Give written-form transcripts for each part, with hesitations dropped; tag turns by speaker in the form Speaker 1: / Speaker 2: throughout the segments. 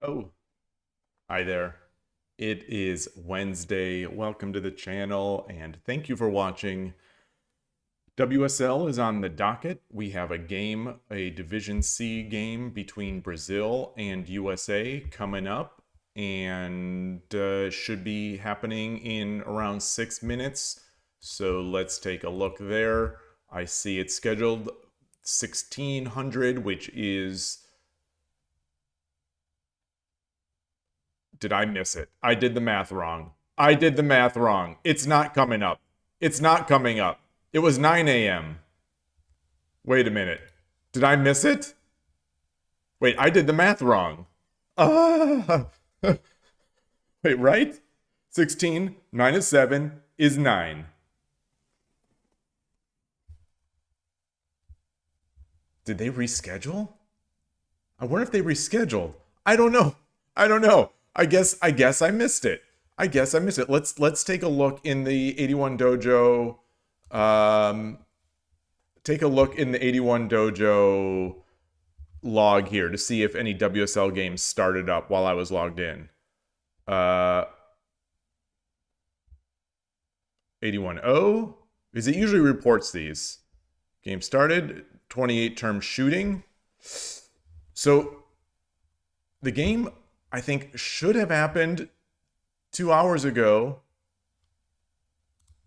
Speaker 1: Oh, hi there. It is Wednesday. Welcome to the channel and thank you for watching. WSL is on the docket. We have a game, a Division C game between Brazil and USA coming up and should be happening in around 6 minutes. So let's take a look there. I see it's scheduled 1600, which is... Did I miss it? I did the math wrong. I did the math wrong. It's not coming up. It's not coming up. It was 9 a.m. Wait a minute. Did I miss it? Wait, I did the math wrong. Ah. Wait, right? 16 minus 7 is 9. Did they reschedule? I wonder if they rescheduled. I don't know. I don't know. I guess I missed it. I guess I missed it. Let's take a look in the 81 Dojo. Take a look in the 81 Dojo log here to see if any WSL games started up while I was logged in. 81O, because it usually reports these. Game started, 28 term shooting. So the game, I think, should have happened 2 hours ago,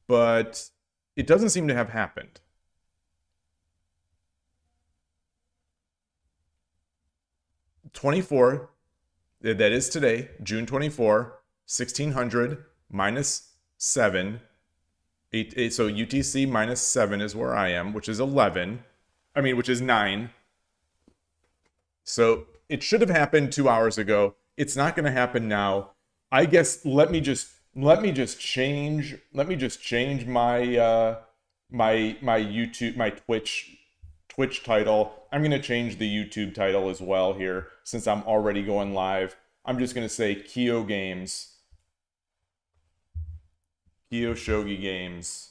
Speaker 1: but it doesn't seem to have happened. '24, that is today, June 24, 1600 minus 7. So UTC minus 7 is where I am, which is 11. I mean, which is 9. So it should have happened 2 hours ago. It's not going to happen now. I guess let me just change my my YouTube, my Twitch title. I'm going to change the YouTube title as well here since I'm already going live. I'm just going to say KIOU Games. KIOU Shogi Games.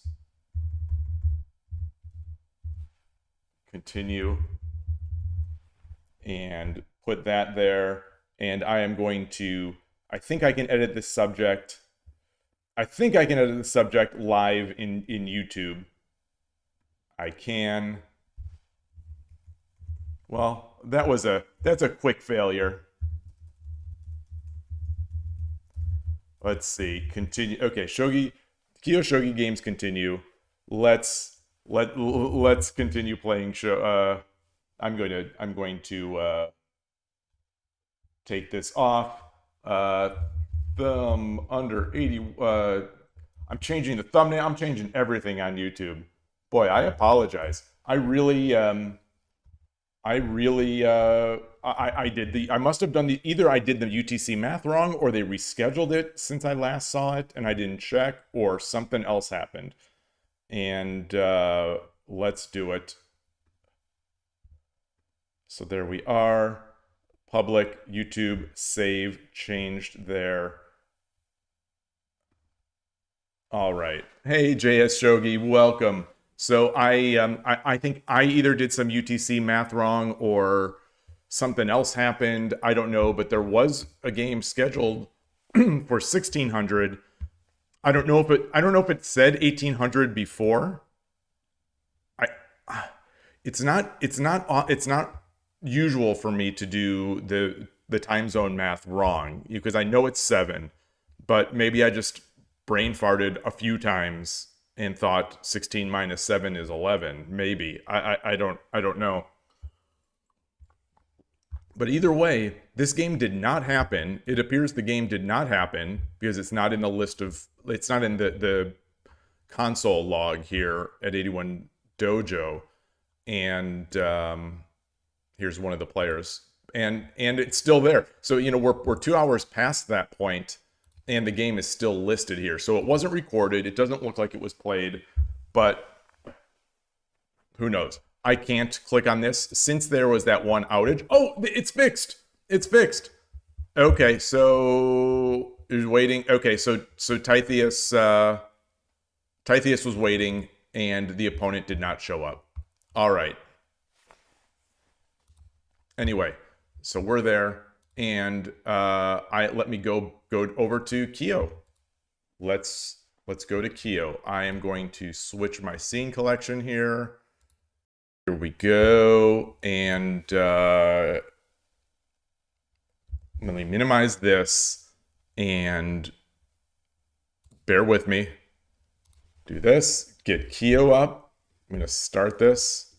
Speaker 1: Continue. And put that there. And I am going to, I think I can edit this subject. I think I can edit the subject live in YouTube. I can. Well, that's a quick failure. Let's see. Continue. Okay, KIOU Shogi Games continue. Let's continue playing I'm going to take this off. Thumb under 80. I'm changing the thumbnail. I'm changing everything on YouTube. Boy, I apologize. I must have done either I did the UTC math wrong or they rescheduled it since I last saw it and I didn't check, or something else happened. And let's do it. So there we are. Public, YouTube, save, changed there. All right. Hey, JS Shogi, welcome. So I think I either did some UTC math wrong or something else happened. I don't know, but there was a game scheduled for 1600. I don't know if it said 1800 before. It's not usual for me to do the time zone math wrong because I know it's 7, but maybe I just brain farted a few times and thought 16 minus 7 is 11. Maybe I don't know. But either way, this game did not happen. It appears the game did not happen because it's not in the list of, it's not in the console log here at 81 Dojo. And here's one of the players. And it's still there. So, you know, we're 2 hours past that point and the game is still listed here. So it wasn't recorded. It doesn't look like it was played, but who knows? I can't click on this since there was that one outage. Oh, it's fixed. It's fixed. Okay, so is waiting. Okay, so Tithius was waiting and the opponent did not show up. All right. Anyway, so we're there. and let me go over to KIOU. Let's go to KIOU. I am going to switch my scene collection here. Here we go, and let me minimize this, and bear with me. Do this, get KIOU up. I'm gonna start this.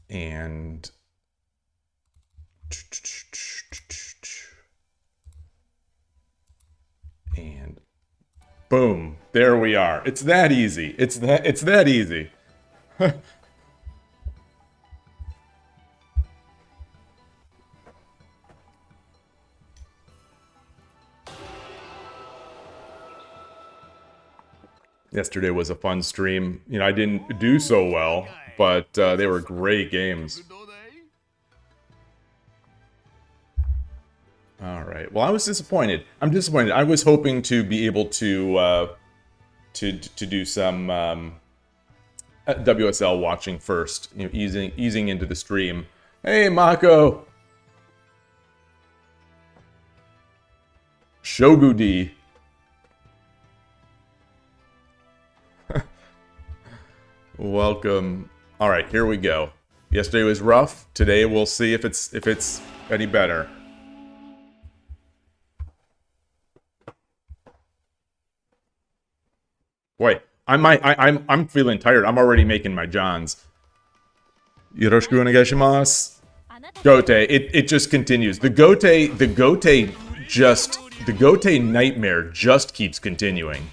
Speaker 1: And boom, there we are. It's that easy. It's that easy. Yesterday was a fun stream. You know, I didn't do so well, but they were great games. All right. Well, I was disappointed. I'm disappointed. I was hoping to be able to do some WSL watching first, you know, easing into the stream. Hey, Mako. Shogi Dad. Welcome. All right, here we go. Yesterday was rough. Today we'll see if it's any better. Boy, I'm feeling tired. I'm already making my Johns. Yoroshiku onegaishimasu. Gote, it just continues. The Gote nightmare just keeps continuing.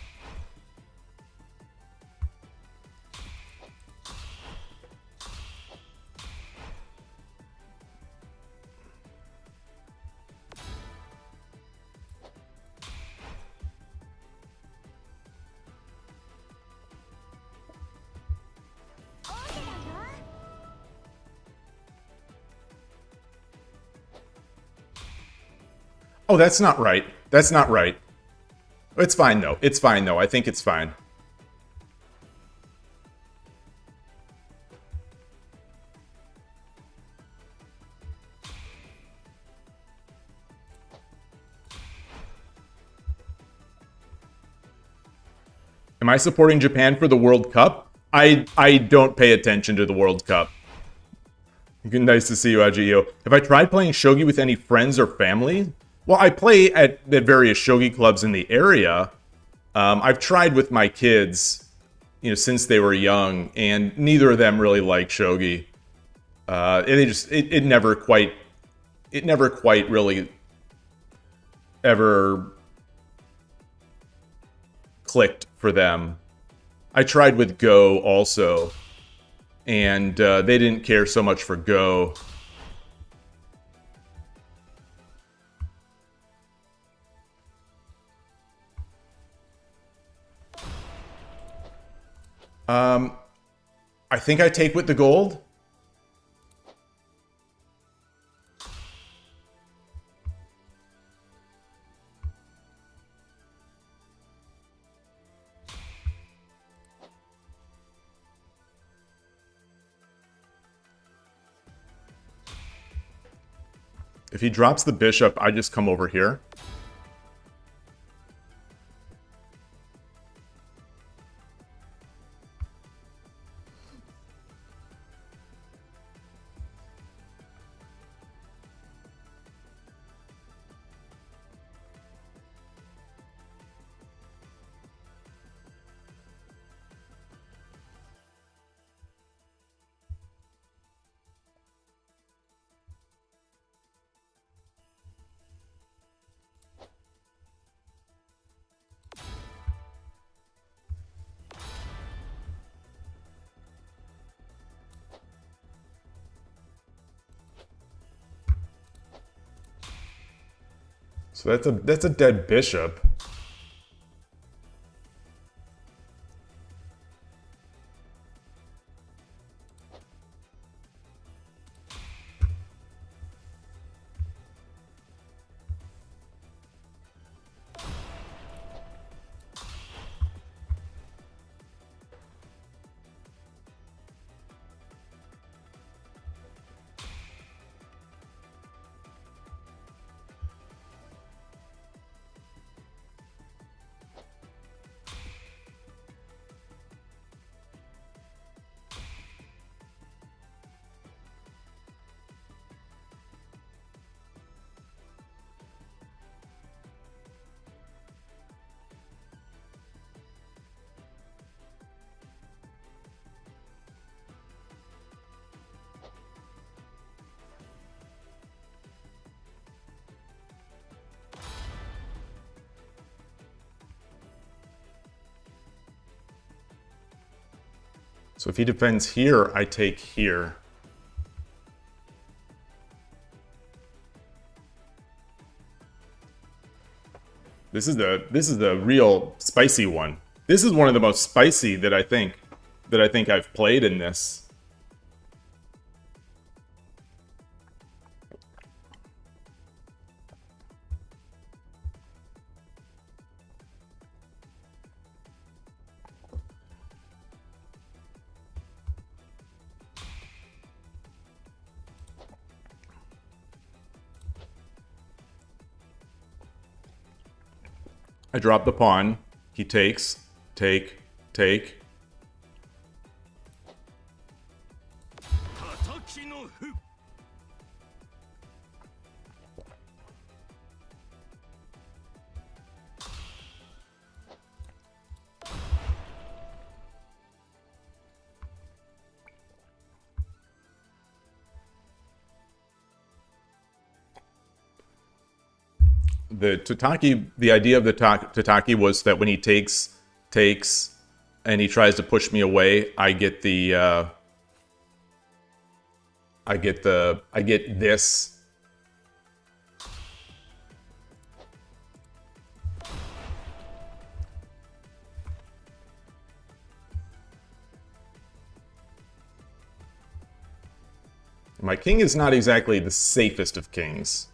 Speaker 1: Oh, that's not right. That's not right. It's fine, though. It's fine, though. I think it's fine. Am I supporting Japan for the World Cup? I don't pay attention to the World Cup. Nice to see you, Ajio. Have I tried playing Shogi with any friends or family? Well, I play at various Shogi clubs in the area. I've tried with my kids, you know, since they were young, and neither of them really like Shogi. It never quite really ever clicked for them. I tried with Go also, and they didn't care so much for Go. I think I take with the gold. If he drops the bishop, I just come over here. So that's a dead bishop. So if he defends here, I take here. This is the real spicy one. This is one of the most spicy that I think I've played in this. I drop the pawn. He takes. Take. The idea of the Tataki was that when he takes, and he tries to push me away, I get this. My king is not exactly the safest of kings.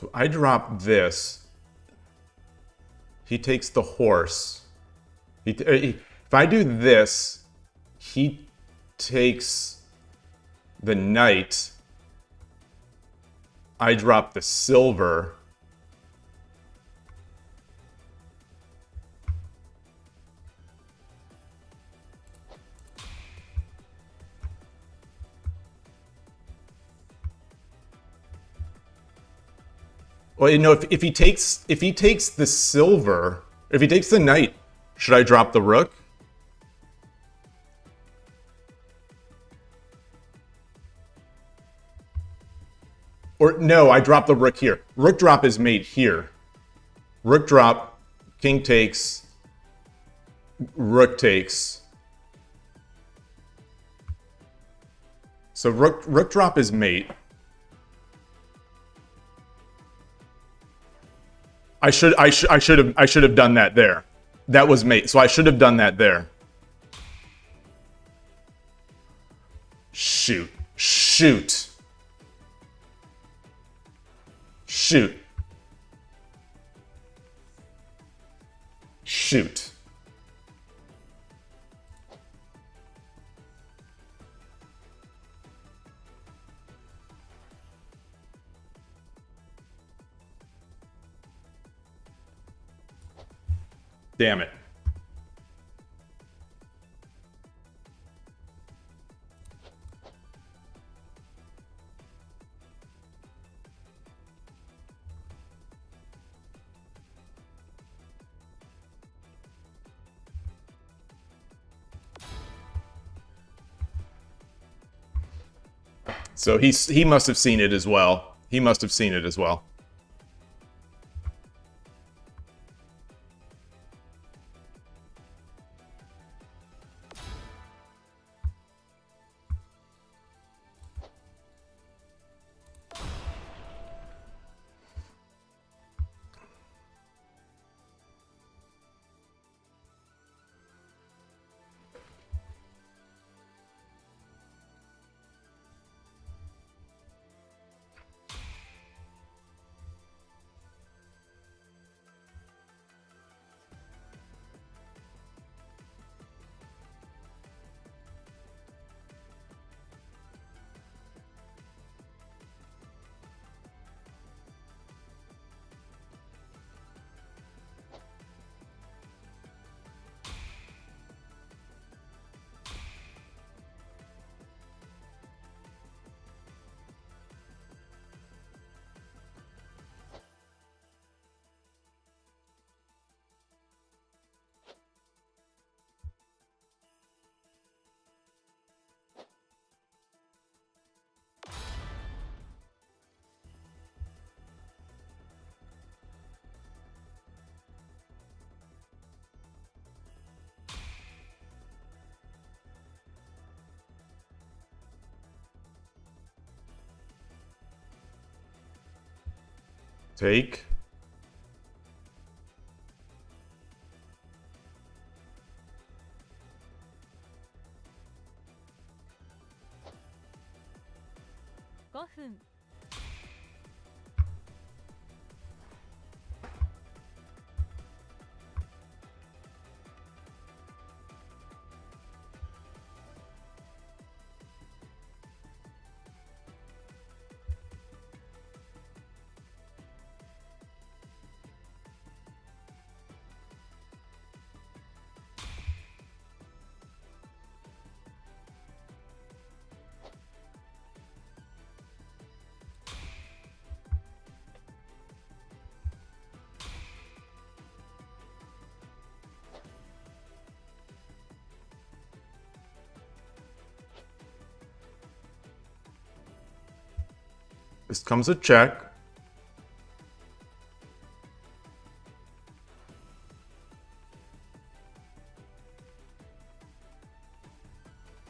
Speaker 1: So I drop this. He takes the horse. If I do this, he takes the knight. I drop the silver. Well, you know, if he takes the silver, if he takes the knight, should I drop the rook? Or no, I drop the rook here. Rook drop is made here. Rook drop, king takes, rook takes. So rook drop is mate. I should have done that there. That was mate, so I should have done that there. Shoot. Shoot. Shoot. Shoot. Damn it. So he must have seen it as well. He must have seen it as well. Take. This comes a check.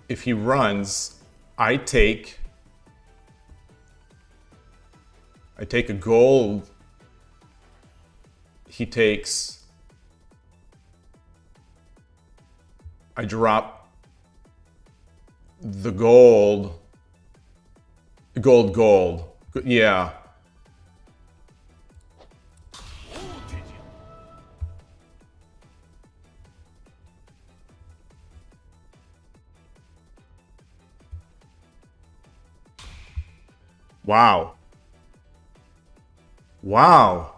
Speaker 1: If he runs, I take a gold. He takes. I drop the gold. Gold. Yeah. Wow. Wow.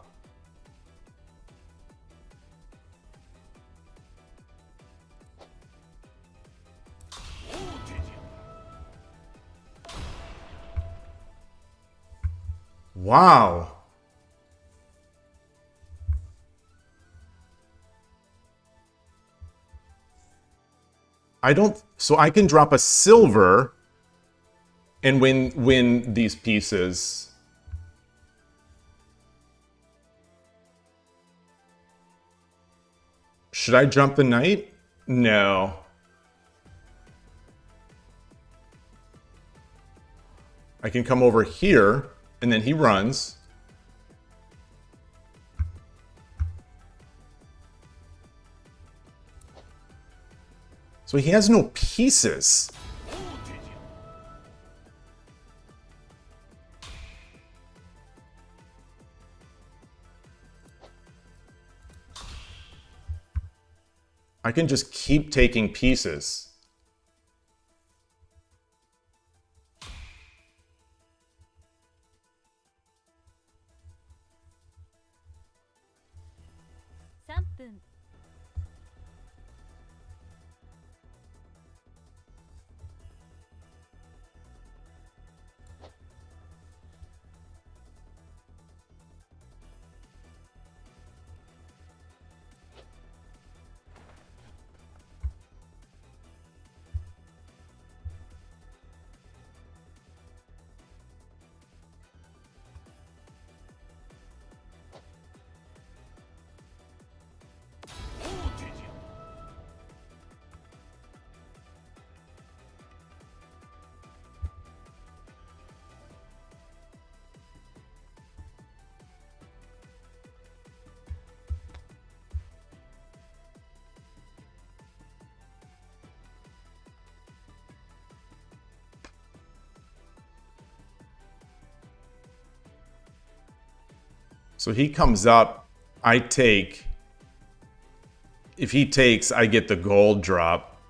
Speaker 1: Wow. So I can drop a silver and win these pieces. Should I jump the knight? No. I can come over here, and then he runs. So he has no pieces. I can just keep taking pieces. So he comes up, I take. If he takes, I get the gold drop.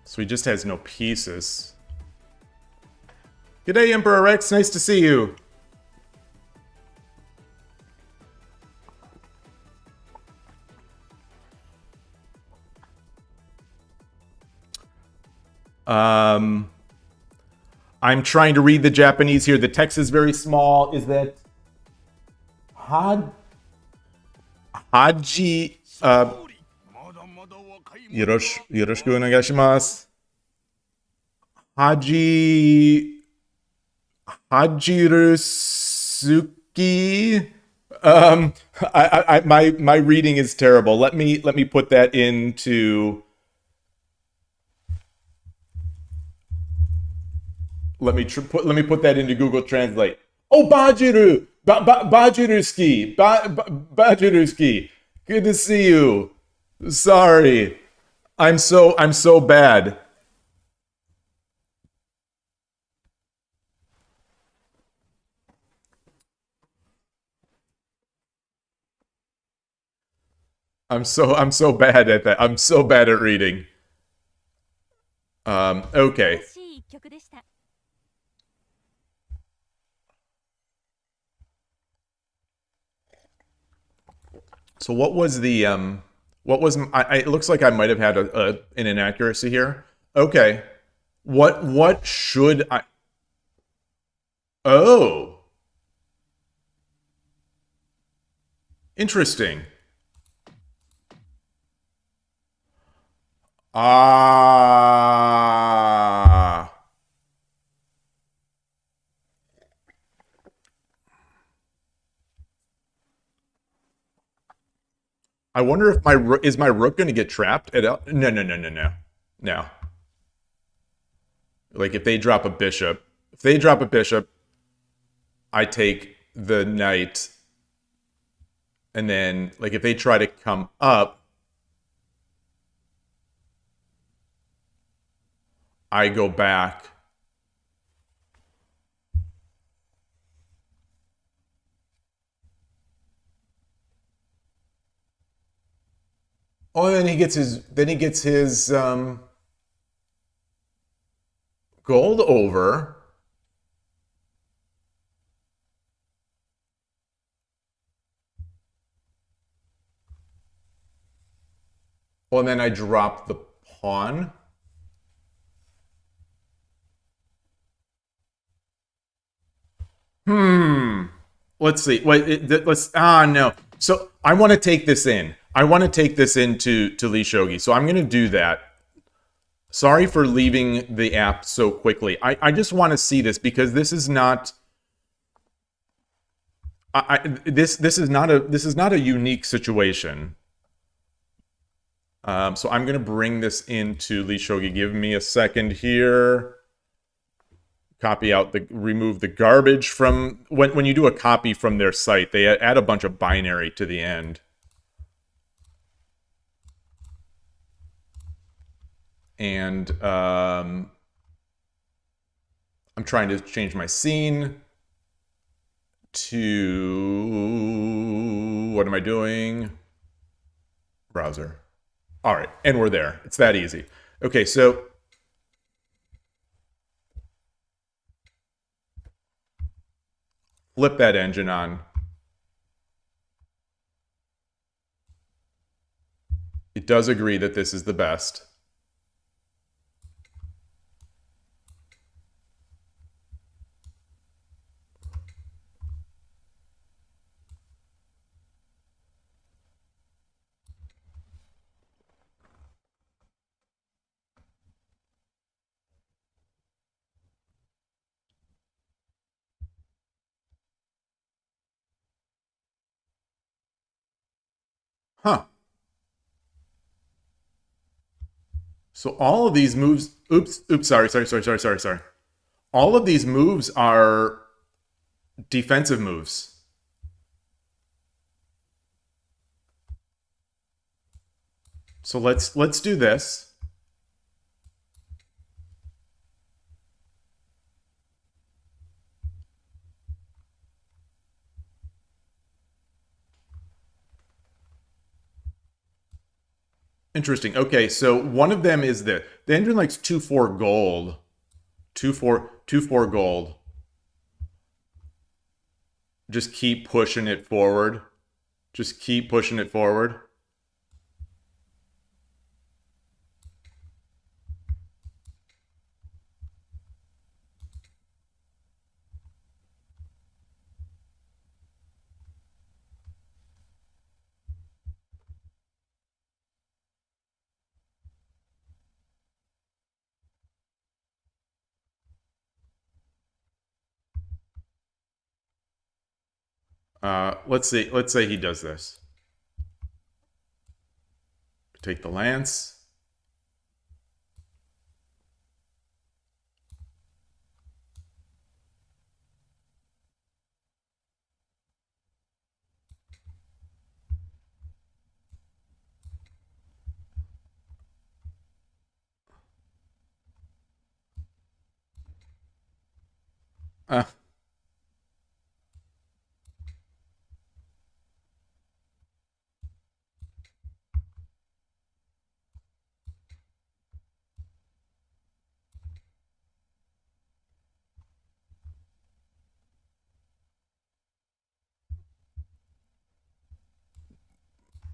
Speaker 1: So he just has no pieces. G'day, Emperor Rex. Nice to see you. I'm trying to read the Japanese here. The text is very small. Is that Haji? Yoroshiku onegaishimasu. Hajirusuke ski. My reading is terrible. Let me put that into. Let me put that into Google Translate. Oh, Bajiru, Bajiruski, Bajiruski. Good to see you. Sorry, I'm so bad. I'm so bad at that. I'm so bad at reading. Okay. So what was the what was it looks like I might have had an inaccuracy here. Okay. What should I Oh, interesting. Ah. I wonder if my rook going to get trapped at no, no, no, no, no. No. Like if they drop a bishop, I take the knight, and then like if they try to come up, I go back. Oh, then he gets his gold over. Well, and then I drop the pawn. Let's see. Wait, let's. No. So I want to take this in. I want to take this into Lee Shogi. So I'm going to do that. Sorry for leaving the app so quickly. I just want to see this because this is not. This is not a unique situation. So I'm going to bring this into Lee Shogi. Give me a second here. Remove the garbage from when you do a copy from their site, they add a bunch of binary to the end. And I'm trying to change my scene to, what am I doing? Browser. All right, and we're there. It's that easy. Okay, so flip that engine on. It does agree that this is the best. Huh. So all of these moves, oops, sorry. All of these moves are defensive moves. So let's do this. Interesting. Okay, so one of them is the engine likes 2-4 gold. 2-4 gold. Just keep pushing it forward. Just keep pushing it forward. Let's see. Let's say he does this. Take the lance. Uh,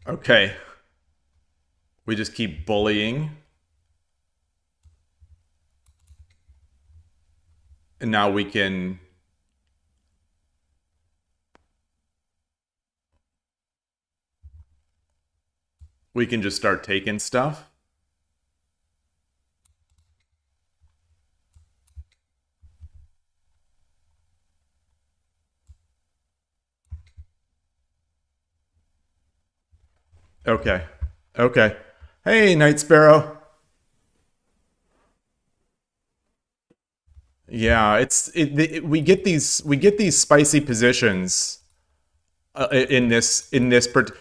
Speaker 1: okay. We just keep bullying. And now we can... We can just start taking stuff. Okay. Okay. Hey, Night Sparrow. Yeah, we get these spicy positions in this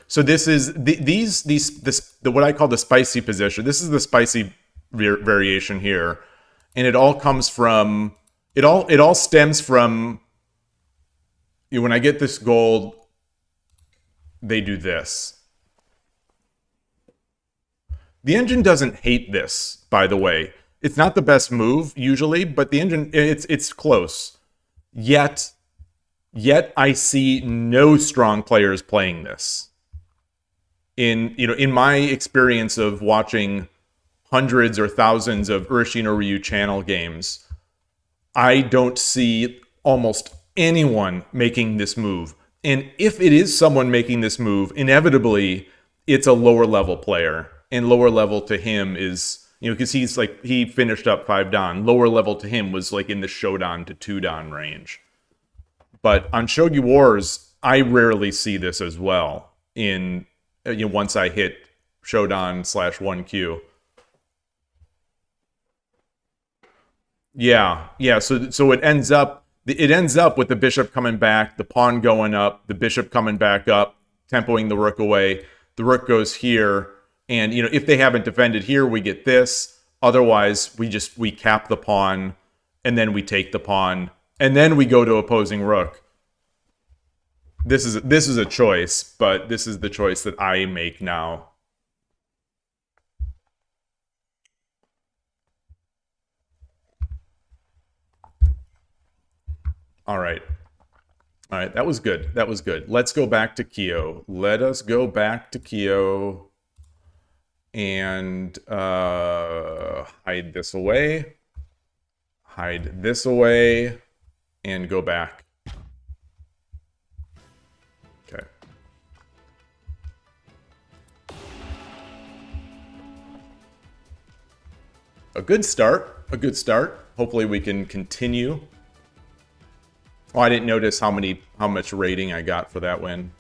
Speaker 1: so this is the what I call the spicy position. This is the spicy variation here, and it all comes from it all stems from when I get this gold, they do this. The engine doesn't hate this, by the way. It's not the best move usually, but the engine it's close. Yet I see no strong players playing this. In my experience of watching hundreds or thousands of Urshin or Ryu channel games, I don't see almost anyone making this move. And if it is someone making this move, inevitably it's a lower level player. And lower level to him is, because he finished up 5 Dan. Lower level to him was like in the Shodan to 2 Dan range. But on Shogi Wars, I rarely see this as well. Once I hit Shodan/1Q. Yeah. So it ends up with the bishop coming back, the pawn going up, the bishop coming back up, tempoing the rook away. The rook goes here. And, if they haven't defended here, we get this. Otherwise, we cap the pawn, and then we take the pawn, and then we go to opposing rook. This is a choice, but this is the choice that I make now. All right, that was good. Let's go back to KIOU. Let us go back to KIOU. And hide this away, and go back. Okay. A good start. Hopefully we can continue. Oh, I didn't notice how much rating I got for that win.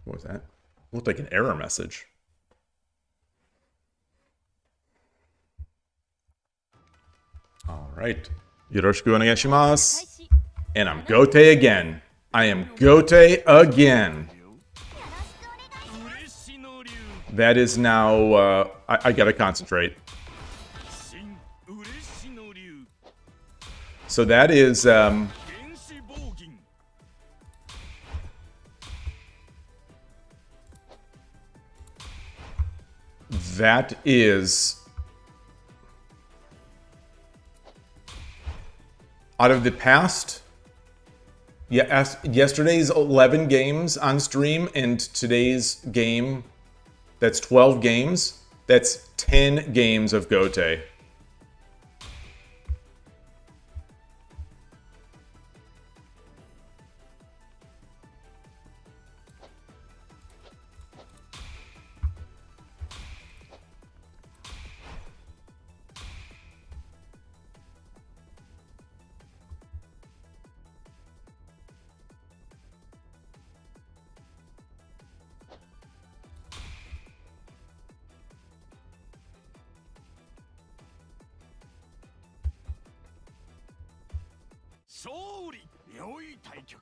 Speaker 1: What was that? It looked like an error message. All right. Yoroshiku onegaishimasu. And I'm Gote again. I am Gote again. That is now... I gotta concentrate. So that is... That is, out of the past, yesterday's 11 games on stream and today's game, that's 12 games, that's 10 games of Gote.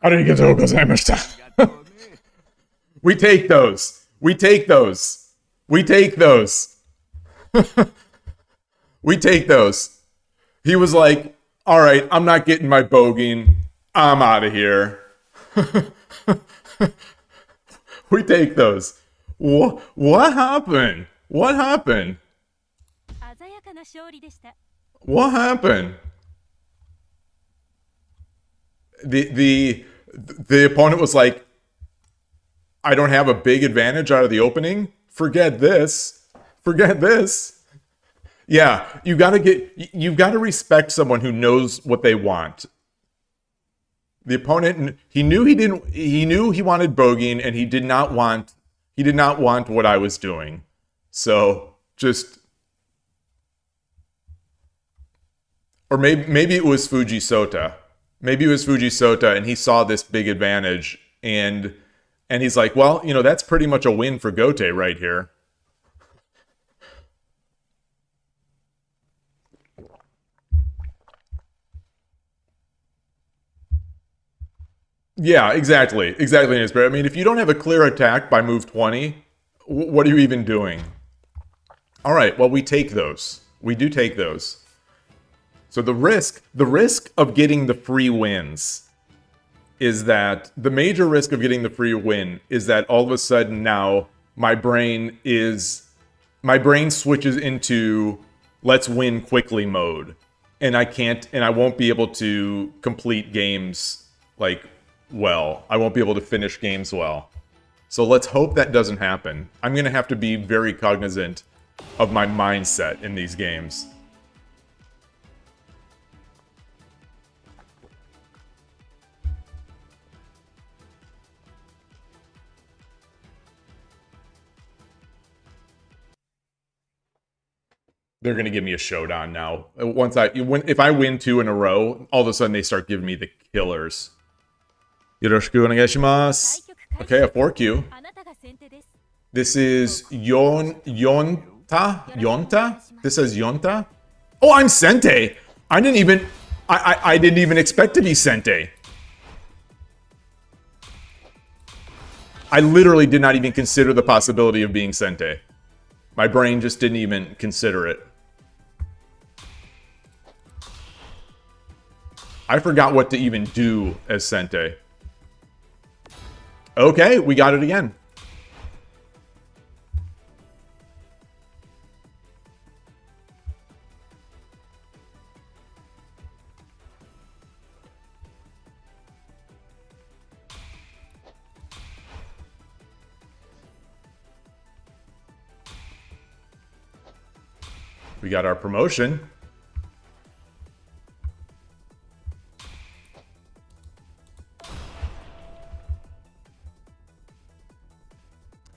Speaker 1: Arigatou gozaimashita. We take those. We take those. We take those. We take those. He was like, all right, I'm not getting my bogeying. I'm out of here. We take those. What happened? What happened? What happened? The opponent was like, I don't have a big advantage out of the opening. Forget this. Forget this. Yeah, you've got to respect someone who knows what they want. The opponent, he knew he wanted bogeying, and he did not want what I was doing. So just, or maybe it was Fuji Sota. Maybe it was Fuji Sota, and he saw this big advantage, and he's like, well, you know, that's pretty much a win for Gote right here. Yeah, exactly. Exactly, Nisbet. I mean, if you don't have a clear attack by move 20, what are you even doing? All right, well, we take those. We do take those. So the risk of getting the free wins is that, the major risk of getting the free win is that all of a sudden now my brain switches into let's win quickly mode. And I won't be able to complete games like well. I won't be able to finish games well. So let's hope that doesn't happen. I'm going to have to be very cognizant of my mindset in these games. They're going to give me a showdown now. If I win 2 in a row, all of a sudden they start giving me the killers. Yoroshiku onegaishimasu. Okay, a 4Q. This is Yonta? Yonta? This says Yonta? Oh, I'm Sente! I didn't even expect to be Sente. I literally did not even consider the possibility of being Sente. My brain just didn't even consider it. I forgot what to even do as Sente. Okay, we got it again. We got our promotion.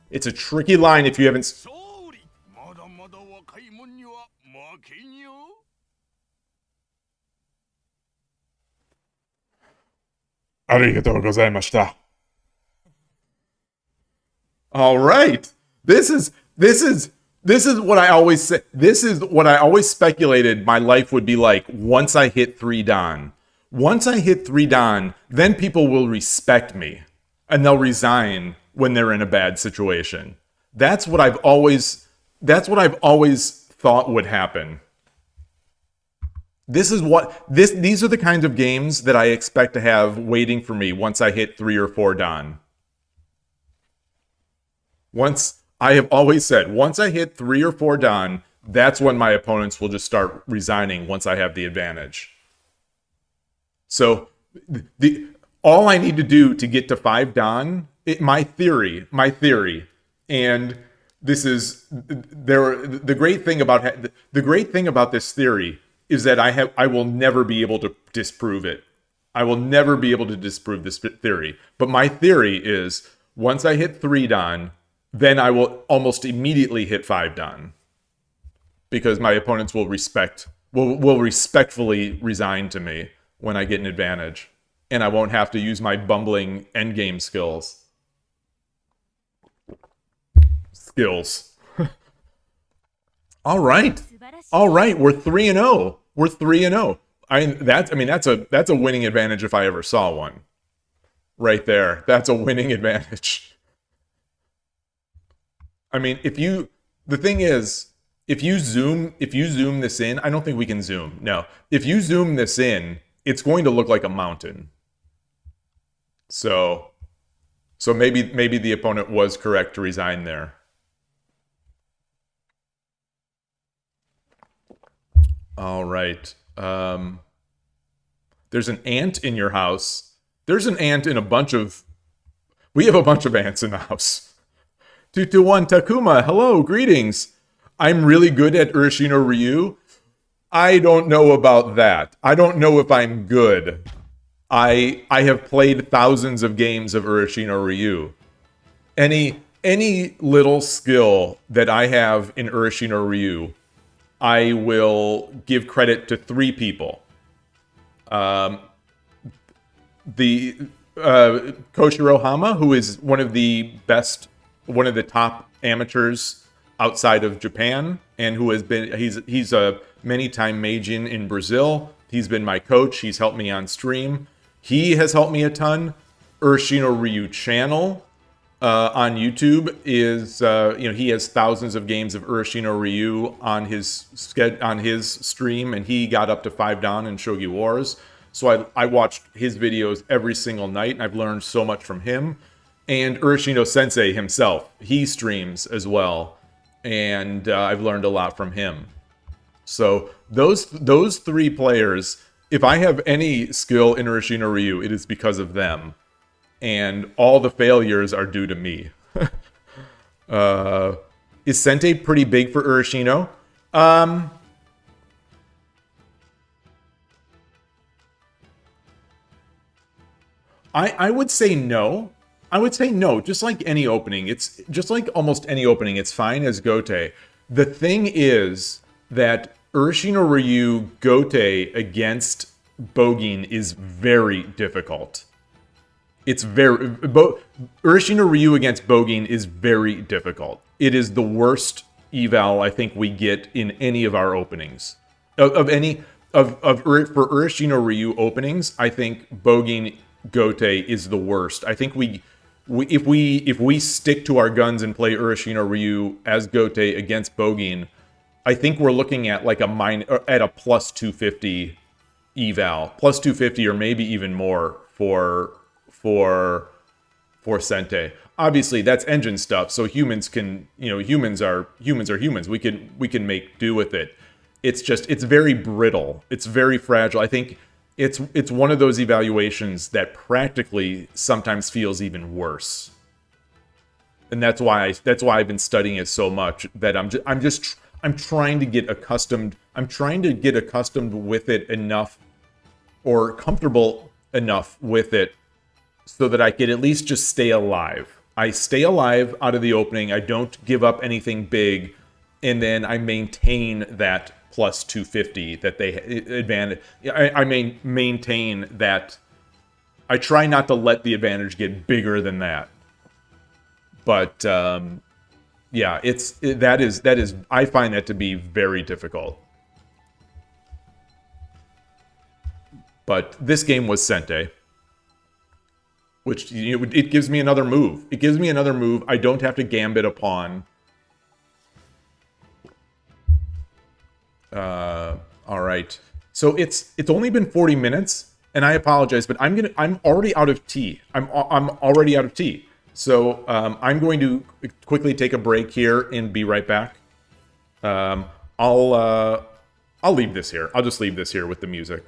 Speaker 1: It's a tricky line if you haven't... Arigatou gozaimashita. All right. This is what I always say. This is what I always speculated my life would be like once I hit 3 Dan. Once I hit 3 Dan, then people will respect me and they'll resign when they're in a bad situation. That's what I've always thought would happen. These are the kinds of games that I expect to have waiting for me once I hit 3 or 4 Dan. I have always said, once I hit 3 or 4 Dan, that's when my opponents will just start resigning once I have the advantage. So, all I need to do to get to 5 Dan, my theory, and this is the great thing about this theory is that I will never be able to disprove it. I will never be able to disprove this theory. But my theory is, once I hit 3 Dan, then I will almost immediately hit 5 Dan. Because my opponents will respectfully resign to me when I get an advantage. And I won't have to use my bumbling endgame skills. All right. All right, we're 3-0. We're 3-0. That's a winning advantage if I ever saw one. Right there. That's a winning advantage. I mean, the thing is, if you zoom this in, I don't think we can zoom. No. If you zoom this in, it's going to look like a mountain. So maybe the opponent was correct to resign there. All right. There's an ant in your house. There's an ant in we have a bunch of ants in the house. 221 Takuma, hello, greetings. I'm really good at Urashino Ryu. I don't know about that. I don't know if I'm good. I have played thousands of games of Urashino Ryu. Any little skill that I have in Urashino Ryu, I will give credit to 3 people. The Koshiro Hama, who is one of the top amateurs outside of Japan, and who has been he's a many-time Meijin in Brazil. He's been my coach. He's helped me on stream. He has helped me a ton. Urashino Ryu channel on YouTube is he has thousands of games of Urashino Ryu on his stream, and he got up to 5 down in Shogi Wars. So I watched his videos every single night, and I've learned so much from him. And Urashino Sensei himself, he streams as well, and I've learned a lot from him. So those 3 players, if I have any skill in Urashino Ryu, it is because of them. And all the failures are due to me. Is Sente pretty big for Urashino? I would say no. I would say no. Just like any opening, it's just like almost any opening, it's fine as Gote. The thing is that Urashino Ryu Gote against Bogin is very difficult. Urashino Ryu against Bogin is very difficult. It is the worst eval I think we get in any of our openings. For Urashino Ryu openings, I think Bogin Gote is the worst. I think if we stick to our guns and play Urashino Ryu as Gote against Bogin, I think we're looking at like a plus 250 eval, plus 250 or maybe even more for Sente. Obviously, that's engine stuff, so humans are humans. We can make do with it. It's very brittle. It's very fragile. I think it's one of those evaluations that practically sometimes feels even worse. And that's why I've been studying it so much, that I'm trying to get accustomed. I'm trying to get accustomed with it enough, or comfortable enough with it, so that I could at least just stay alive. I stay alive out of the opening. I don't give up anything big, and then I maintain that plus 250 that they advantage. I maintain that. I try not to let the advantage get bigger than that. But yeah, that is. I find that to be very difficult. But this game was Sente, which it gives me another move. It gives me another move. I don't have to gambit a pawn. All right. So it's only been 40 minutes, and I apologize, but I'm already out of tea. I'm already out of tea. So I'm going to quickly take a break here and be right back. I'll leave this here. I'll just leave this here with the music.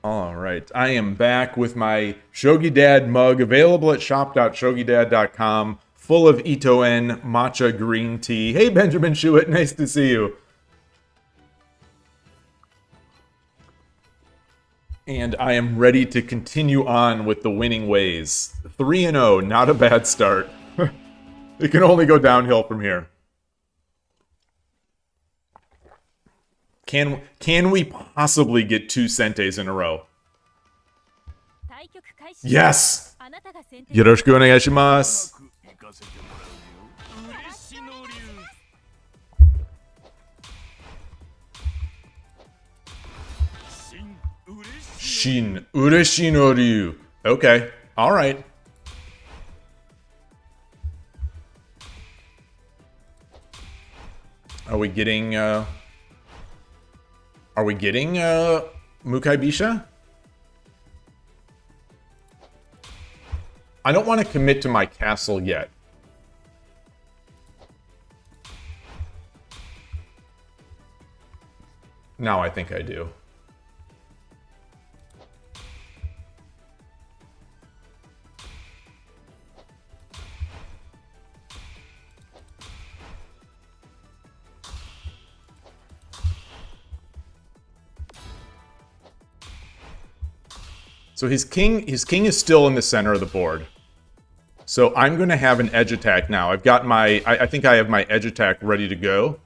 Speaker 1: All right, I am back with my Shogi Dad mug available at shop.shogidad.com, full of Ito-en matcha green tea. Hey, Benjamin Shuett, nice to see you. And I am ready to continue on with the winning ways. 3-0, not a bad start. It can only go downhill from here. Can we possibly get 2 Sentes in a row? Yes! Yoroshiku onegaishimasu. Shin Ureshi no Ryu. Okay. All right. Are we getting Mukai Bisha? I don't want to commit to my castle yet. Now I think I do. So his king is still in the center of the board. So I'm going to have an edge attack now. I've got my, I think I have my edge attack ready to go.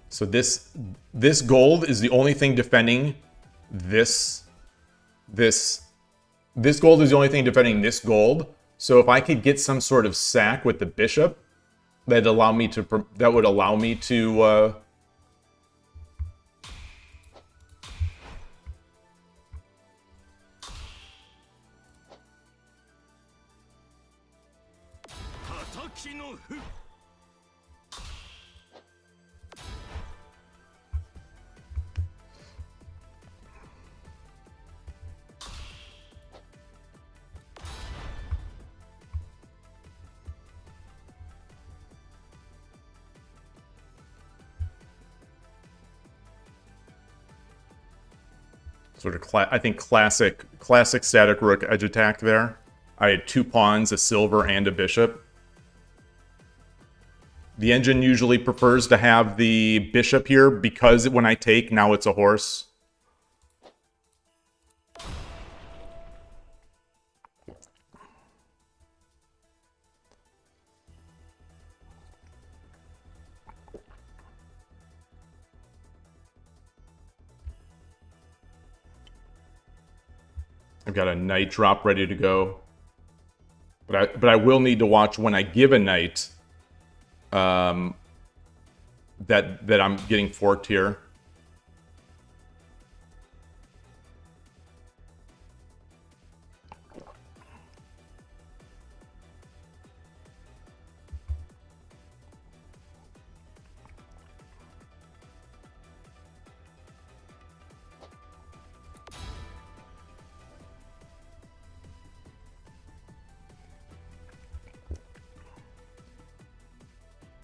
Speaker 1: So this gold is the only thing defending this gold is the only thing defending this gold. So if I could get some sort of sack with the bishop, that would allow me to sort of, I think, classic static rook edge attack there. I had 2 pawns, a silver, and a bishop. The engine usually prefers to have the bishop here because when I take, now it's a horse. I've got a knight drop ready to go. But I will need to watch when I give a knight that I'm getting forked here.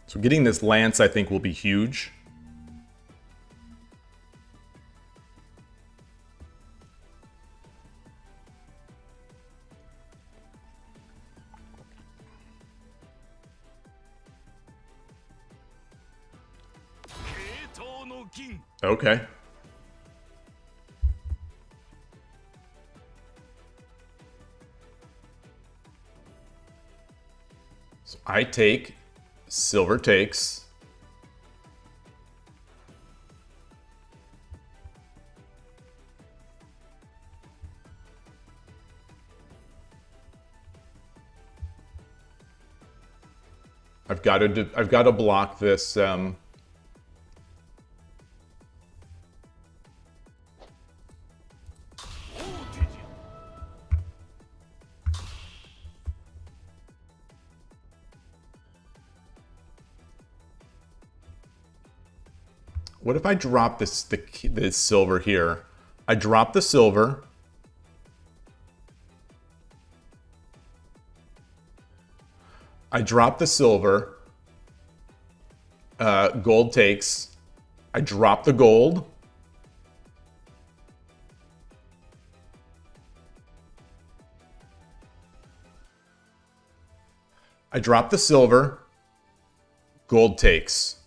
Speaker 1: So getting this lance, I think, will be huge. Okay. So I take, silver takes. I've got to block this. What if I drop this the silver here? I drop the silver. I drop the silver. Gold takes. I drop the gold. I drop the silver. Gold takes.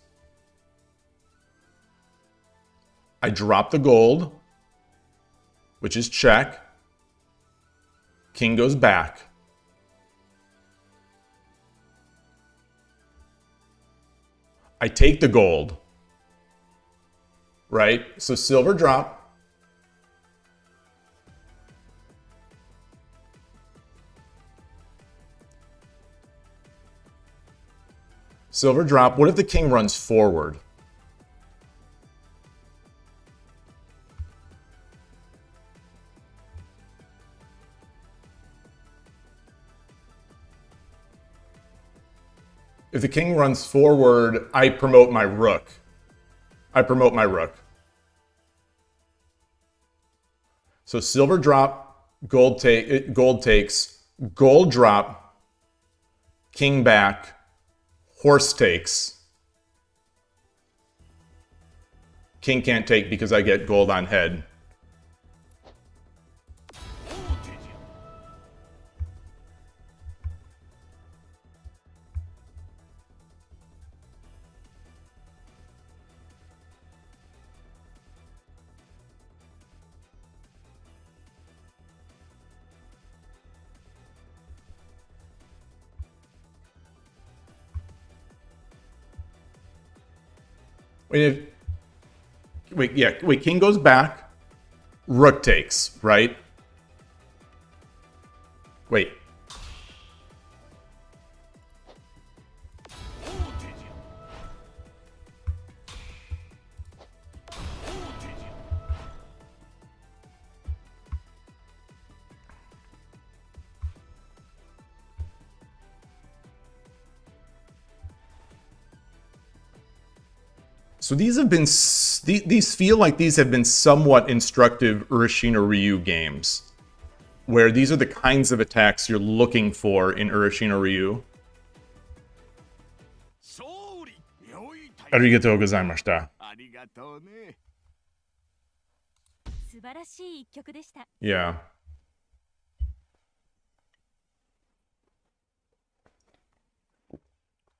Speaker 1: I drop the gold, which is check. King goes back. I take the gold, right? So silver drop. Silver drop. What if the king runs forward? If the king runs forward, I promote my rook. I promote my rook. So silver drop, gold takes, gold drop, king back, horse takes. King can't take because I get gold on head. Wait, king goes back, rook takes, right? Wait. So these have been, these feel like these have been somewhat instructive Urashima Ryu games, where these are the kinds of attacks you're looking for in Urashima Ryu. Arigatou gozaimashita. Yeah.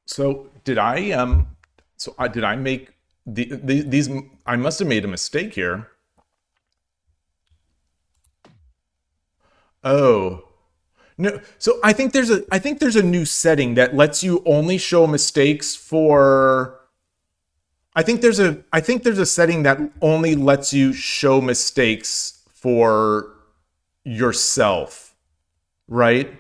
Speaker 1: So did I make these? I must have made a mistake here. Oh. No, so I think there's a new setting that lets you only show mistakes for I think there's a setting that only lets you show mistakes for yourself, right?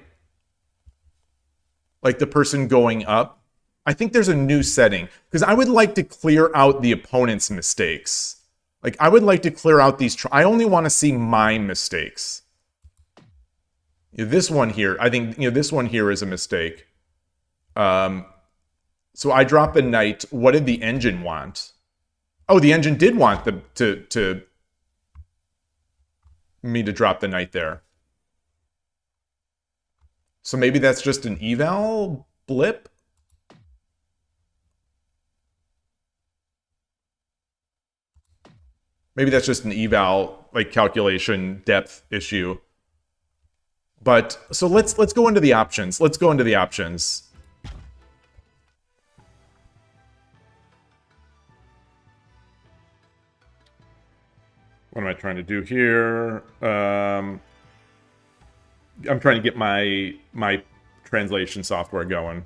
Speaker 1: Like the person going up. I think there's a new setting because I would like to clear out the opponent's mistakes. Like I would like to clear out these. I only want to see my mistakes. This one here, I think this one here is a mistake. So I dropped the knight. What did the engine want? Oh, the engine did want me to drop the knight there. So maybe that's just an eval blip. Maybe that's just an eval like calculation depth issue. But so let's go into the options. Let's go into the options. What am I trying to do here? I'm trying to get my translation software going.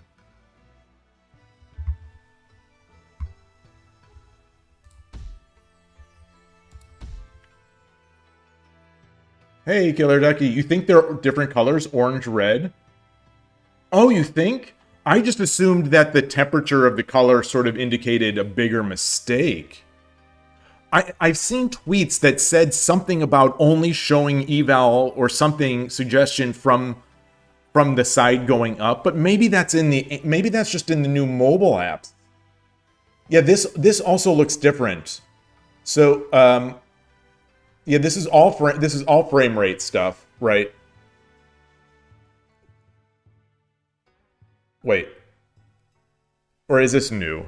Speaker 1: Hey, Killer Ducky, you think they're different colors, orange, red? Oh, you think? I just assumed that the temperature of the color sort of indicated a bigger mistake. I've seen tweets that said something about only showing eval or something suggestion from the side going up, but maybe that's just in the new mobile apps. Yeah, this also looks different. So, yeah, this is all frame rate stuff, right? Wait. Or is this new?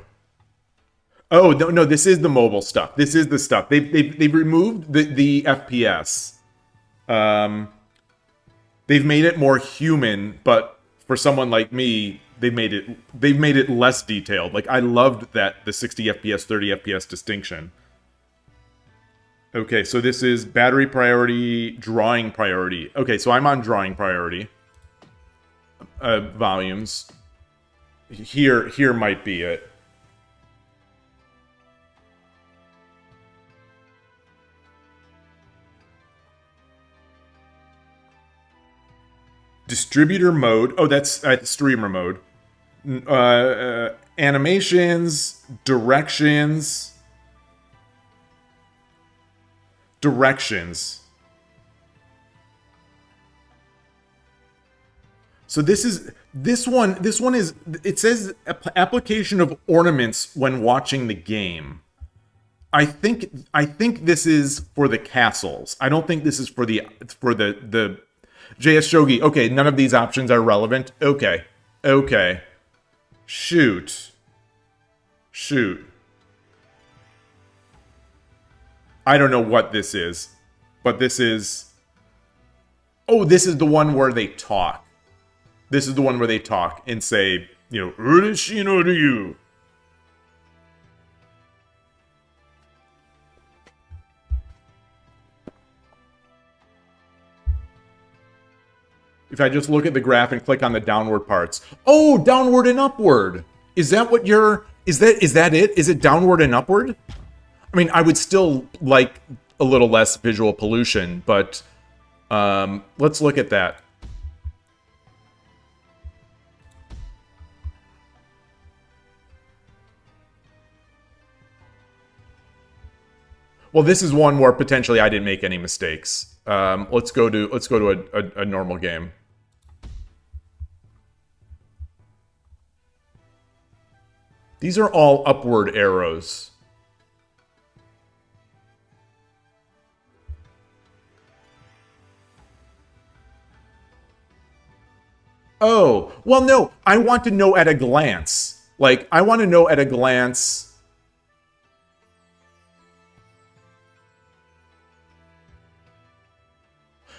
Speaker 1: Oh, no, this is the mobile stuff. This is the stuff. They've removed the FPS. They've made it more human, but for someone like me, they've made it less detailed. Like, I loved that the 60 FPS, 30 FPS distinction. Okay, so this is battery priority, drawing priority. Okay, so I'm on drawing priority. Volumes. Here might be it. Distributor mode. Oh, that's streamer mode. Animations, directions. So this one is, it says application of ornaments when watching the game. I think this is for the castles. I don't think this is for the JS Shogi. Okay, none of these options are relevant. Okay. Shoot. I don't know what this is, but this is... Oh, this is the one where they talk. This is the one where they talk and say, you know, Urishino to you. If I just look at the graph and click on the downward parts. Oh, downward and upward. Is that what you're... Is that it? Is it downward and upward? I mean, I would still like a little less visual pollution, but let's look at that. Well, this is one where potentially I didn't make any mistakes. Let's go to a normal game. These are all upward arrows. Oh, well, no, I want to know at a glance. Like, I want to know at a glance.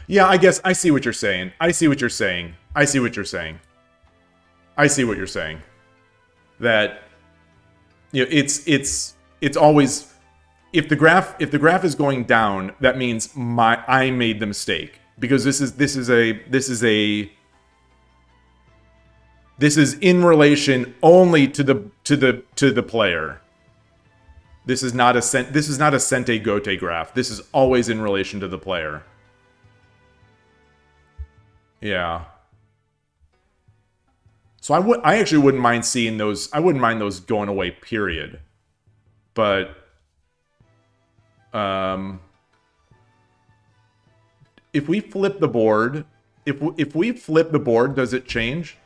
Speaker 1: Yeah, I guess I see what you're saying. That, you know, it's always, if the graph is going down, that means I made the mistake, because this is in relation only to the player. This is not a Sente Gote graph. This is always in relation to the player. Yeah. So I actually wouldn't mind seeing those. I wouldn't mind those going away, period. But if we flip the board, if we flip the board, does it change?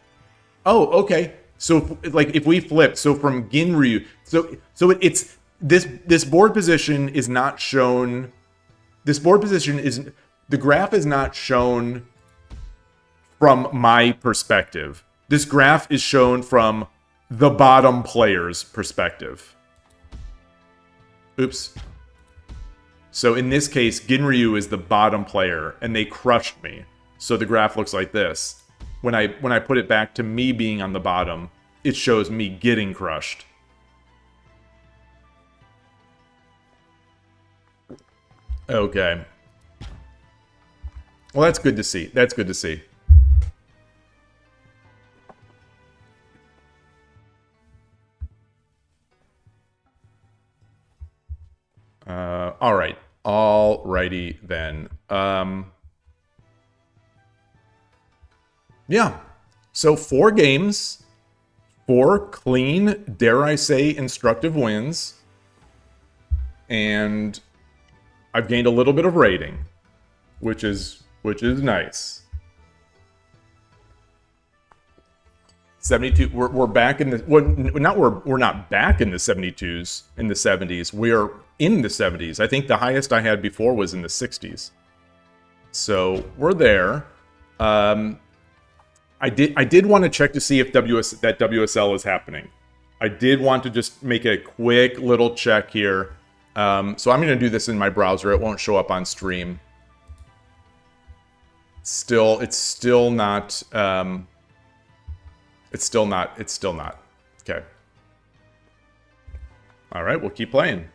Speaker 1: Oh, okay. So if we flip, so from Ginryu, so it's this board position is not shown. This board position is, the graph is not shown from my perspective. This graph is shown from the bottom player's perspective. Oops. So in this case, Ginryu is the bottom player, and they crushed me. So the graph looks like this. When I put it back to me being on the bottom, it shows me getting crushed. Okay. Well, that's good to see. That's good to see. All right. Alrighty then. Yeah. So 4 games, 4 clean, dare I say, instructive wins, and I've gained a little bit of rating, which is nice. 72. We're back in the we're not back in the 72s in the 70s. We're in the 70s. I think the highest I had before was in the 60s. So we're there. I did want to check to see if that WSL is happening. I did want to just make a quick little check here. So I'm going to do this in my browser. It won't show up on stream. It's still not. It's still not. Okay. All right, we'll keep playing.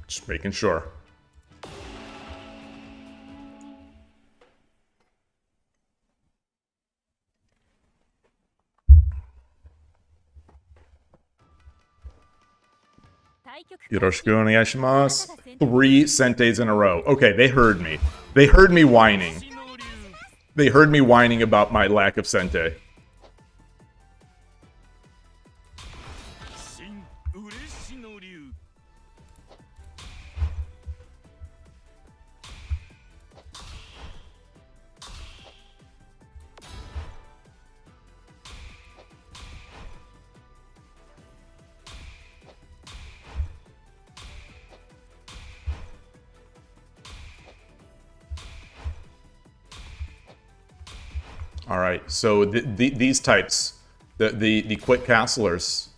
Speaker 1: Just making sure. Yoroshiku onegaishimasu. 3 senteis in a row. Okay, they heard me. They heard me whining. They heard me whining about my lack of sentei. All right, so these types, the quick castlers.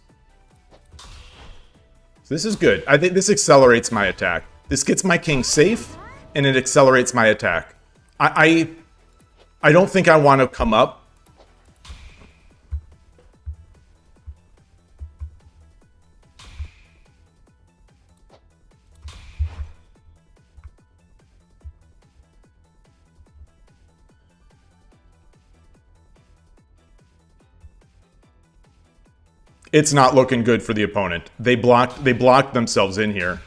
Speaker 1: So this is good. I think this accelerates my attack. This gets my king safe, and it accelerates my attack. I don't think I want to come up. It's not looking good for the opponent. They blocked themselves in here.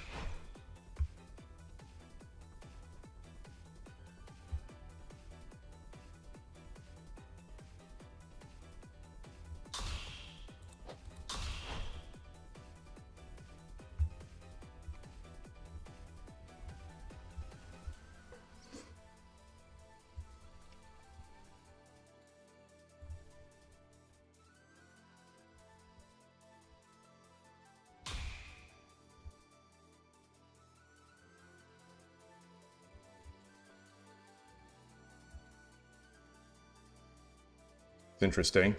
Speaker 1: It's interesting.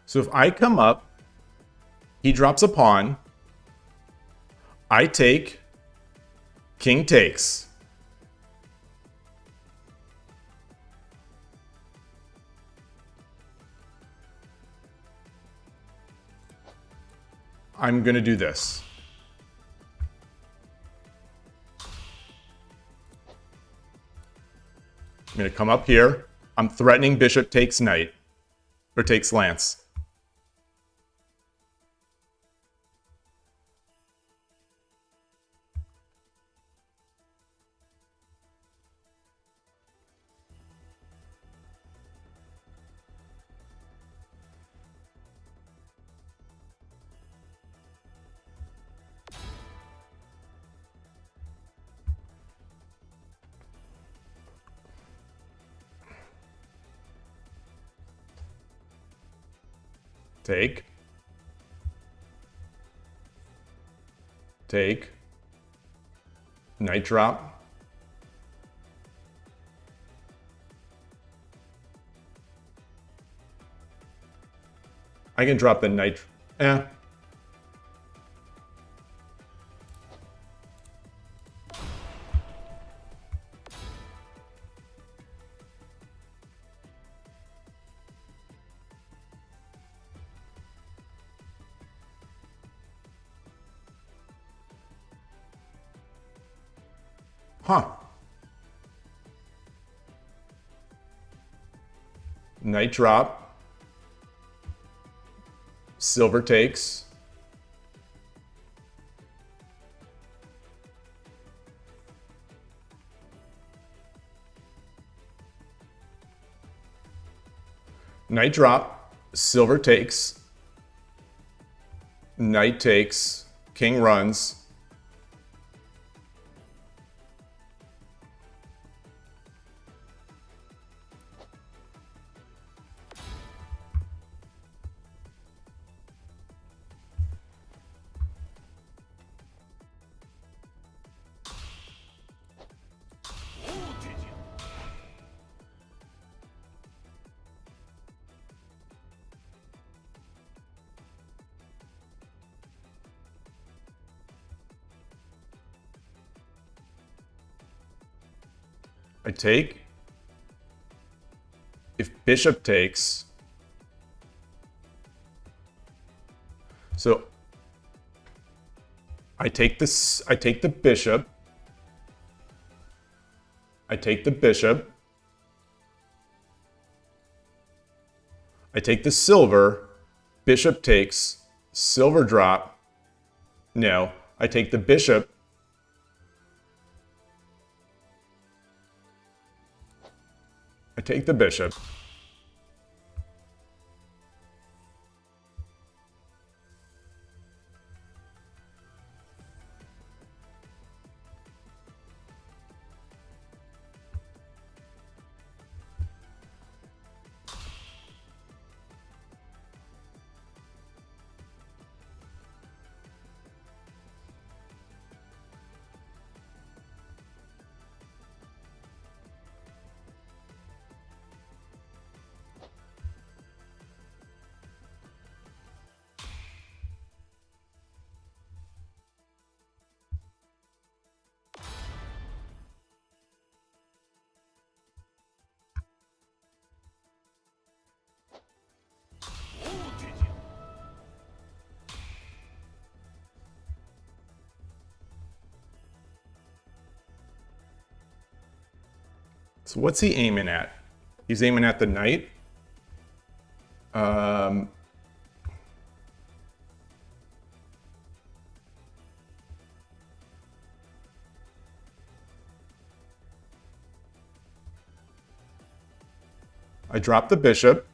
Speaker 1: So if I come up, he drops a pawn, I take, king takes. I'm going to do this. I'm going to come up here. I'm threatening bishop takes knight. Or takes lance. Take. Take. Knight drop. I can drop the knight. Eh. Huh. Knight drop. Silver takes. Knight drop. silver takes, knight takes, king runs. I take. If bishop takes, so I take this. I take the bishop. I take the bishop. I take the silver. Bishop takes. Silver drop. No, I take the bishop. I take the bishop. So what's he aiming at? He's aiming at the knight. I drop the bishop.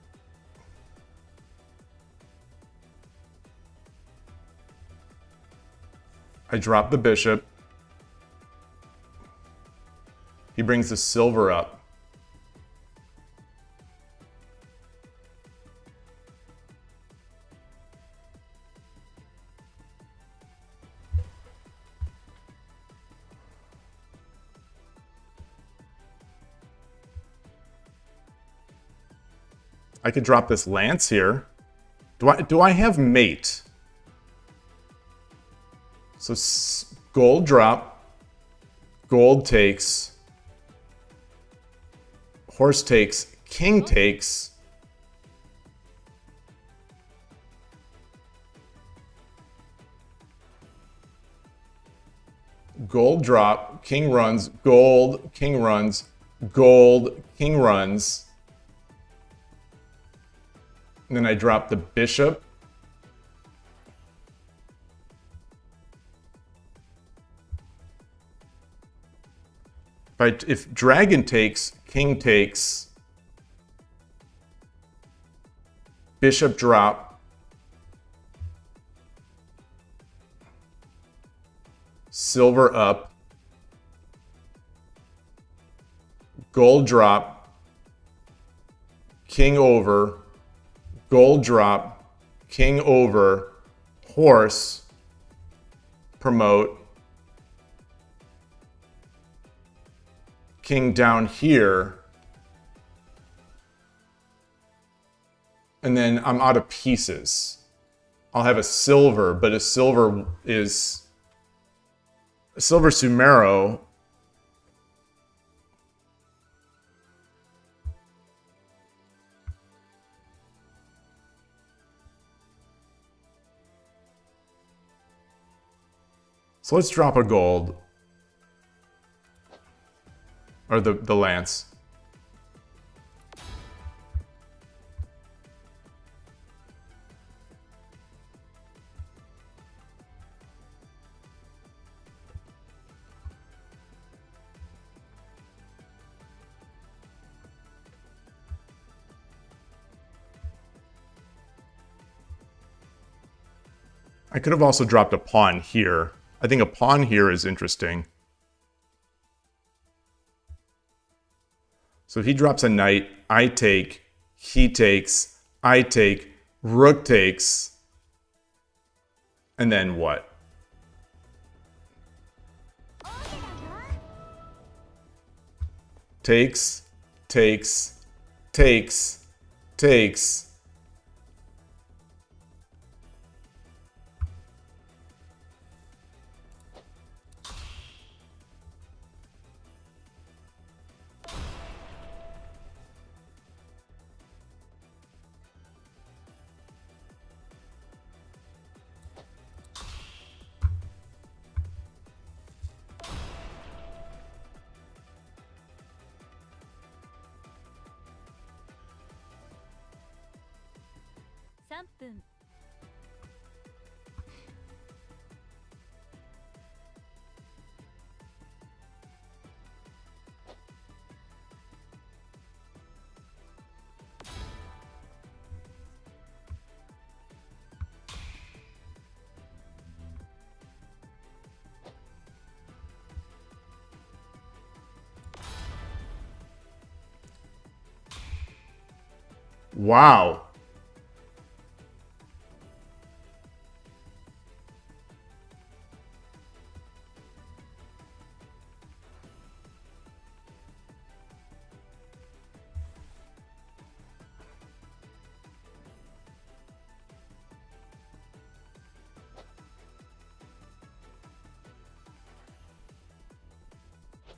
Speaker 1: I drop the bishop. He brings the silver up. I could drop this lance here. Do I have mate? So gold drop, gold takes, horse takes, king takes. Gold drop, king runs, gold, king runs, gold, king runs. And then I drop the bishop. If dragon takes, king takes, bishop drop, silver up, gold drop, king over, gold drop, king over, horse, promote, king down here, and then I'm out of pieces. I'll have a silver, but a silver is a silver Sumero. So let's drop a gold. Or the lance. I could have also dropped a pawn here. I think a pawn here is interesting. So if he drops a knight, I take, he takes, I take, rook takes, and then what? Takes, takes, takes, takes. Wow.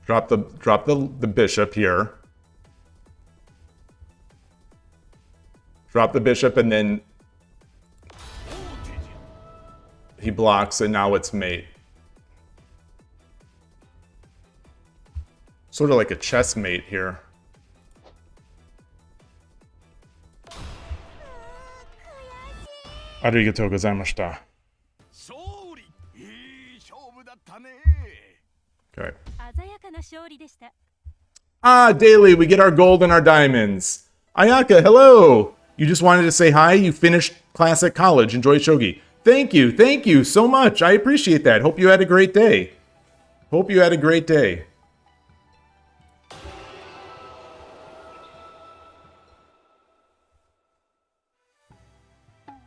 Speaker 1: Drop the bishop here. Drop the bishop and then he blocks and now it's mate. Sort of like a chess mate here. Arigatou gozaimashita. Okay. Ah, daily, we get our gold and our diamonds. Ayaka, hello. You just wanted to say hi. You finished class at college. Enjoy Shogi. Thank you so much. I appreciate that. Hope you had a great day. Hope you had a great day.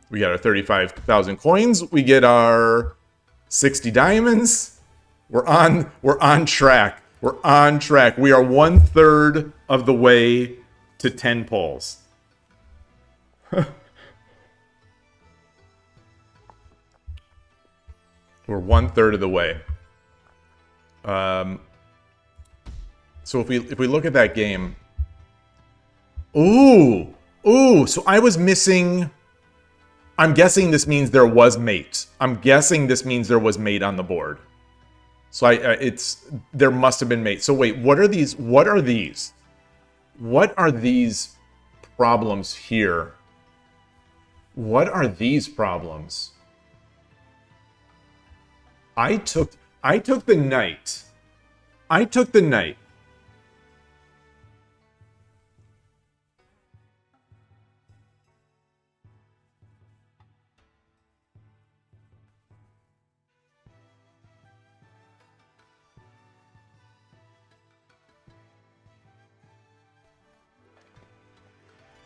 Speaker 1: We got our 35,000 coins. We get our 60 diamonds. We're on track. We're on track. We are 1/3 of the way to 10 pulls. We're 1/3 of the way. So if we look at that game, ooh, so I was missing. I'm guessing this means there was mate. I'm guessing this means there was mate on the board. So there must have been mate. So wait, what are these? What are these? What are these problems here? What are these problems? I took the knight. I took the knight.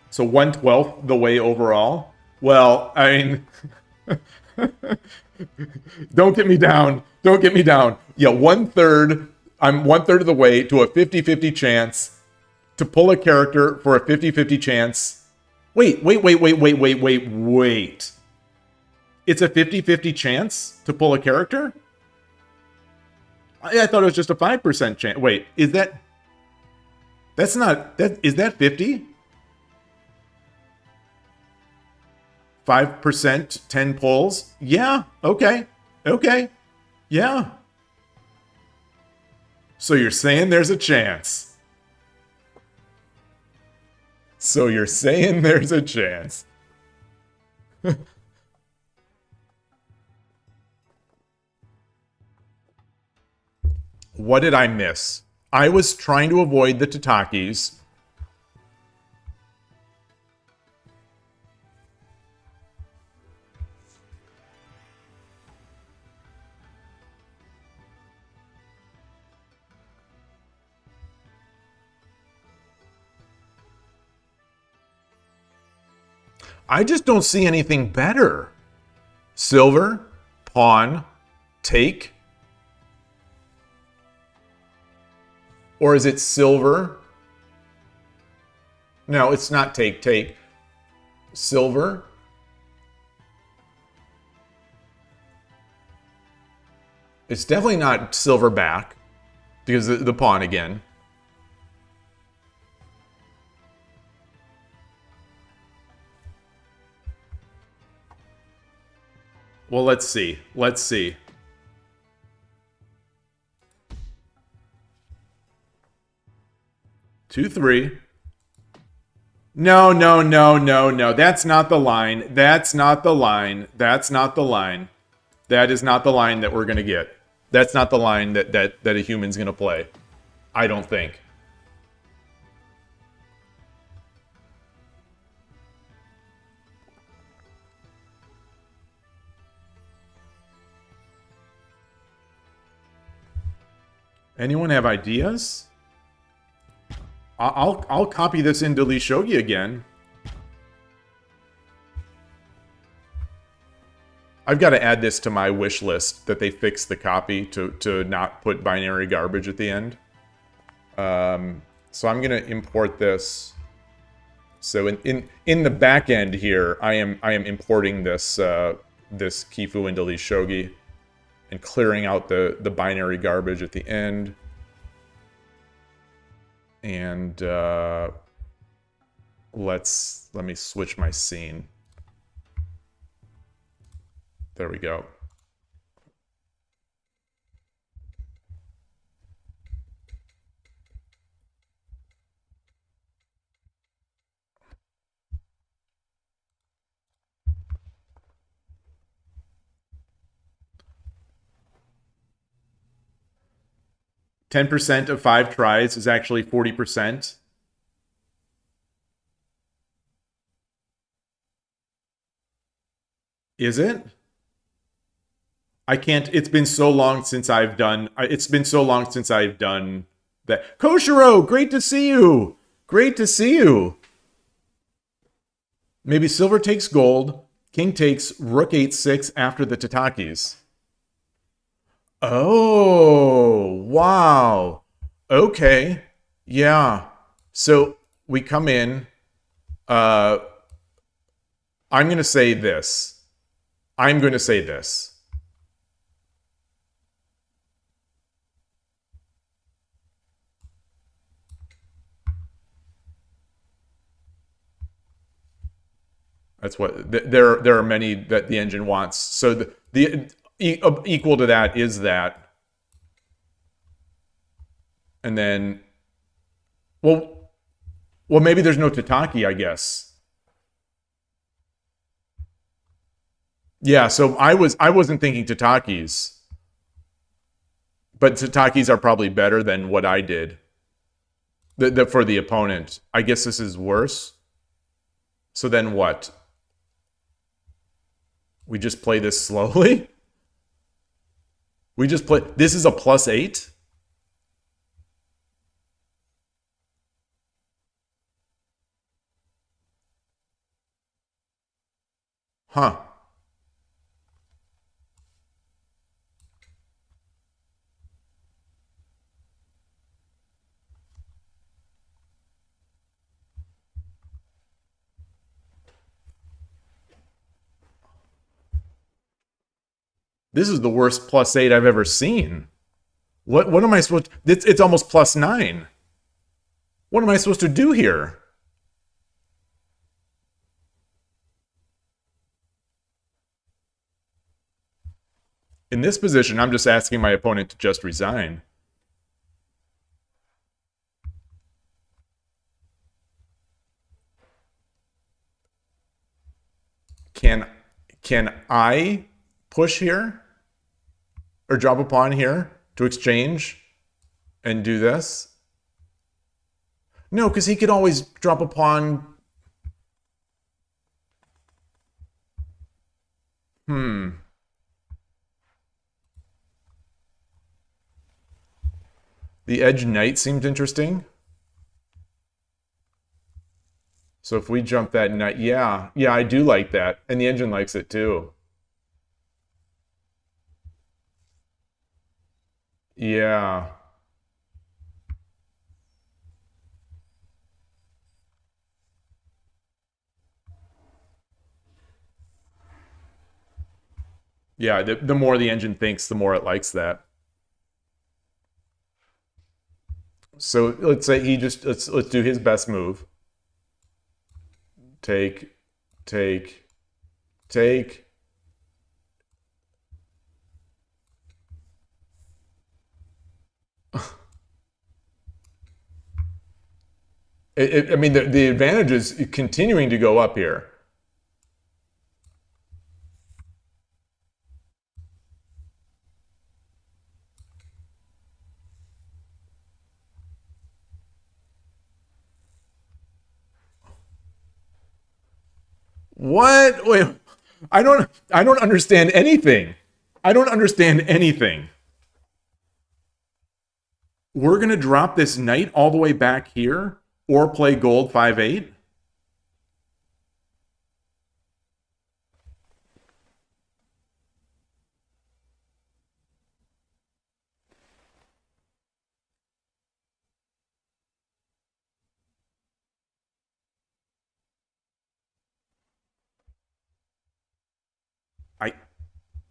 Speaker 1: So 1/12 the way overall. Well, I mean, don't get me down. Don't get me down. Yeah, 1/3. I'm 1/3 of the way to a 50-50 chance to pull a character for a 50-50 chance. Wait. It's a 50-50 chance to pull a character? I thought it was just a 5% chance. Wait, is that... That's not... Is that 50? 5%, 10 pulls? Yeah, okay. Okay. Yeah. So you're saying there's a chance. So you're saying there's a chance. What did I miss? I was trying to avoid the Tatakis. I just don't see anything better. Silver, pawn, take. Or is it silver? No, it's not take, take. Silver. It's definitely not silver back, because the pawn again. Well, let's see. Let's see. Two, three. No, no, no, no, no. That's not the line. That's not the line. That's not the line. That is not the line that we're going to get. That's not the line that a human's going to play. I don't think. Anyone have ideas? I'll copy this into Shogi again. I've got to add this to my wish list that they fix the copy to not put binary garbage at the end. So I'm gonna import this. So in the back end here, I am importing this this Kifu into Shogi and clearing out the binary garbage at the end. And let me switch my scene. There we go. %10 of 5 tries is actually 40%. Is it? I can't. It's been so long since I've done. It's been so long since I've done that. Koshiro, great to see you. Great to see you. Maybe silver takes gold. King takes rook 8-6 after the tatakis. Oh, wow. Okay. Yeah. So we come in. I'm going to say this. I'm going to say this. That's what there are many that the engine wants. So the equal to that is that, and then, well, maybe there's no tataki, I guess. Yeah, so I wasn't thinking tatakis, but tatakis are probably better than what I did. For the opponent, I guess this is worse. So then what? We just play this slowly? We just play... This is a +8? Huh. This is the worst +8 I've ever seen. What am I supposed to... It's almost +9. What am I supposed to do here? In this position, I'm just asking my opponent to just resign. Can I push here? Or drop a pawn here to exchange and do this? No, because he could always drop a pawn. The edge knight seemed interesting. So if we jump that knight, yeah, I do like that. And the engine likes it too. Yeah. Yeah, the more the engine thinks, the more it likes that. So let's say he just let's do his best move. Take, take, take. I mean, the advantage is continuing to go up here. What? Wait, I don't understand anything. I don't understand anything. We're gonna drop this knight all the way back here, or play gold 5-8.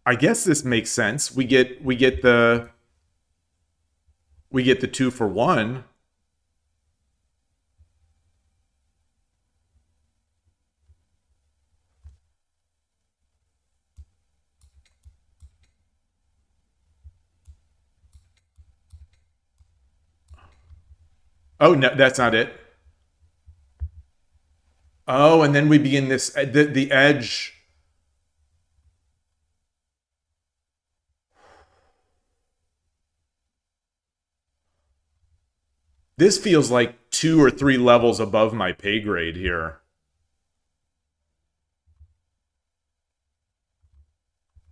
Speaker 1: I guess this makes sense. We get the 2-for-1. Oh no, that's not it. Oh, and then we begin this the edge. This feels like 2 or 3 levels above my pay grade here.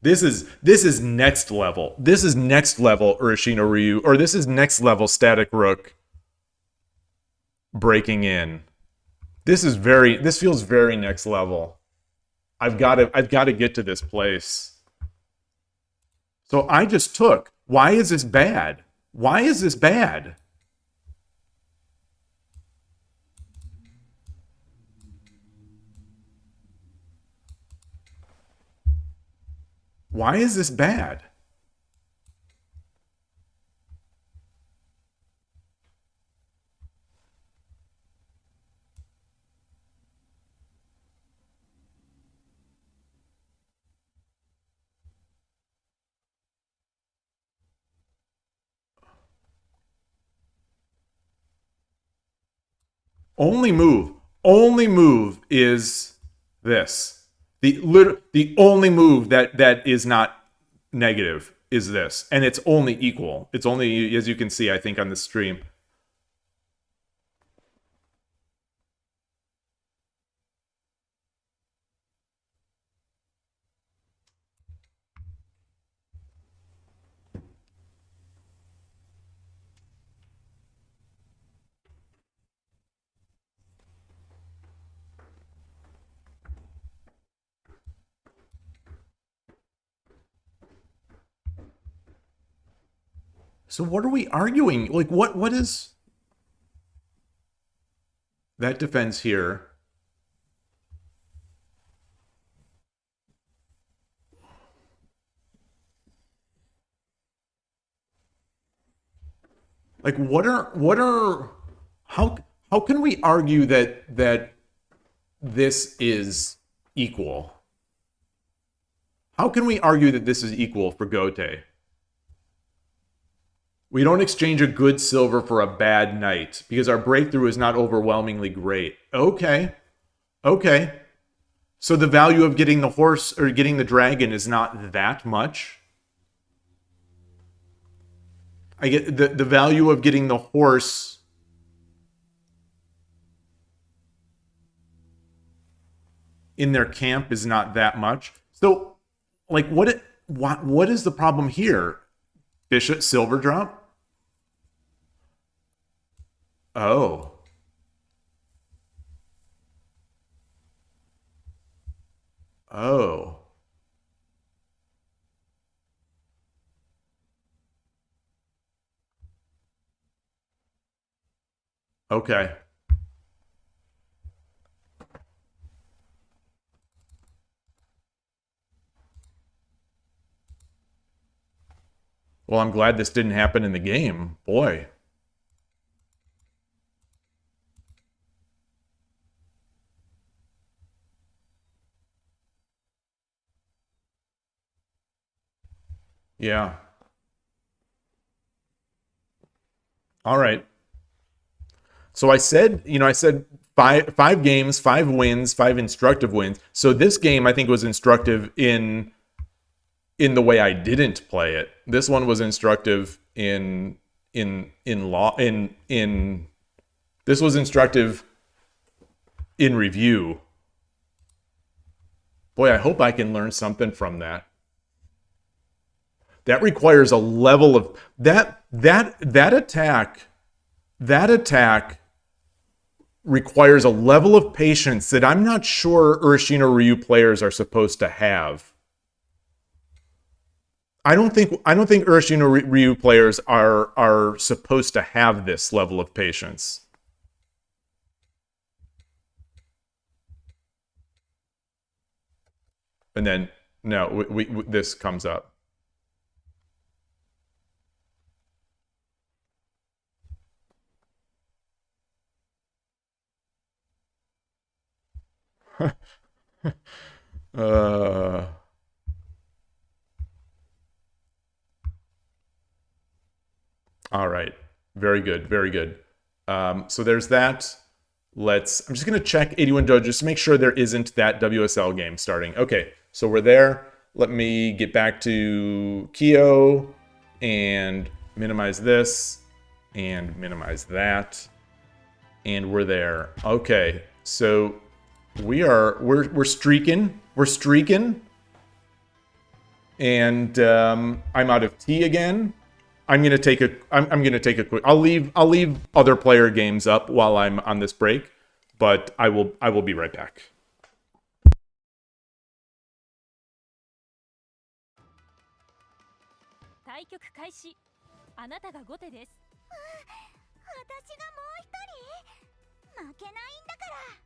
Speaker 1: This is next level. This is next level Urashino Ryu, or this is next level Static Rook breaking in. This feels very next level. I've got to get to this place. So I just took. Why is this bad? Why is this bad? Why is this bad? Only move is this. The only move that is not negative is this, and it's only equal. It's only, as you can see, I think, on the stream. So what are we arguing? Like, what is... That defends here. Like, how can we argue that this is equal? How can we argue that this is equal for Gote? We don't exchange a good silver for a bad knight because our breakthrough is not overwhelmingly great. Okay. So the value of getting the horse or getting the dragon is not that much. I get the value of getting the horse in their camp is not that much. So, like, what is the problem here? Bishop silver drop? Oh. Oh. Okay. Well, I'm glad this didn't happen in the game. Boy. Yeah. All right. So I said, I said five games, 5 wins, 5 instructive wins. So this game I think was instructive in the way I didn't play it. This one was instructive in law in this was instructive in review. Boy, I hope I can learn something from that. That requires a level of that attack. That attack requires a level of patience that I'm not sure Urshino Ryu players are supposed to have. I don't think Urshino Ryu players are supposed to have this level of patience. And then no, this comes up. All right. Very good. Very good. So there's that. I'm just going to check 81 Dojo just to make sure there isn't that WSL game starting. Okay. So we're there. Let me get back to KIOU and minimize this and minimize that. And we're there. Okay. So we're streaking. We're streaking. And I'm out of tea again. I'm gonna take a quick. I'll leave other player games up while I'm on this break, but I will be right back.
Speaker 2: 対局開始。あなたが後手です。私がもう一人？負けないんだから。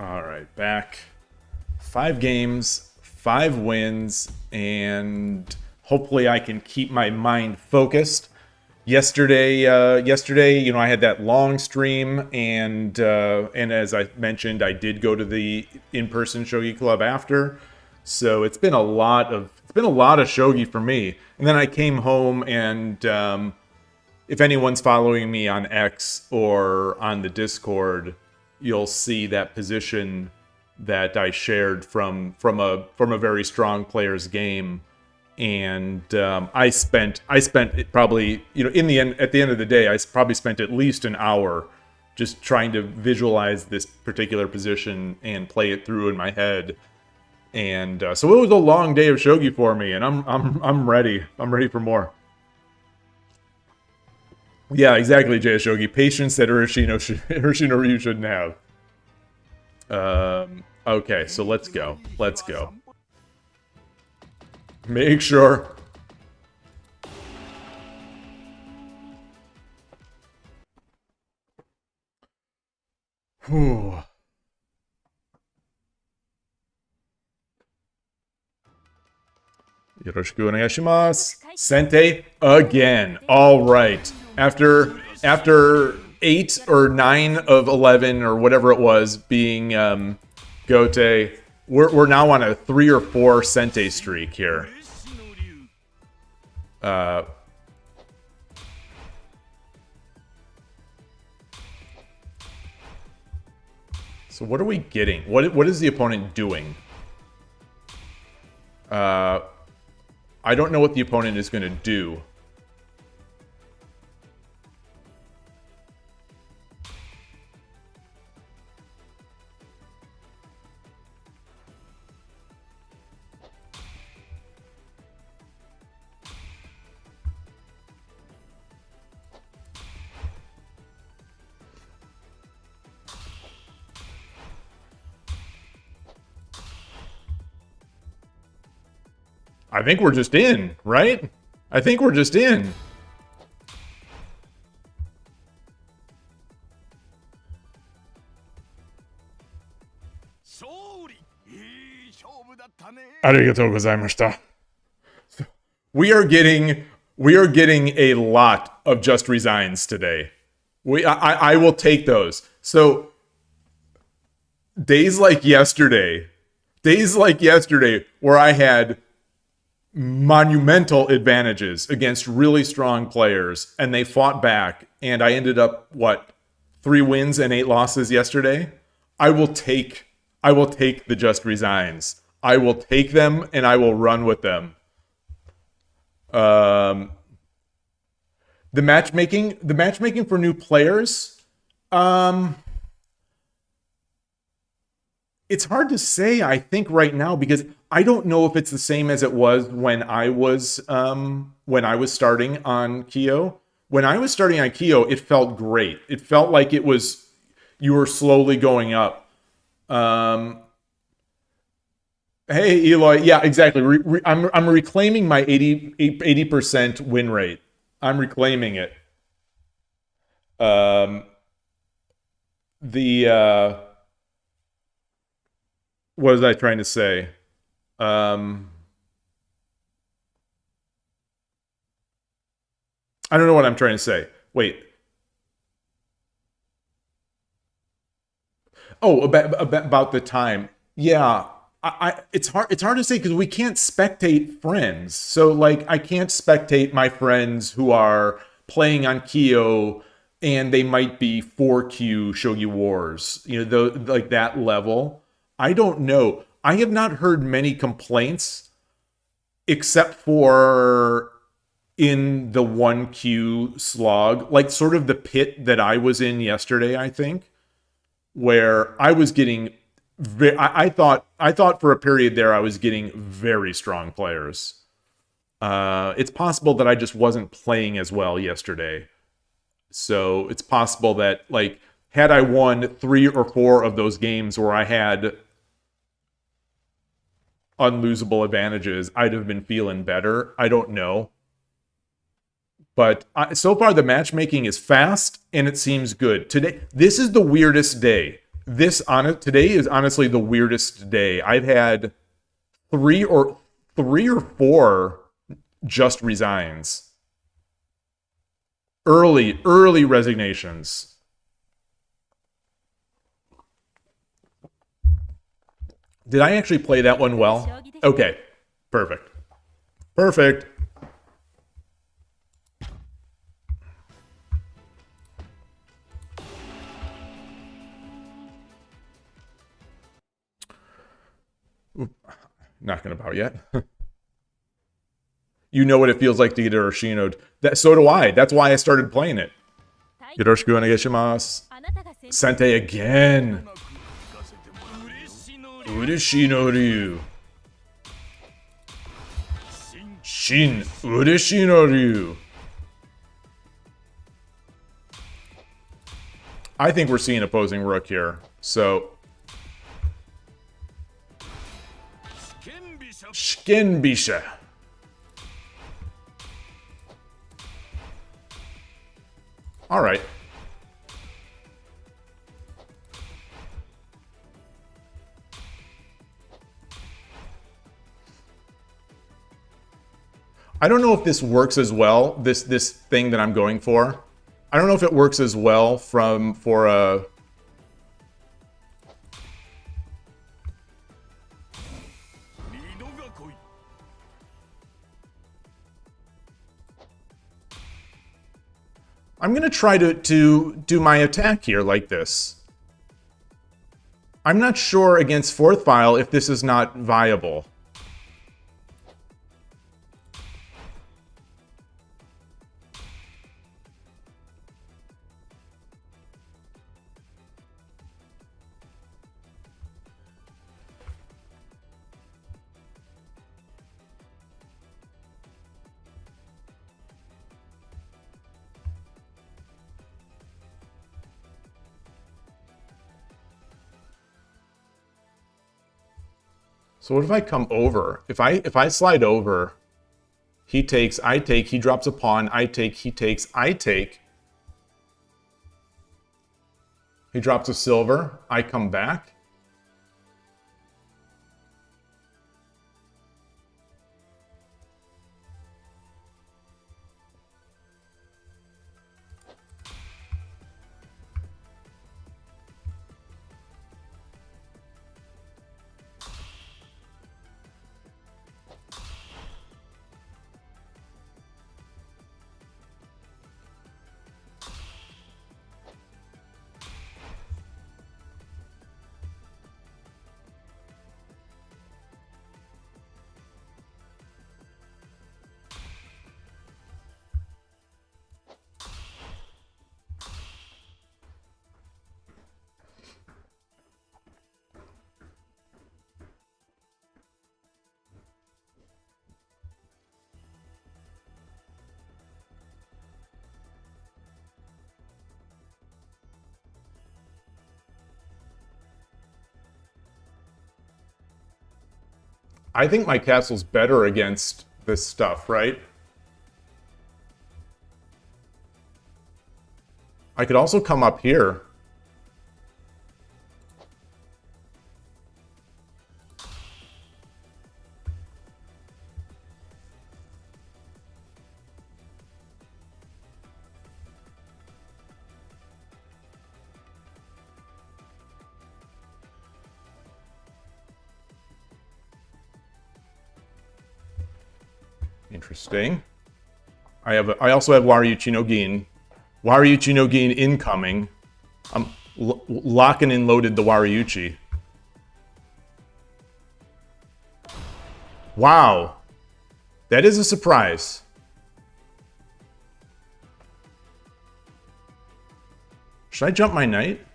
Speaker 1: All right, back. 5 games, 5 wins, and hopefully I can keep my mind focused. Yesterday, I had that long stream, and as I mentioned, I did go to the in-person shogi club after. So it's been a lot of shogi for me. And then I came home, and if anyone's following me on X or on the Discord, you'll see that position that I shared from a very strong player's game. And I spent it probably, in the end, at the end of the day, I probably spent at least an hour just trying to visualize this particular position and play it through in my head. And so it was a long day of shogi for me, and I'm ready. I'm ready for more. Yeah, exactly, JShogi. Patience that Ryu shouldn't have. Okay, so let's go. Let's go. Make sure. Whew. Yoroshiku onegaishimasu. Sente again. All right. After 8 or 9 of 11 or whatever it was being Gote, we're now on a 3 or 4 Sente streak here. So what are we getting? What is the opponent doing? I don't know what the opponent is going to do. I think we're just in, right? I think we're just in. Arigatou gozaimashita. We are getting a lot of just resigns today. I will take those. So days like yesterday where I had monumental advantages against really strong players, and they fought back, and I ended up 3 wins and 8 losses yesterday. I will take the just resigns. I will take them and I will run with them. The matchmaking for new players, it's hard to say, I think, right now, because I don't know if it's the same as it was when I was starting on KIOU. When I was starting on KIOU, it felt great. It felt like you were slowly going up. Hey, Yloigh, yeah, exactly. I'm reclaiming my 80% win rate. I'm reclaiming it. What was I trying to say? I don't know what I'm trying to say. Wait. Oh, about the time. Yeah, it's hard to say because we can't spectate friends. So I can't spectate my friends who are playing on KIOU and they might be 4Q Shogi Wars. That level. I don't know. I have not heard many complaints except for in the 1Q slog, sort of the pit that I was in yesterday, I think, where I was getting I thought for a period there I was getting very strong players. It's possible that I just wasn't playing as well yesterday. So it's possible that had I won 3 or 4 of those games where I had unlosable advantages, I'd have been feeling better. I don't know. But so far the matchmaking is fast and it seems good. Today, this is the weirdest day Today is honestly the weirdest day. I've had three or four just resigns. Early resignations. Did I actually play that one well? Okay. Perfect. Perfect. Not gonna bow yet. You know what it feels like to get Urashino'd. So do I. That's why I started playing it. Yoroshiku onegaishimasu. Sente again. Urashino Ryu. Shin Urashino Ryu. I think we're seeing opposing rook here. So Shikenbisha. All right. I don't know if this works as well. This thing that I'm going for. I don't know if it works as well for a. I'm going to try to do my attack here like this. I'm not sure against fourth file if this is not viable. So what if I come over? If I slide over, he takes, I take, he drops a pawn, I take, he takes, I take. He drops a silver, I come back. I think my castle's better against this stuff, right? I could also come up here. Interesting. I also have Wariuchi no Gin. Wariuchi no Gin incoming. I'm locking and loaded the Wariuchi. Wow. That is a surprise. Should I jump my knight?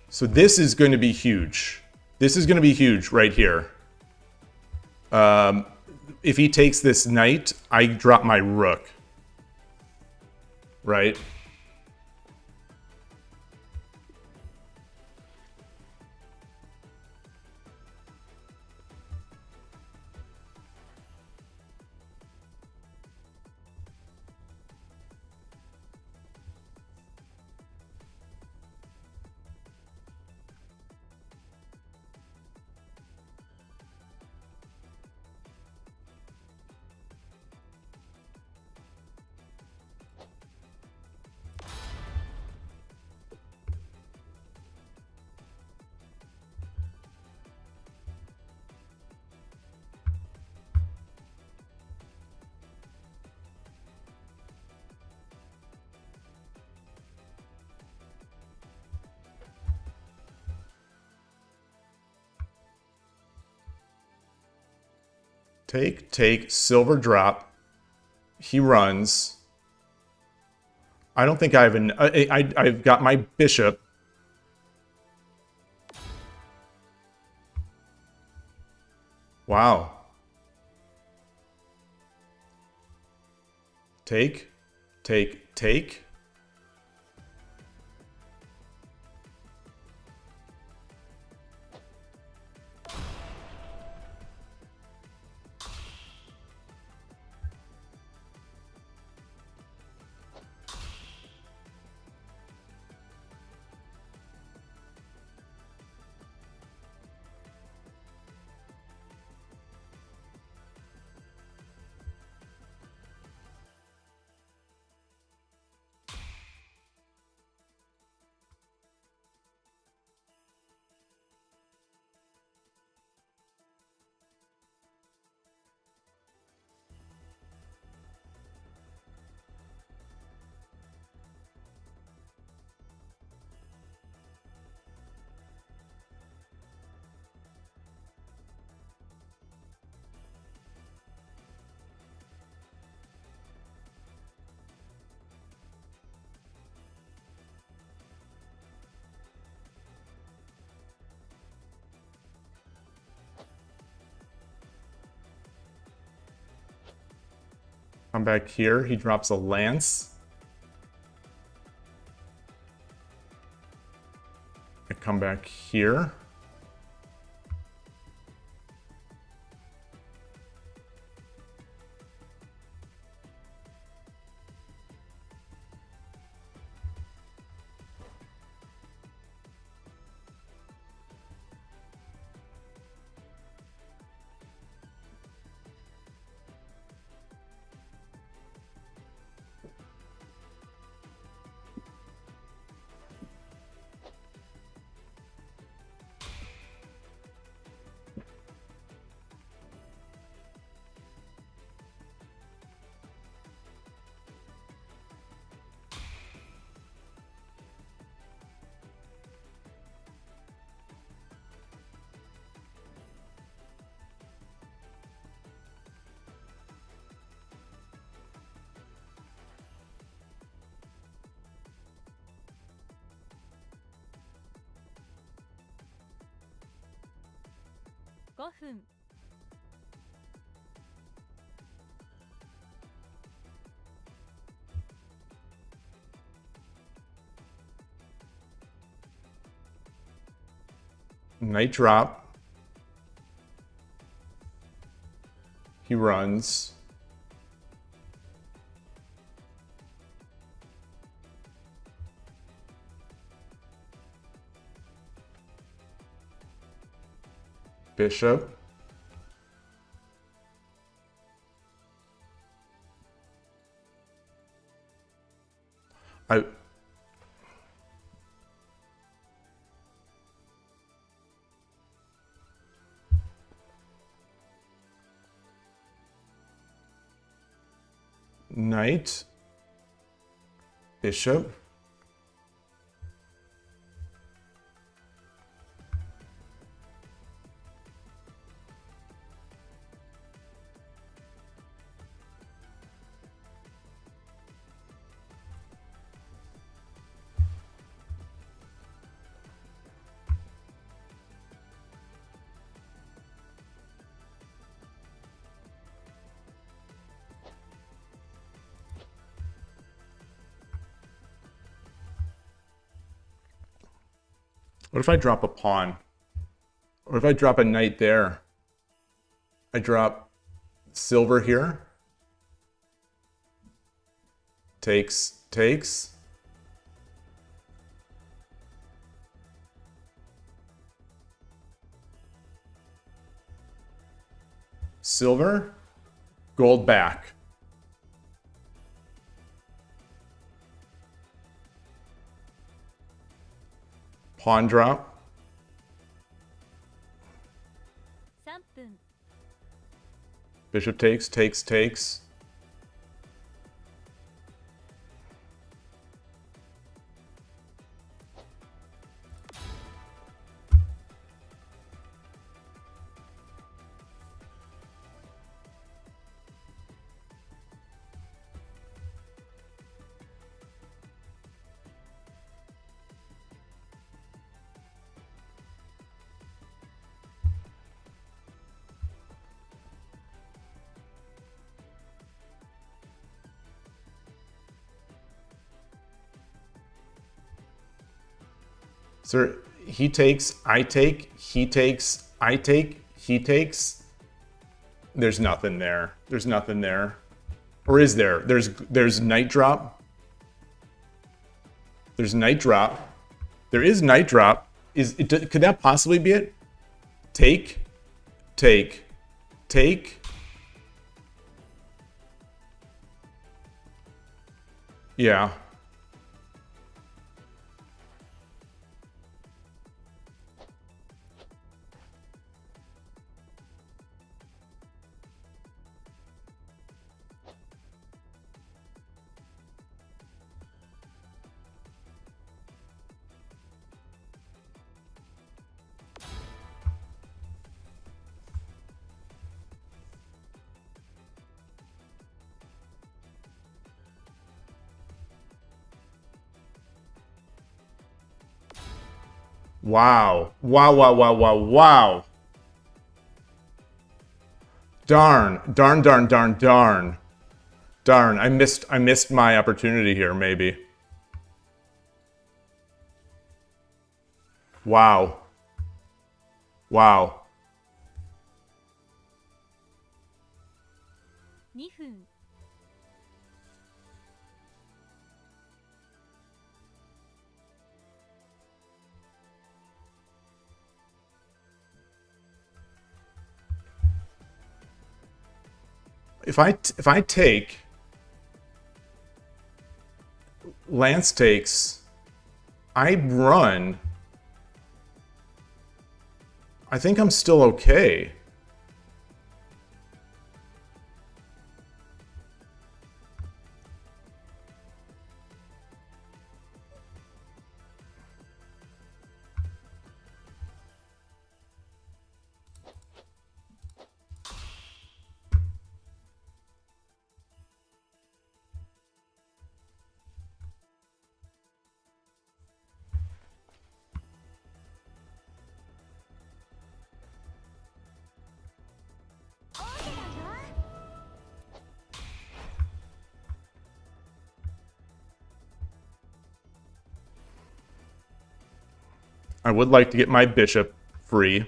Speaker 1: So this is going to be huge. This is going to be huge right here. If he takes this knight, I drop my rook. Right? Take, silver drop. He runs. I don't think I have an... I've got my bishop. Wow. Take. Come back here. He drops a lance. I come back here.5
Speaker 2: 分
Speaker 1: Knight drop. He runs. Bishop. Knight. Bishop. What if I drop a pawn? Or if I drop a knight there? I drop silver here. Takes. Silver, gold back. Pawn drop.
Speaker 2: 3分
Speaker 1: Bishop takes. Sir, he takes, I take, he takes, I take, he takes. There's nothing there. There's nothing there. Or is there? There's night drop. There's night drop. There is night drop. Could that possibly be it? Take, take, take. Yeah. Wow. Wow, wow, wow, wow, wow. Darn. Darn, darn, darn, darn. Darn, I missed my opportunity here, maybe. Wow. Wow.
Speaker 2: 2分
Speaker 1: If I take, Lance takes, I run, I think I'm still okay. I would like to get my bishop free.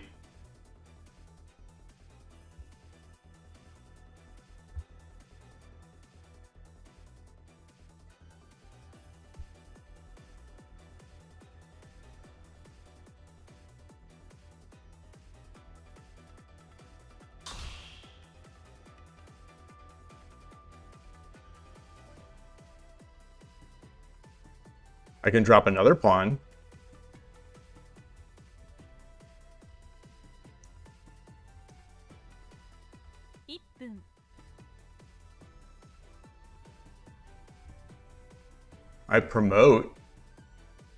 Speaker 1: I can drop another pawn.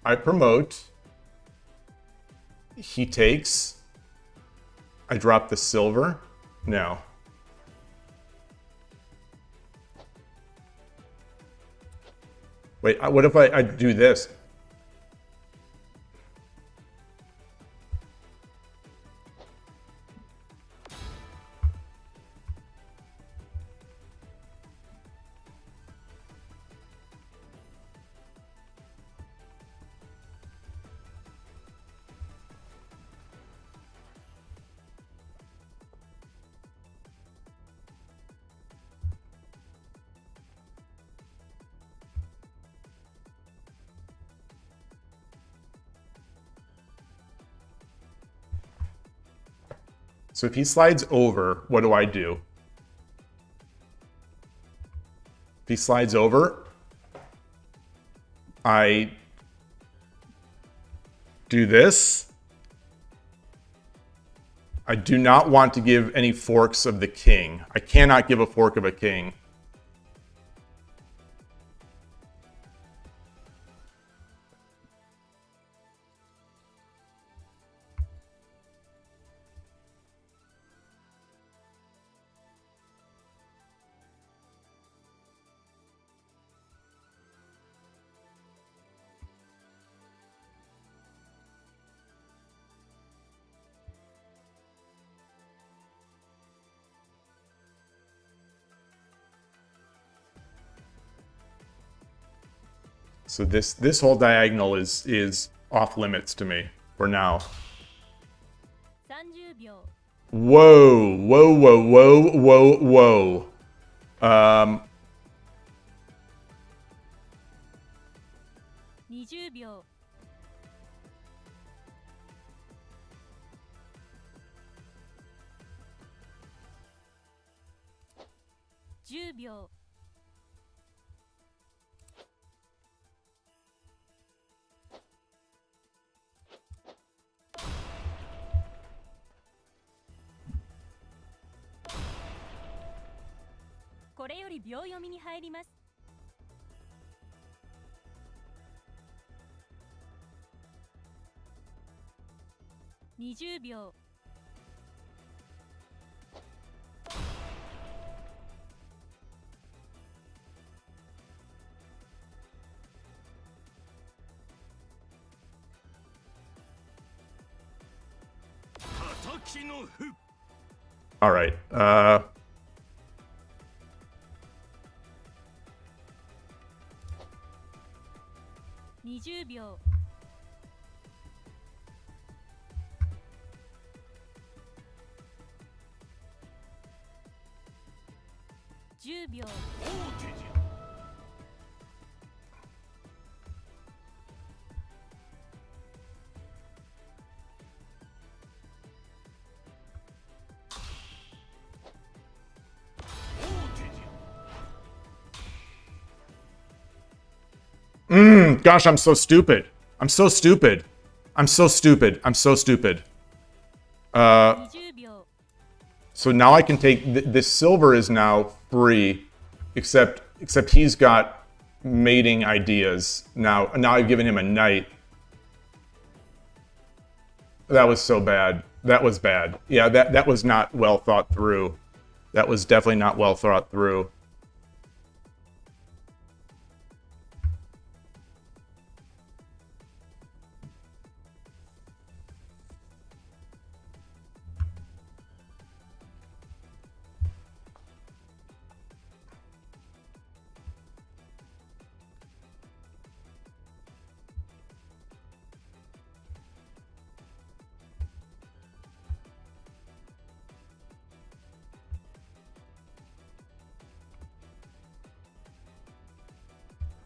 Speaker 1: I promote. He takes. I drop the silver. No. Wait, what if I do this? So if he slides over, what do I do? If he slides over, I do this. I do not want to give any forks of the king. I cannot give a fork of a king. So this whole diagonal is off limits to me for now.
Speaker 2: 30秒
Speaker 1: Whoa, whoa, whoa, whoa, whoa, whoa.
Speaker 2: 20秒 10秒 これより秒読みに入ります。20秒
Speaker 1: All right.
Speaker 2: 20秒 10秒
Speaker 1: Gosh, I'm so stupid. I'm so stupid. I'm so stupid. I'm so stupid.
Speaker 2: 20秒
Speaker 1: So now I can take this silver is now free, except he's got mating ideas now. Now I've given him a knight. That was so bad. That was bad. Yeah, that was not well thought through. That was definitely not well thought through.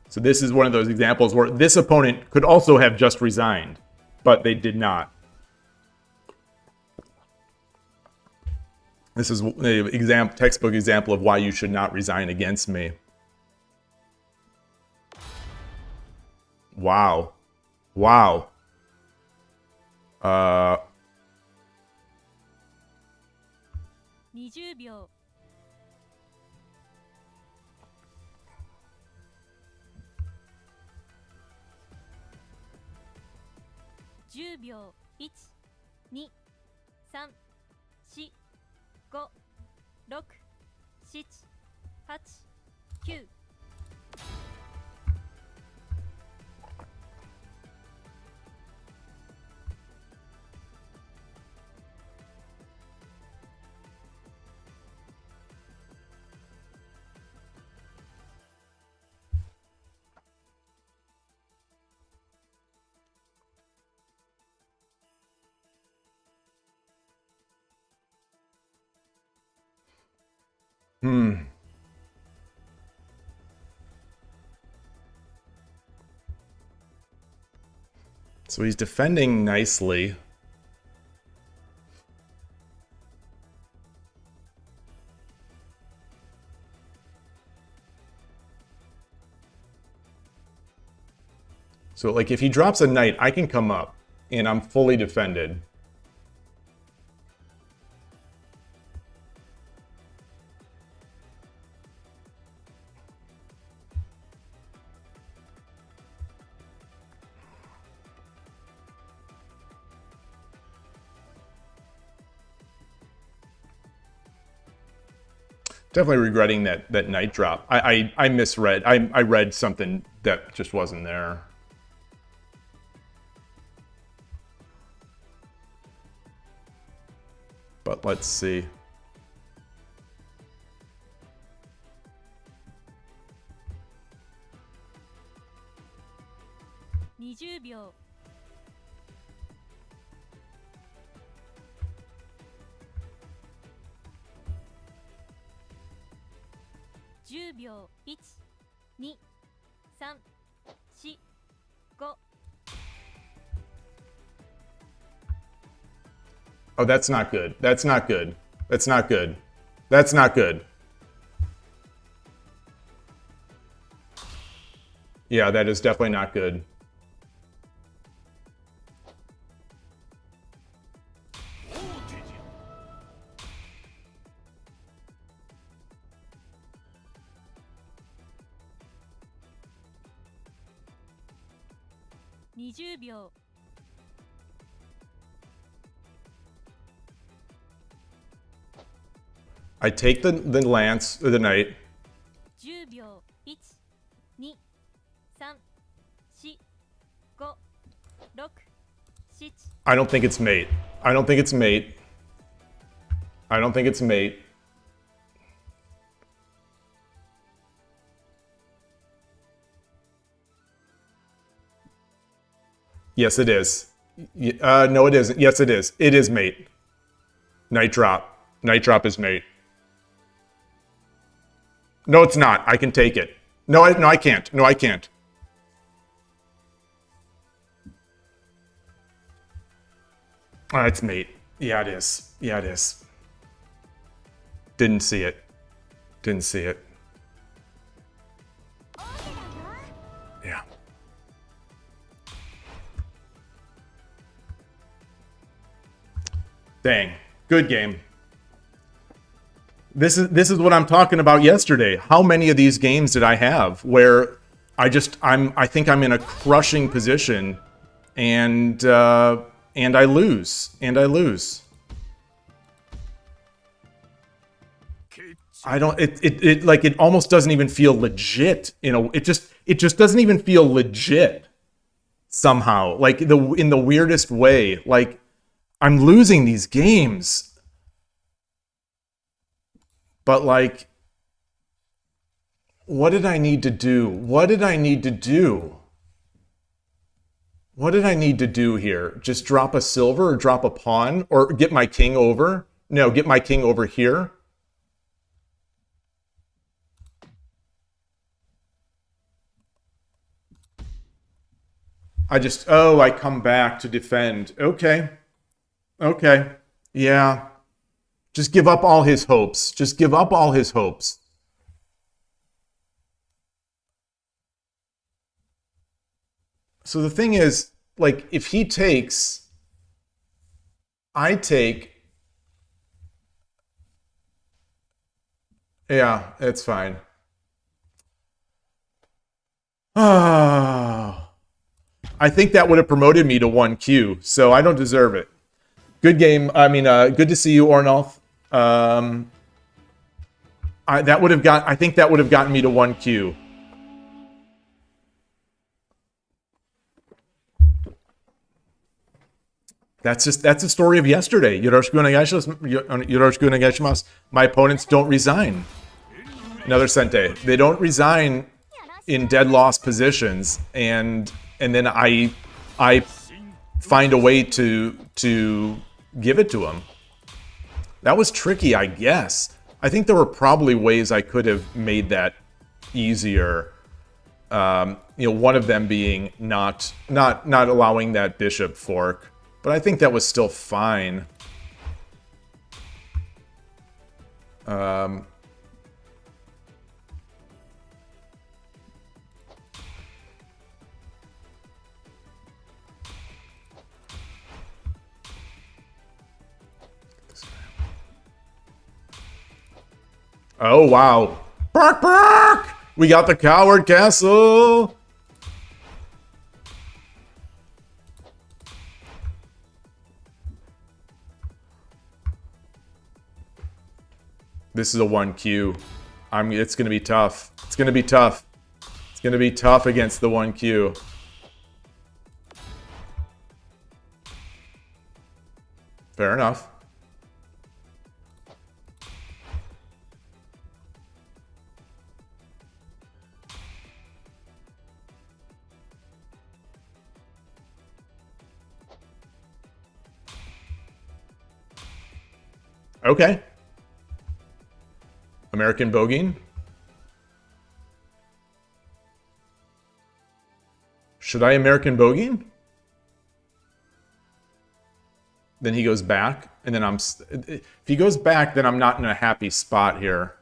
Speaker 1: So this is one of those examples where this opponent could also have just resigned, but they did not. This is a textbook example of why you should not resign against me. Wow. Wow.
Speaker 2: 20秒 10秒 1、2、3、4、5、6、7、8、9。So
Speaker 1: he's defending nicely. So like if he drops a knight, I can come up and I'm fully defended. Definitely regretting that knight drop. I misread. I read something that just wasn't there. But let's see.
Speaker 2: 1 2 3 4 5
Speaker 1: Oh, that's not good. That's not good. That's not good. That's not good. Yeah, that is definitely not good. I take the lance or the knight.
Speaker 2: 10秒 1 2 3 4 5 6 7
Speaker 1: I don't think it's mate. I don't think it's mate. I don't think it's mate. Yes, it is. No, it isn't. Yes, it is. It is mate. Night drop. Night drop is mate. No, it's not. I can take it. No, I can't. No, I can't. Oh, it's mate. Yeah, it is. Yeah, it is. Didn't see it. Didn't see it. Yeah. Dang. Good game. This is what I'm talking about yesterday. How many of these games did I have where I think I'm in a crushing position and I lose. I don't it almost doesn't even feel legit, it just doesn't even feel legit somehow. Like in the weirdest way. Like I'm losing these games. But like, what did I need to do? What did I need to do? What did I need to do here? Just drop a silver or drop a pawn or get my king over? No, get my king over here. I come back to defend. Okay. Okay. Yeah. Just give up all his hopes. Just give up all his hopes. So the thing is, like, if he takes, I take. Yeah, it's fine. Ah, I think that would have promoted me to 1Q, so I don't deserve it. Good game. I mean, good to see you, Ornolf. I think that would have gotten me to 1Q. That's the story of yesterday. Yoroshiku onegaishimasu. My opponents don't resign. Another Sente. They don't resign in dead loss positions, and then I find a way to give it to them. That was tricky, I guess. I think there were probably ways I could have made that easier. One of them being not allowing that bishop fork, but I think that was still fine. Oh, wow. Bark, bark! We got the coward castle! This is a 1Q. It's going to be tough. It's going to be tough. It's going to be tough against the 1Q. Fair enough. Okay. American bogeying. Should I American bogey? Then he goes back, and then if he goes back, then I'm not in a happy spot here.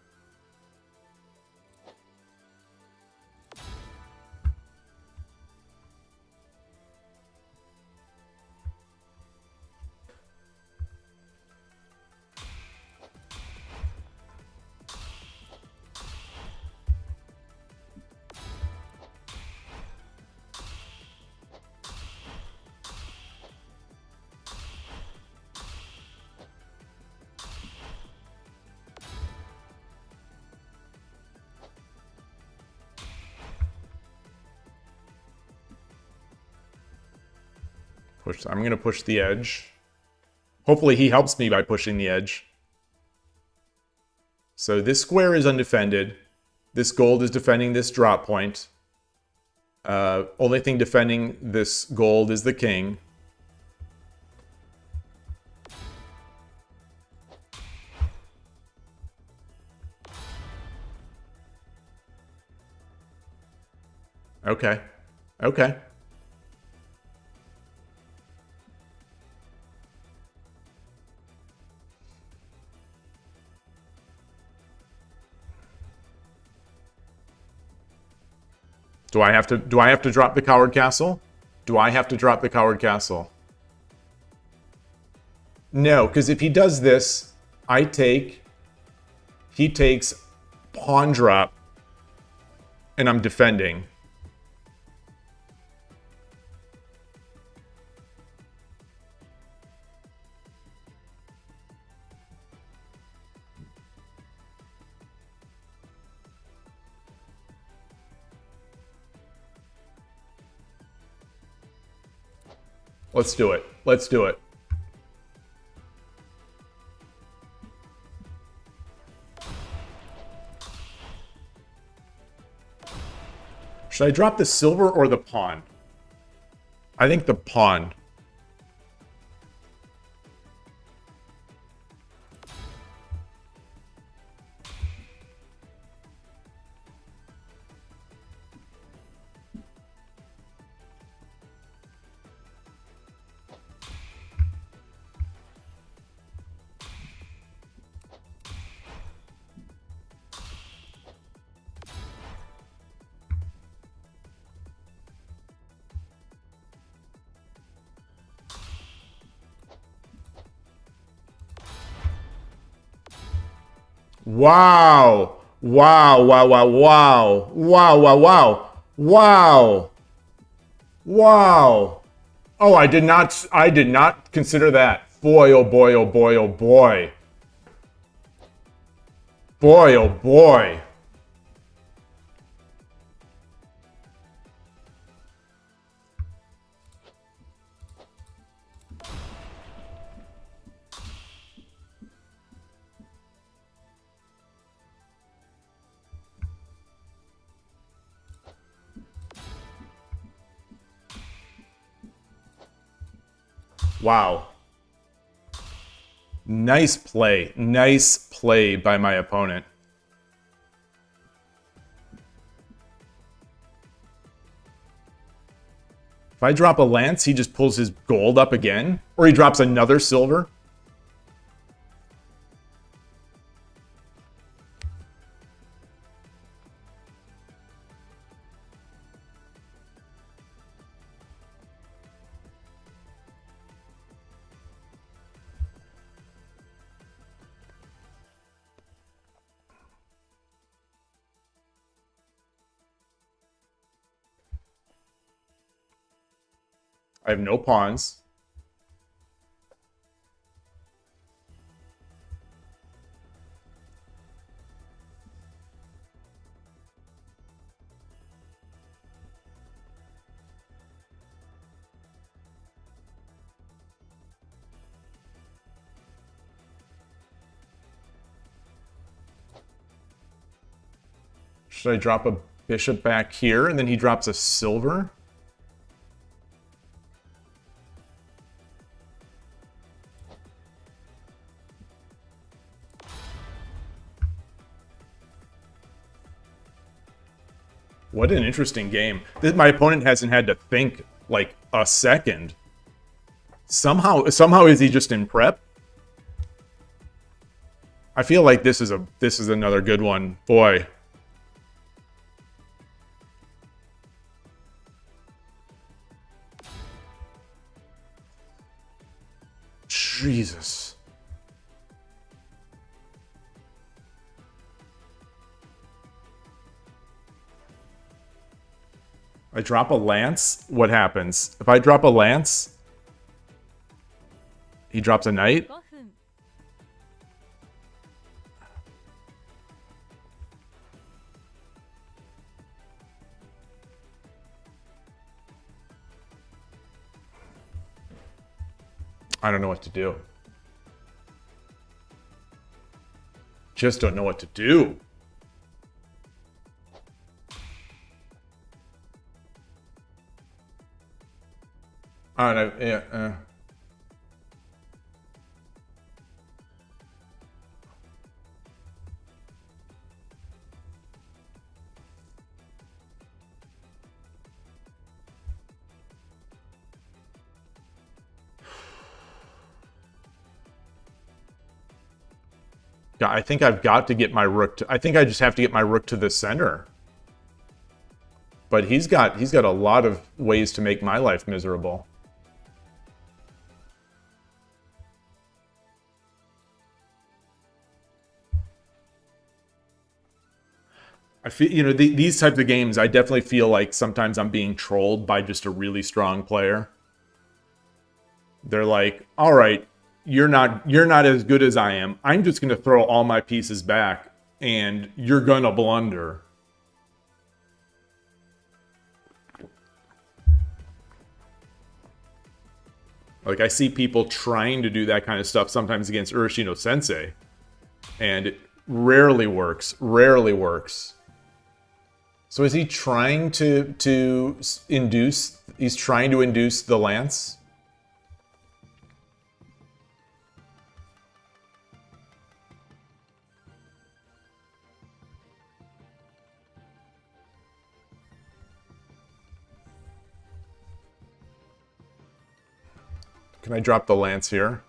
Speaker 1: I'm going to push the edge. Hopefully he helps me by pushing the edge. So this square is undefended. This gold is defending this drop point. Only thing defending this gold is the king. Okay. Okay. Do I have to drop the coward castle? Do I have to drop the coward castle? No, because if he does this, he takes pawn drop, and I'm defending. Let's do it. Let's do it. Should I drop the silver or the pawn? I think the pawn. Wow. Wow, wow, wow, wow. Wow, wow, wow. Wow. Wow. Oh, I did not consider that. Boy, oh boy, oh boy, oh boy. Boy, oh boy. Wow. Nice play. Nice play by my opponent. If I drop a lance, he just pulls his gold up again? Or he drops another silver? I have no pawns. Should I drop a bishop back here and then he drops a silver? What an interesting game. My opponent hasn't had to think like a second. Somehow is he just in prep? I feel like this is another good one. Boy. Jesus. I drop a lance, what happens? If I drop a lance, he drops a knight. I don't know what to do. Just don't know what to do. I don't know. Yeah. I think I've got to get my rook to, I think I just have to get my rook to the center. But he's got a lot of ways to make my life miserable. I feel, you know, these types of games, I definitely feel like sometimes I'm being trolled by just a really strong player. They're like, all right, you're not as good as I am. I'm just going to throw all my pieces back and you're going to blunder. Like, I see people trying to do that kind of stuff sometimes against Urashino Sensei. And it rarely works. Rarely works. So is he trying to induce... He's trying to induce the lance? Can I drop the lance here?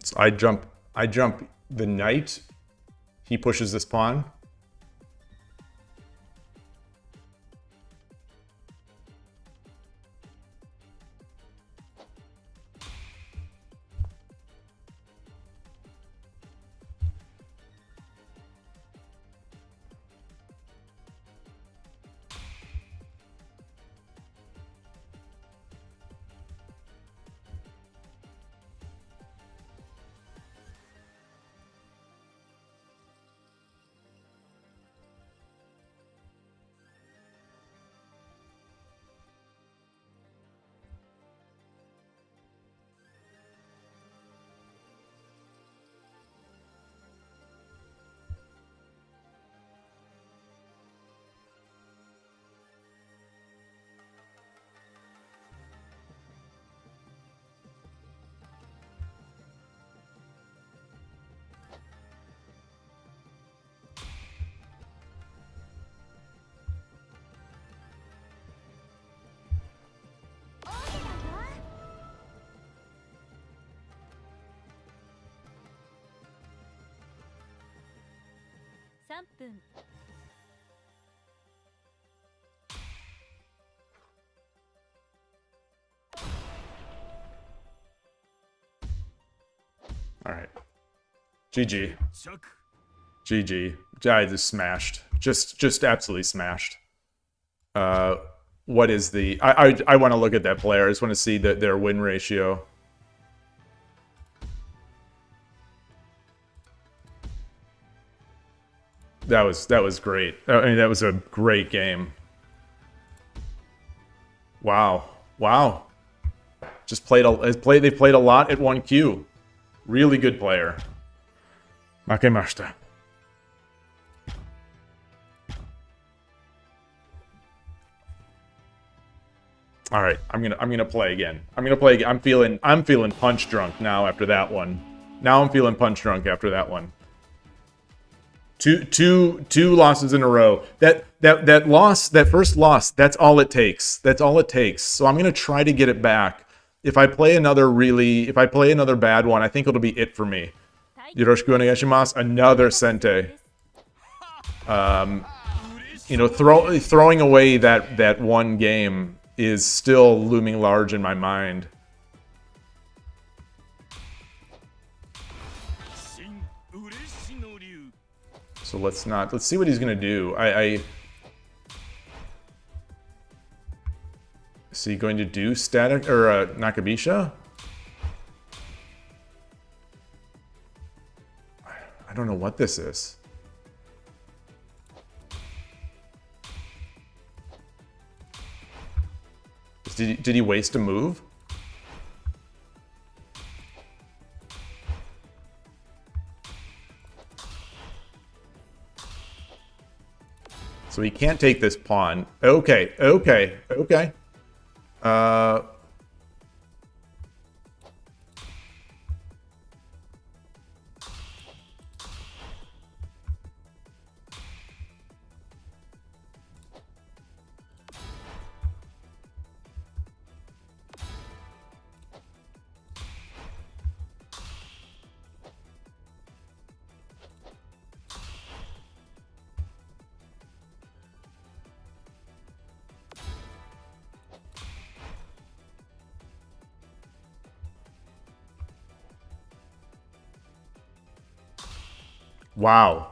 Speaker 1: So I jump the knight. He pushes this pawn. All right. GG. GG. I just smashed. Just absolutely smashed. What is the... I want to look at that player. I just want to see their win ratio. that was great. I mean, that was a great game. Wow. Wow. Just they played a lot at 1Q. Really good player. Makemashita. All right, I'm gonna play again. I'm gonna play again. I'm feeling punch drunk now after that one. Now I'm feeling punch drunk after that one. Two losses in a row. That first loss, that's all it takes. That's all it takes. So I'm gonna try to get it back. If I play another bad one, I think it'll be it for me. Yoroshiku onegaishimasu. Another Sente. You know, throwing away that one game is still looming large in my mind. So let's see what he's gonna do. Is he going to do static or Nakabisha? I don't know what this is. Did he waste a move? So he can't take this pawn. Okay. Wow.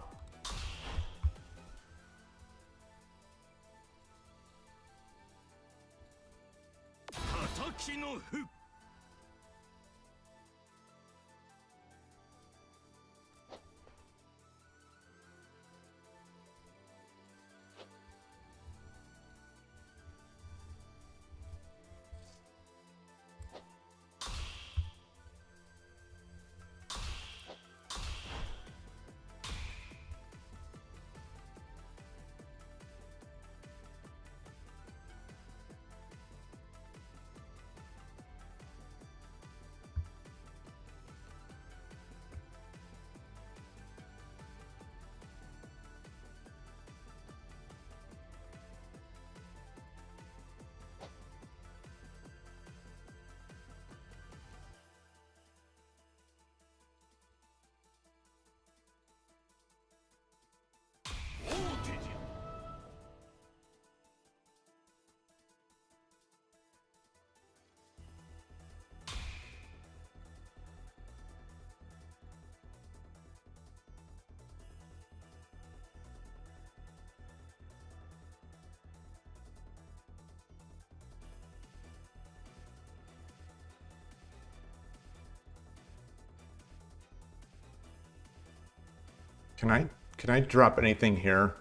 Speaker 1: Can I drop anything here?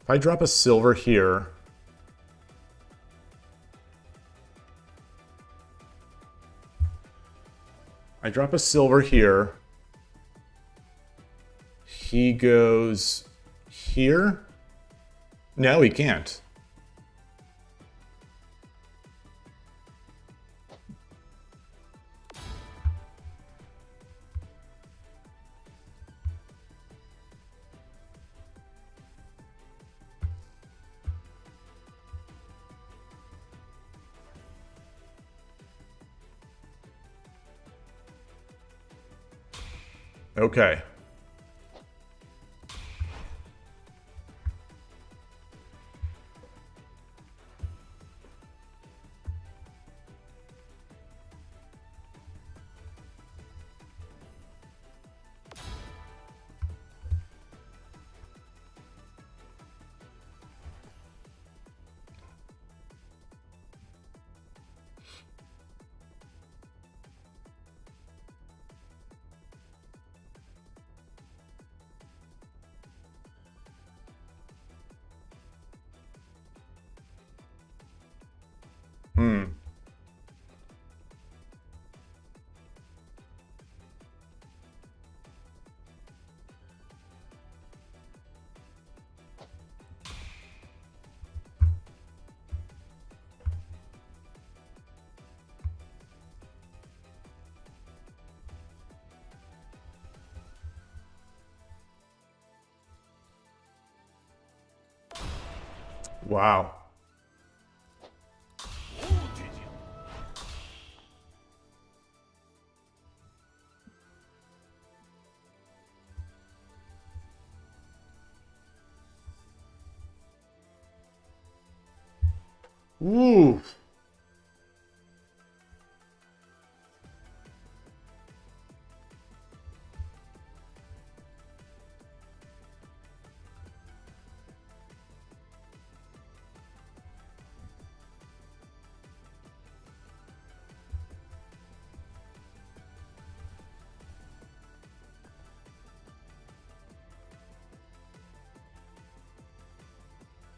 Speaker 1: If I drop a silver here, I drop a silver here, he goes here? No, he can't. Okay. Wow. Ooh.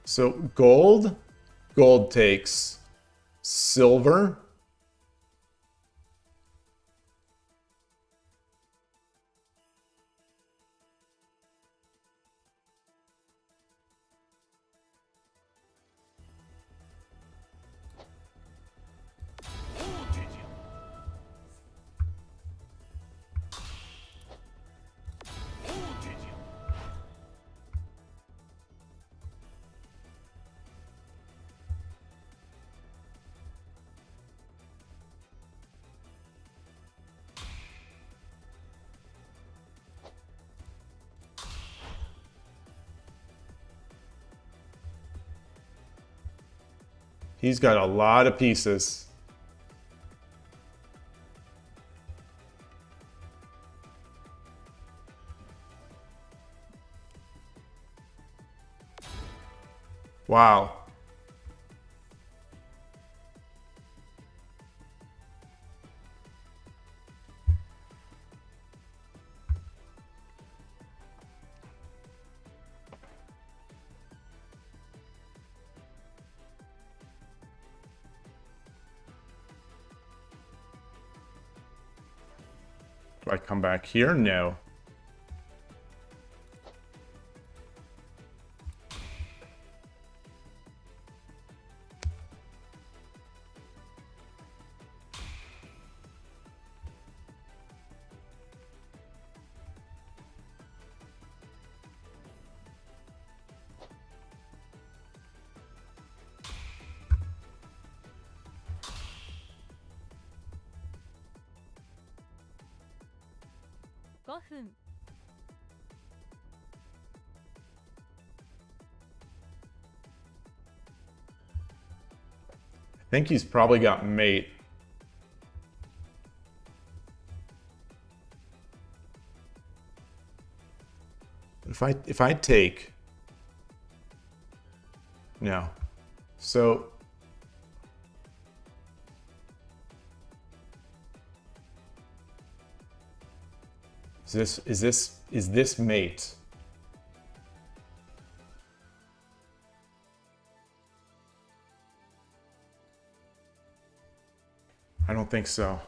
Speaker 1: So gold takes silver. He's got a lot of pieces. Wow. Do I come back here? No. I think he's probably got mate. If I take, no. So is this mate? I don't think so.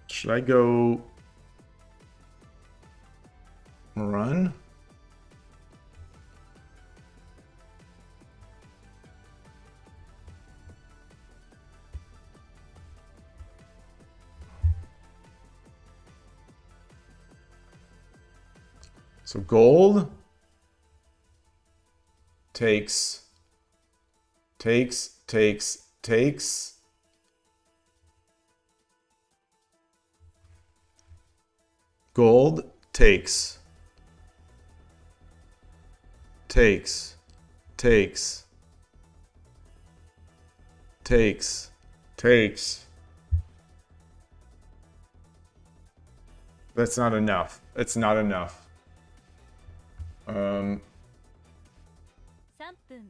Speaker 1: Should I go run? So gold takes. Gold takes. That's not enough. It's not enough.
Speaker 2: 3分
Speaker 1: I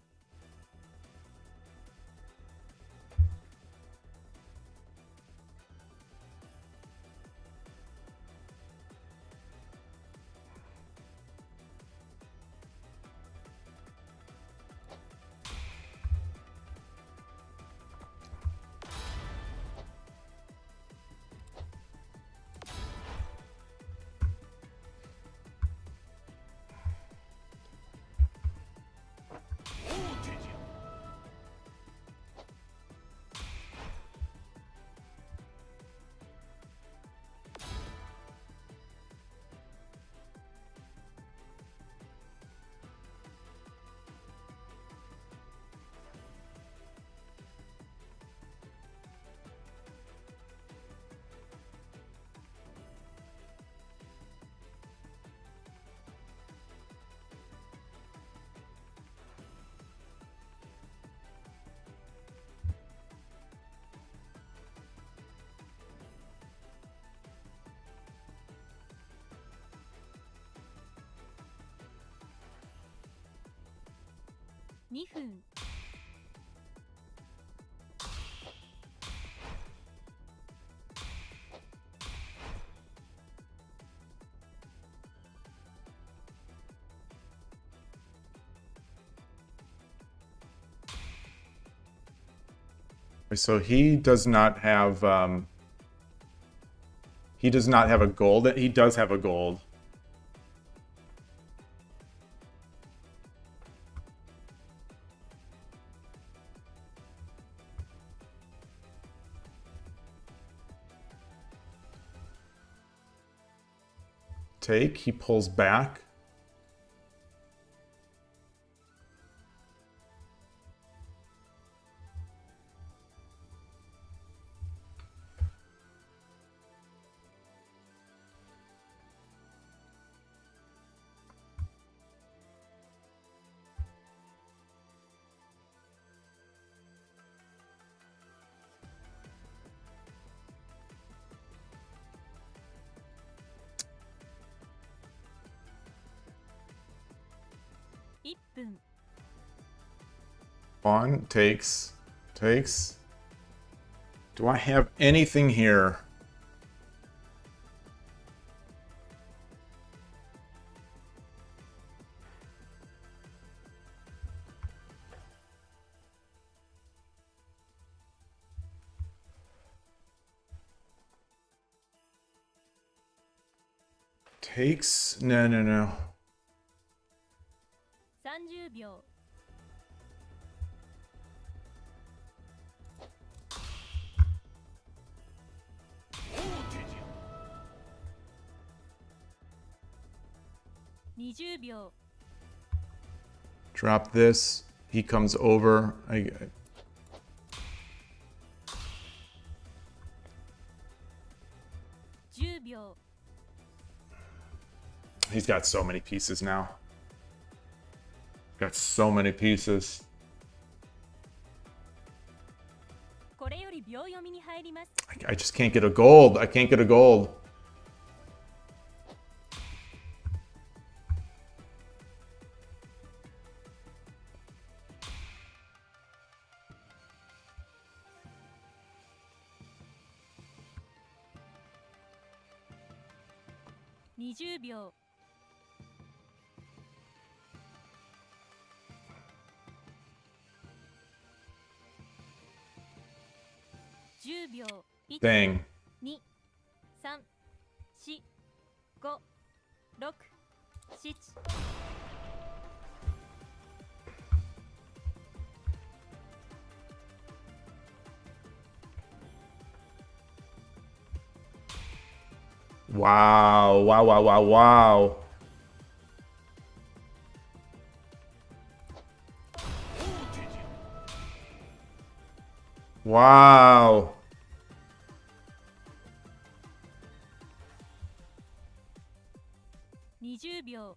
Speaker 2: 2分
Speaker 1: So he does not have a gold. He does have a gold. Take, he pulls back. On, takes. Do I have anything here? Takes? No.
Speaker 2: 30秒 20秒
Speaker 1: Drop this. He comes over.
Speaker 2: 10秒
Speaker 1: He's got so many pieces now. Got so many pieces.
Speaker 2: これより秒読みに入ります
Speaker 1: I just can't get a gold. I can't get a gold.
Speaker 2: $20 秒 10秒
Speaker 1: Dang.
Speaker 2: 2 3 4 5 6 7
Speaker 1: Wow. Wow.
Speaker 2: $20 秒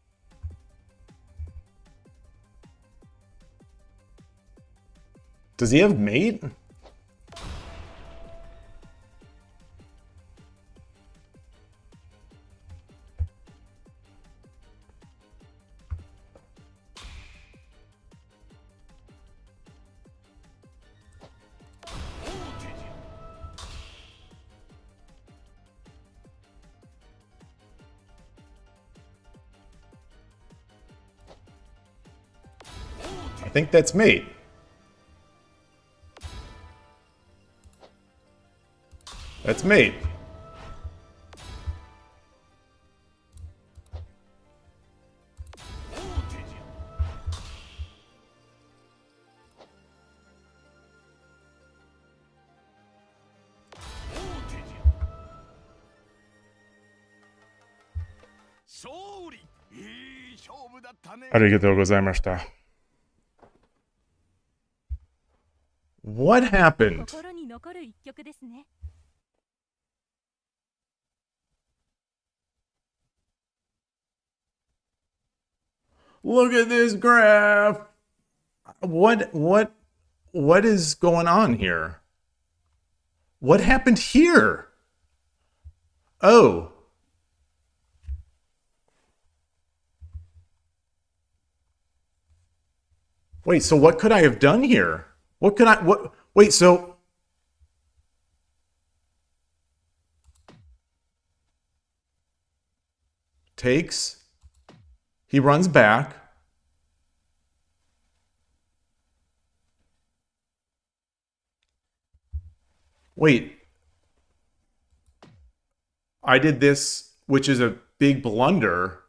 Speaker 1: Does he have mate? I think that's mate. That's mate. Arigatou gozaimashita. What happened?
Speaker 2: 心に残る一曲ですね
Speaker 1: Look at this graph. What is going on here? What happened here? Oh. Wait, so what could I have done here? What could I, what, wait, so. Takes. He runs back. Wait. I did this, which is a big blunder.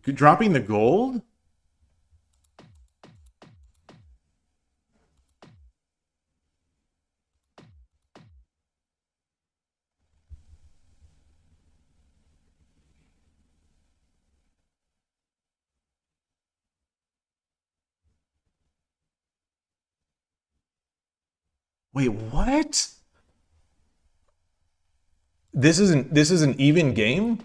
Speaker 1: Dropping the gold? Wait, what? This is an even game?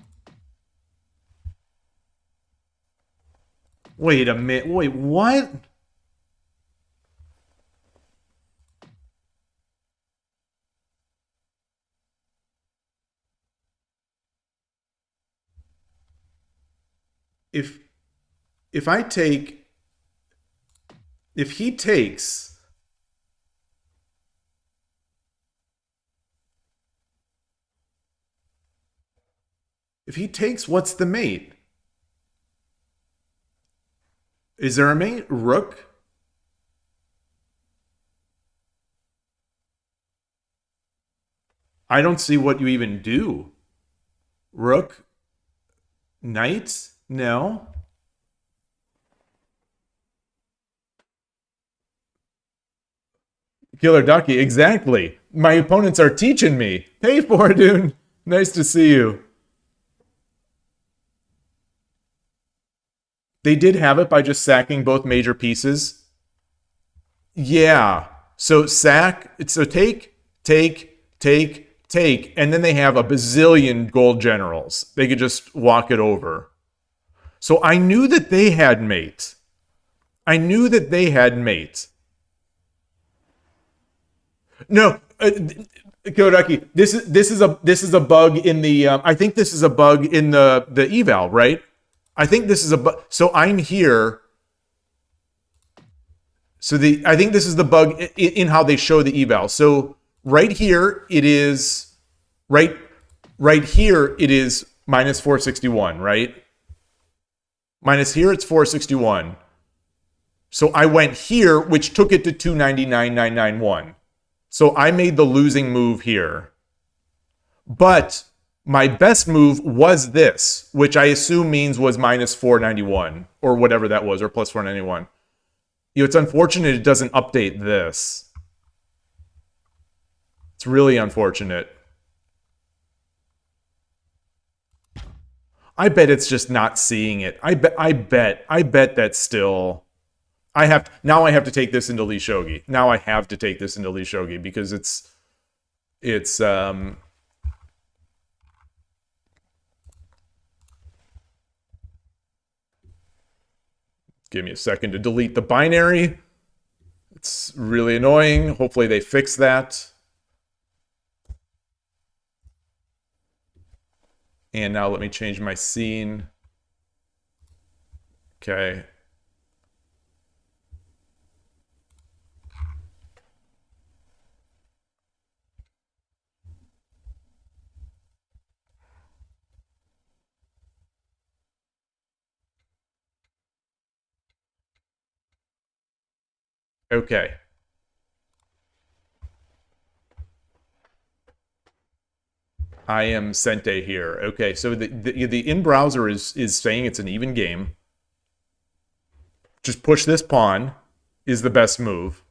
Speaker 1: Wait a minute. Wait, what? If I take, if he takes, what's the mate? Is there a mate? Rook? I don't see what you even do. Rook? Knight? No. Killer Ducky, exactly. My opponents are teaching me. Hey, Fortune. Nice to see you. They did have it by just sacking both major pieces. Yeah. So sack, so take, and then they have a bazillion gold generals. They could just walk it over. So I knew that they had mate. I knew that they had mate. No, Kodaki, this is a bug in the I think this is a bug in the eval, right? I think this is a bug. So I'm here. So I think this is the bug in how they show the eval. So right here it is right here it is minus 461, right? Minus here it's 461. So I went here, which took it to 299,991. So I made the losing move here. But my best move was this, which I assume means was minus 491 or whatever that was, or plus 491. You know, it's unfortunate it doesn't update this. It's really unfortunate. I bet it's just not seeing it. I bet that's still. Now I have to take this into Lee Shogi. Now I have to take this into Lee Shogi because it's give me a second to delete the binary. It's really annoying. Hopefully they fix that. And now let me change my scene. Okay. Okay. I am Sente here. Okay, so the in-browser is saying it's an even game. Just push this pawn is the best move.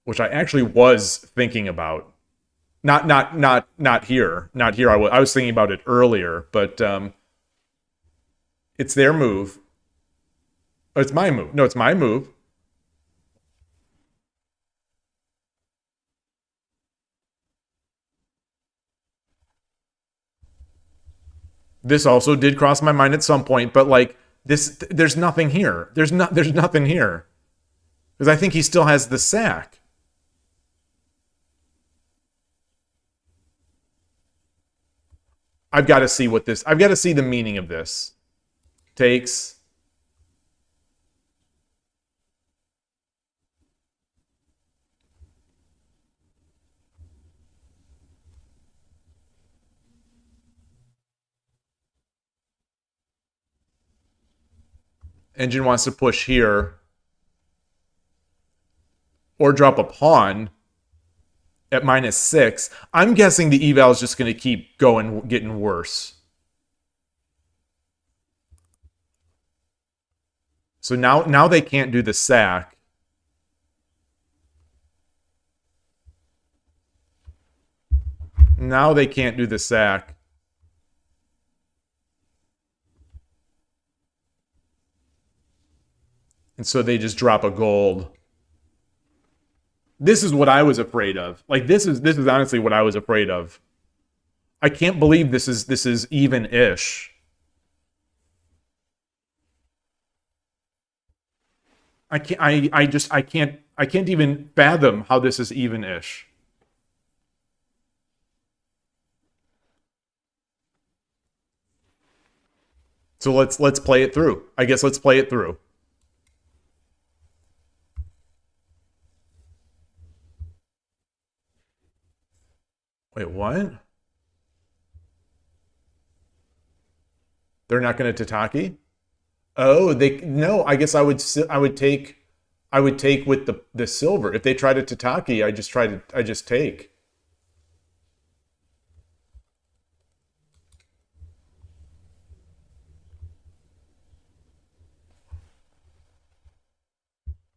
Speaker 1: Which I actually was thinking about. Not here. Not here. I was thinking about it earlier, but it's their move. Oh, it's my move. No, it's my move. This also did cross my mind at some point, but like this, there's nothing here. There's nothing here. Because I think he still has the sack. I've got to see what this, I've got to see the meaning of this. Takes. Engine wants to push here. Or drop a pawn at -6. I'm guessing the eval is just going to keep going, getting worse. So now they can't do the sack. Now they can't do the sack. And so they just drop a gold. This is what I was afraid of. Like this is honestly what I was afraid of. I can't believe this is even-ish. I can't even fathom how this is even-ish. So let's play it through. I guess let's play it through. Wait, what? They're not going to Tataki? Oh, no, I guess I would take with the silver. If they try to Tataki, I just take.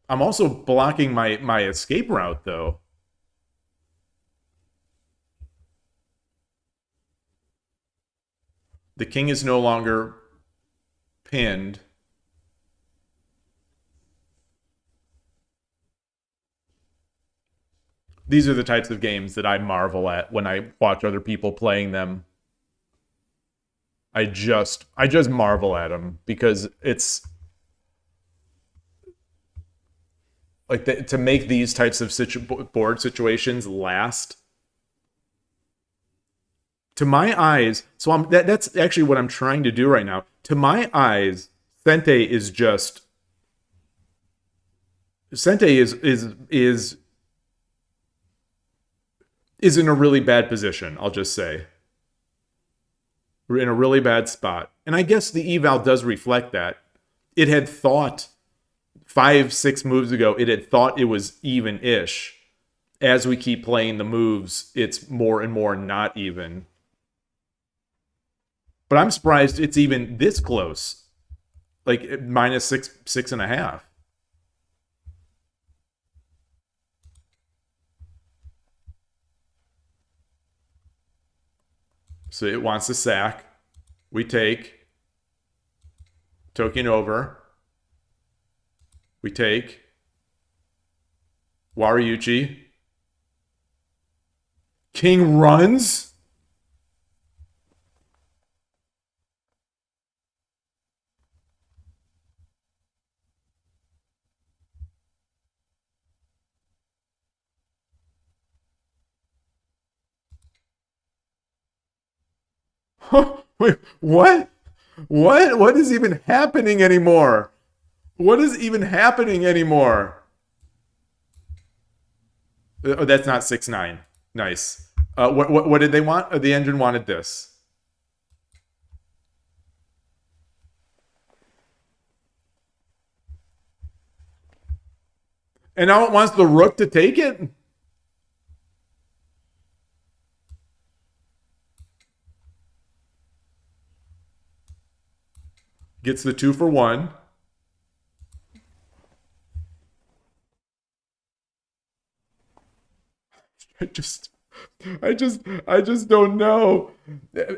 Speaker 1: I'm also blocking my escape route though. The king is no longer pinned. These are the types of games that I marvel at when I watch other people playing them. I just marvel at them because it's like to make these types of board situations last. To my eyes, so that's actually what I'm trying to do right now. To my eyes, Sente is in a really bad position, I'll just say. We're in a really bad spot. And I guess the eval does reflect that. It had thought 5-6 moves ago, it had thought it was even-ish. As we keep playing the moves, it's more and more not even. But I'm surprised it's even this close. Like -6.5. So it wants to sack. We take. Token over. We take. Wariuchi. King runs. Wait, what? What is even happening anymore? What is even happening anymore? Oh, that's not 6-9. Nice. What did they want? Oh, the engine wanted this. And now it wants the rook to take it? Gets the 2 for 1. I just don't know.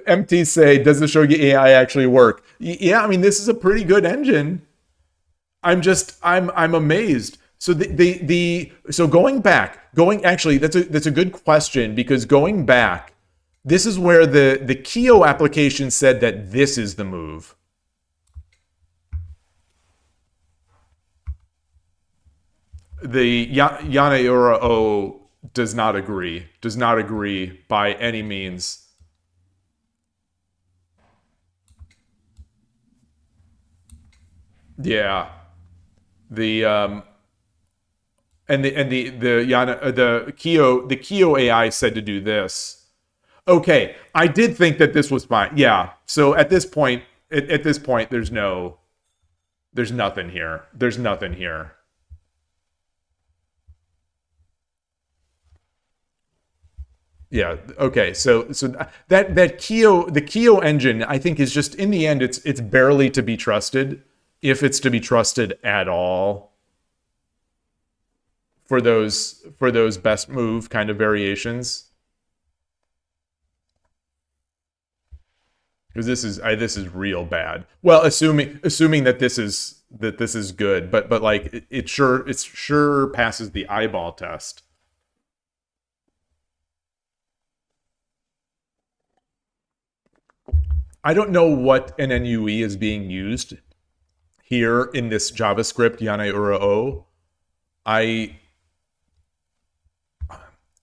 Speaker 1: MT say, does the Shogi AI actually work? Yeah, I mean, this is a pretty good engine. I'm amazed. So so going back, actually, that's a good question, because going back, this is where the KIOU application said that this is the move. The Yanaura does not agree by any means. Yeah. The the KIOU AI said to do this. Okay, I did think that this was fine. Yeah. So at this point, there's nothing here. There's nothing here. Yeah. Okay. So that the KIOU engine, I think, is just, in the end, it's barely to be trusted, if it's to be trusted at all, for those best move kind of variations. Because this is real bad. Well, assuming that this is good, but like it sure passes the eyeball test. I don't know what NNUE is being used here in this JavaScript Yane Ura O.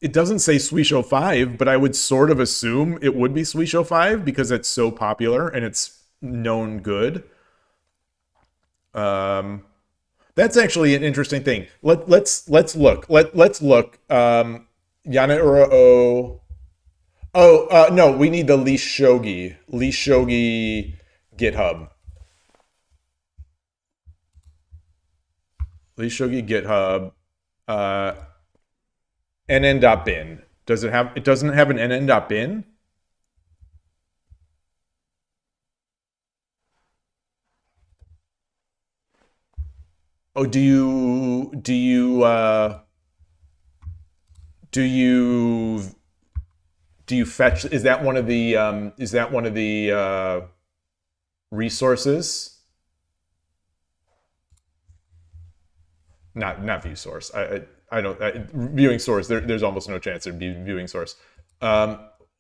Speaker 1: It doesn't say Suisho 5, but I would sort of assume it would be Suisho 5 because it's so popular and it's known good. That's actually an interesting thing. Let's look. Let's look. Yane Ura O. Oh, no, we need the Shogi GitHub. Shogi GitHub. NN.bin. Does it have? It doesn't have an NN.bin? Oh, do you fetch? Is that one of the resources? Not view source. I don't viewing source. There's almost no chance there'd be viewing source.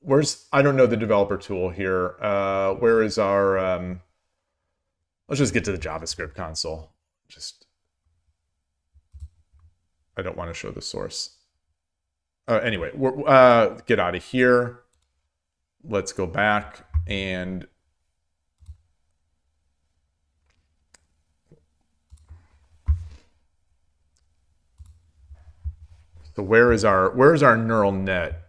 Speaker 1: Where's, I don't know the developer tool here. Where is our? Let's just get to the JavaScript console. I don't want to show the source. Anyway, get out of here. Let's go back and so where is our neural net?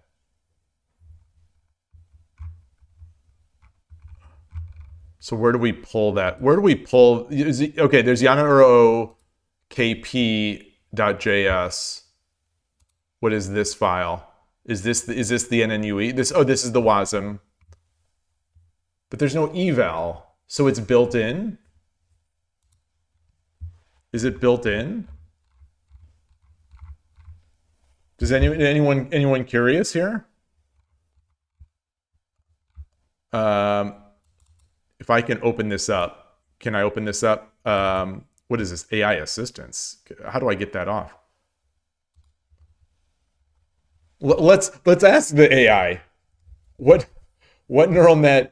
Speaker 1: So where do we pull that? Where do we pull? Okay, there's Yana KP.js. What is this file? Is this the NNUE? This is the WASM. But there's no eval, so it's built in. Is it built in? Does anyone curious here? If I can open this up, can I open this up? What is this? AI assistance. How do I get that off? Let's ask the AI. What neural net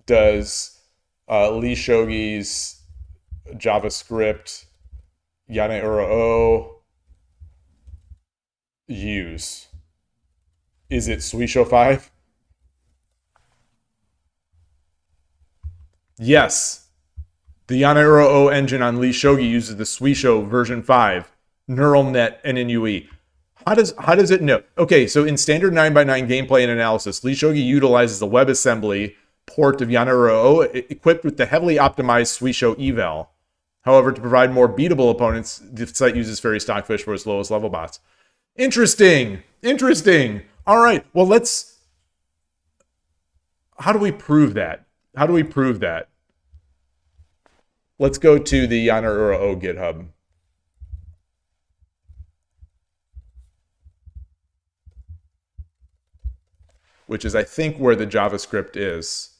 Speaker 1: does Shogi's JavaScript Yane Ura O use? Is it Suisho 5? Yes. The Yane Ura O engine on Shogi uses the Suisho version 5 neural net NNUE. How does it know? Okay, so in standard 9x9 gameplay and analysis, Shogi utilizes a WebAssembly port of Yane Ura O equipped with the heavily optimized Suisho eval. However, to provide more beatable opponents, the site uses fairy stockfish for its lowest level bots. Interesting. All right. Well, how do we prove that? Let's go to the Yane Ura O GitHub. Which is, I think, where the JavaScript is.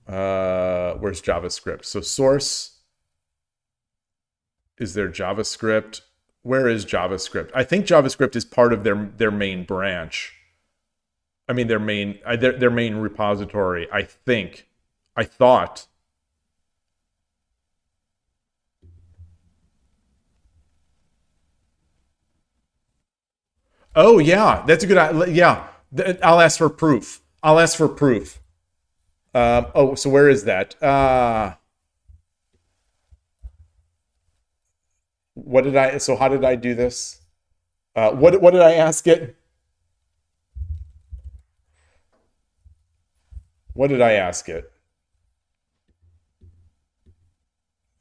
Speaker 1: Where's JavaScript? So source, is there JavaScript? Where is JavaScript? I think JavaScript is part of their main branch. I mean, their main repository. I thought. Oh yeah, that's a good. Yeah, I'll ask for proof. I'll ask for proof. Oh, so where is that? What did I? So how did I do this? What did I ask it? What did I ask it?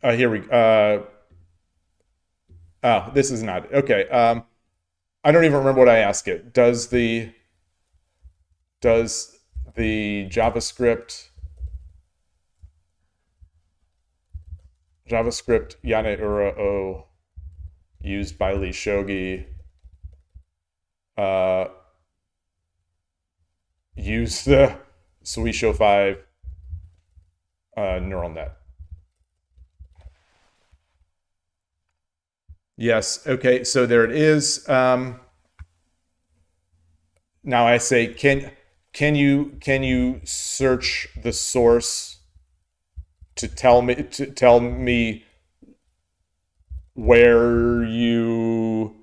Speaker 1: Here we. Oh, this is not okay. I don't even remember what I asked it. Does the JavaScript Yana Ura O used by Lee Shogi use the Suisho 5 neural net? Yes. Okay. So there it is. Now I say, can you search the source to tell me where you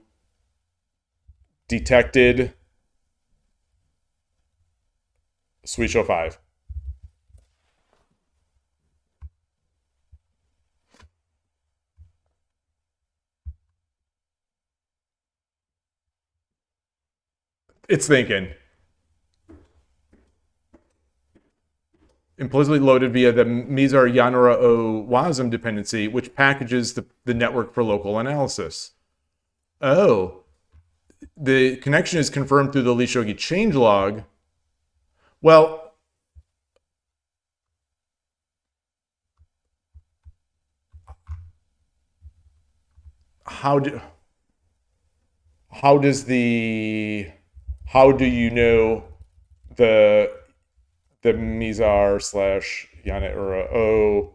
Speaker 1: detected Suisho 5? It's thinking. Implicitly loaded via the Mizar Yanura O WASM dependency, which packages the network for local analysis. Oh. The connection is confirmed through the Lee Shogi changelog. Well, how do you know the Mizar / Yana Ura O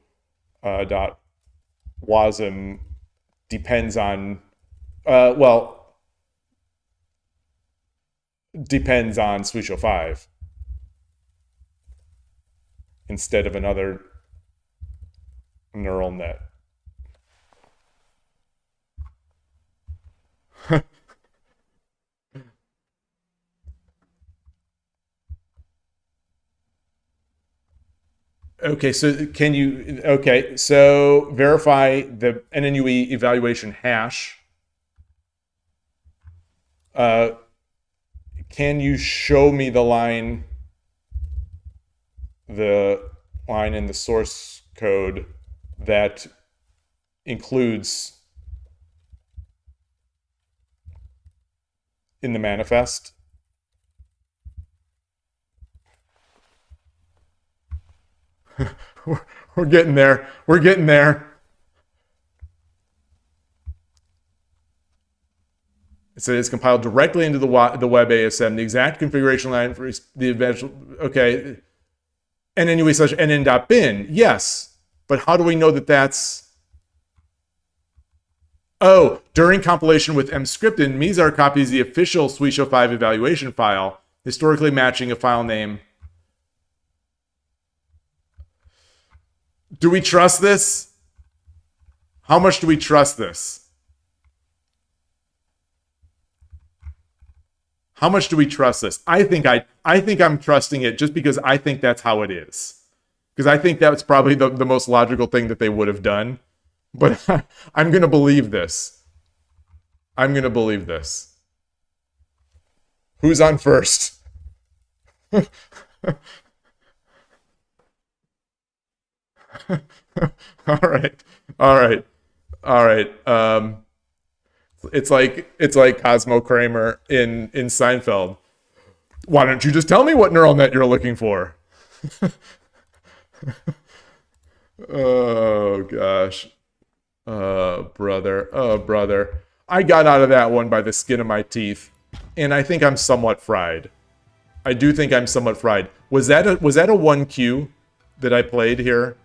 Speaker 1: dot WASM depends on depends on Suisho 5 instead of another neural net? Okay, so so verify the NNUE evaluation hash. Can you show me the line in the source code that includes in the manifest? We're getting there. We're getting there. So it's compiled directly into the web ASM. The exact configuration line for the eventual. Okay. NNUE / NN.bin. Yes. But how do we know that that's. Oh, during compilation with mscripted, Mizar copies the official Suisho 5 evaluation file, historically matching a file name. Do we trust this? How much do we trust this? How much do we trust this? I think I'm trusting it just because I think that's how it is. Because I think that's probably the most logical thing that they would have done. But I'm going to believe this. I'm going to believe this. Who's on first? All right. It's like Cosmo Kramer in Seinfeld. Why don't you just tell me what neural net you're looking for? Oh gosh. Oh brother. I got out of that one by the skin of my teeth, and I think I'm somewhat fried. I do think I'm somewhat fried. Was that a 1Q that I played here?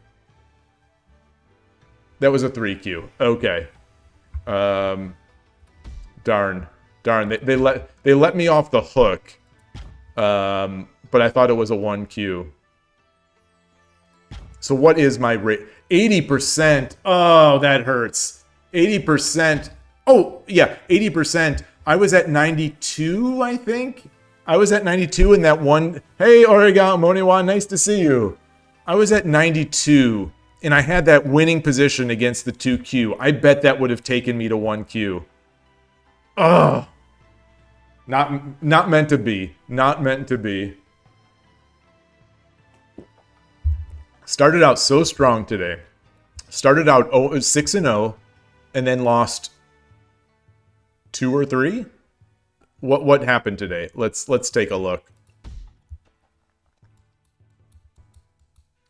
Speaker 1: That was a 3Q. Okay. Darn. They let me off the hook. But I thought it was a 1Q. So what is my rate? 80%. Oh, that hurts. 80%. Oh, yeah, 80%. I was at 92, I think. I was at 92 in that one. Hey, Oregon Moniwa, nice to see you. I was at 92, and I had that winning position against the 2Q. I bet that would have taken me to 1Q. Ugh. Not meant to be. Not meant to be. Started out so strong today. Started out 6-0, and then lost 2 or 3. What happened today? Let's take a look.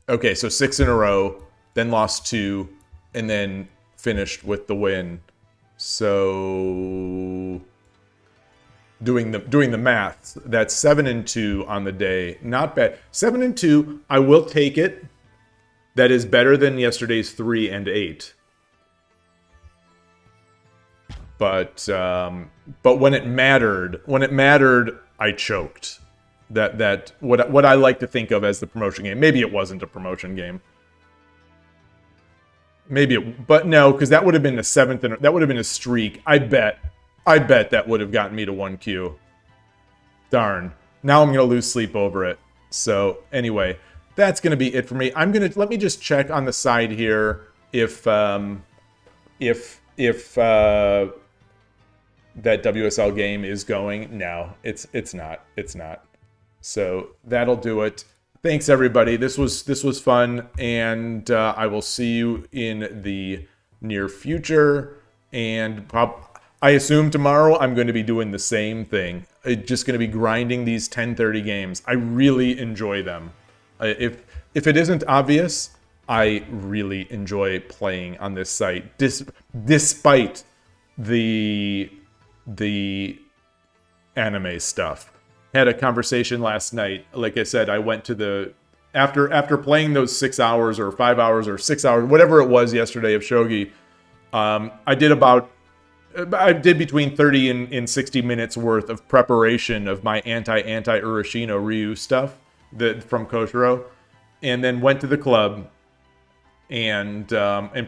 Speaker 1: Okay, so 6 in a row, then lost 2, and then finished with the win. So doing the math, that's 7-2 on the day. Not bad. 7-2, I will take it. That is better than yesterday's 3-8. But when it mattered, I choked. That what I like to think of as the promotion game. Maybe it wasn't a promotion game. But no, because that would have been a 7th, and that would have been a streak. I bet that would have gotten me to 1Q. Darn. Now I'm gonna lose sleep over it. So anyway, that's gonna be it for me. Let me just check on the side here if that WSL game is going. No, it's not. It's not. So that'll do it. Thanks everybody. This was fun, and I will see you in the near future. And I assume tomorrow I'm going to be doing the same thing. I'm just going to be grinding these 10:30 games. I really enjoy them. If it isn't obvious, I really enjoy playing on this site, despite the anime stuff. Had a conversation last night. Like I said, I went to after playing those 6 hours or 5 hours or 6 hours, whatever it was yesterday of Shogi. I did between 30 and 60 minutes worth of preparation of my anti Urashino Ryu stuff from Koshiro, and then went to the club and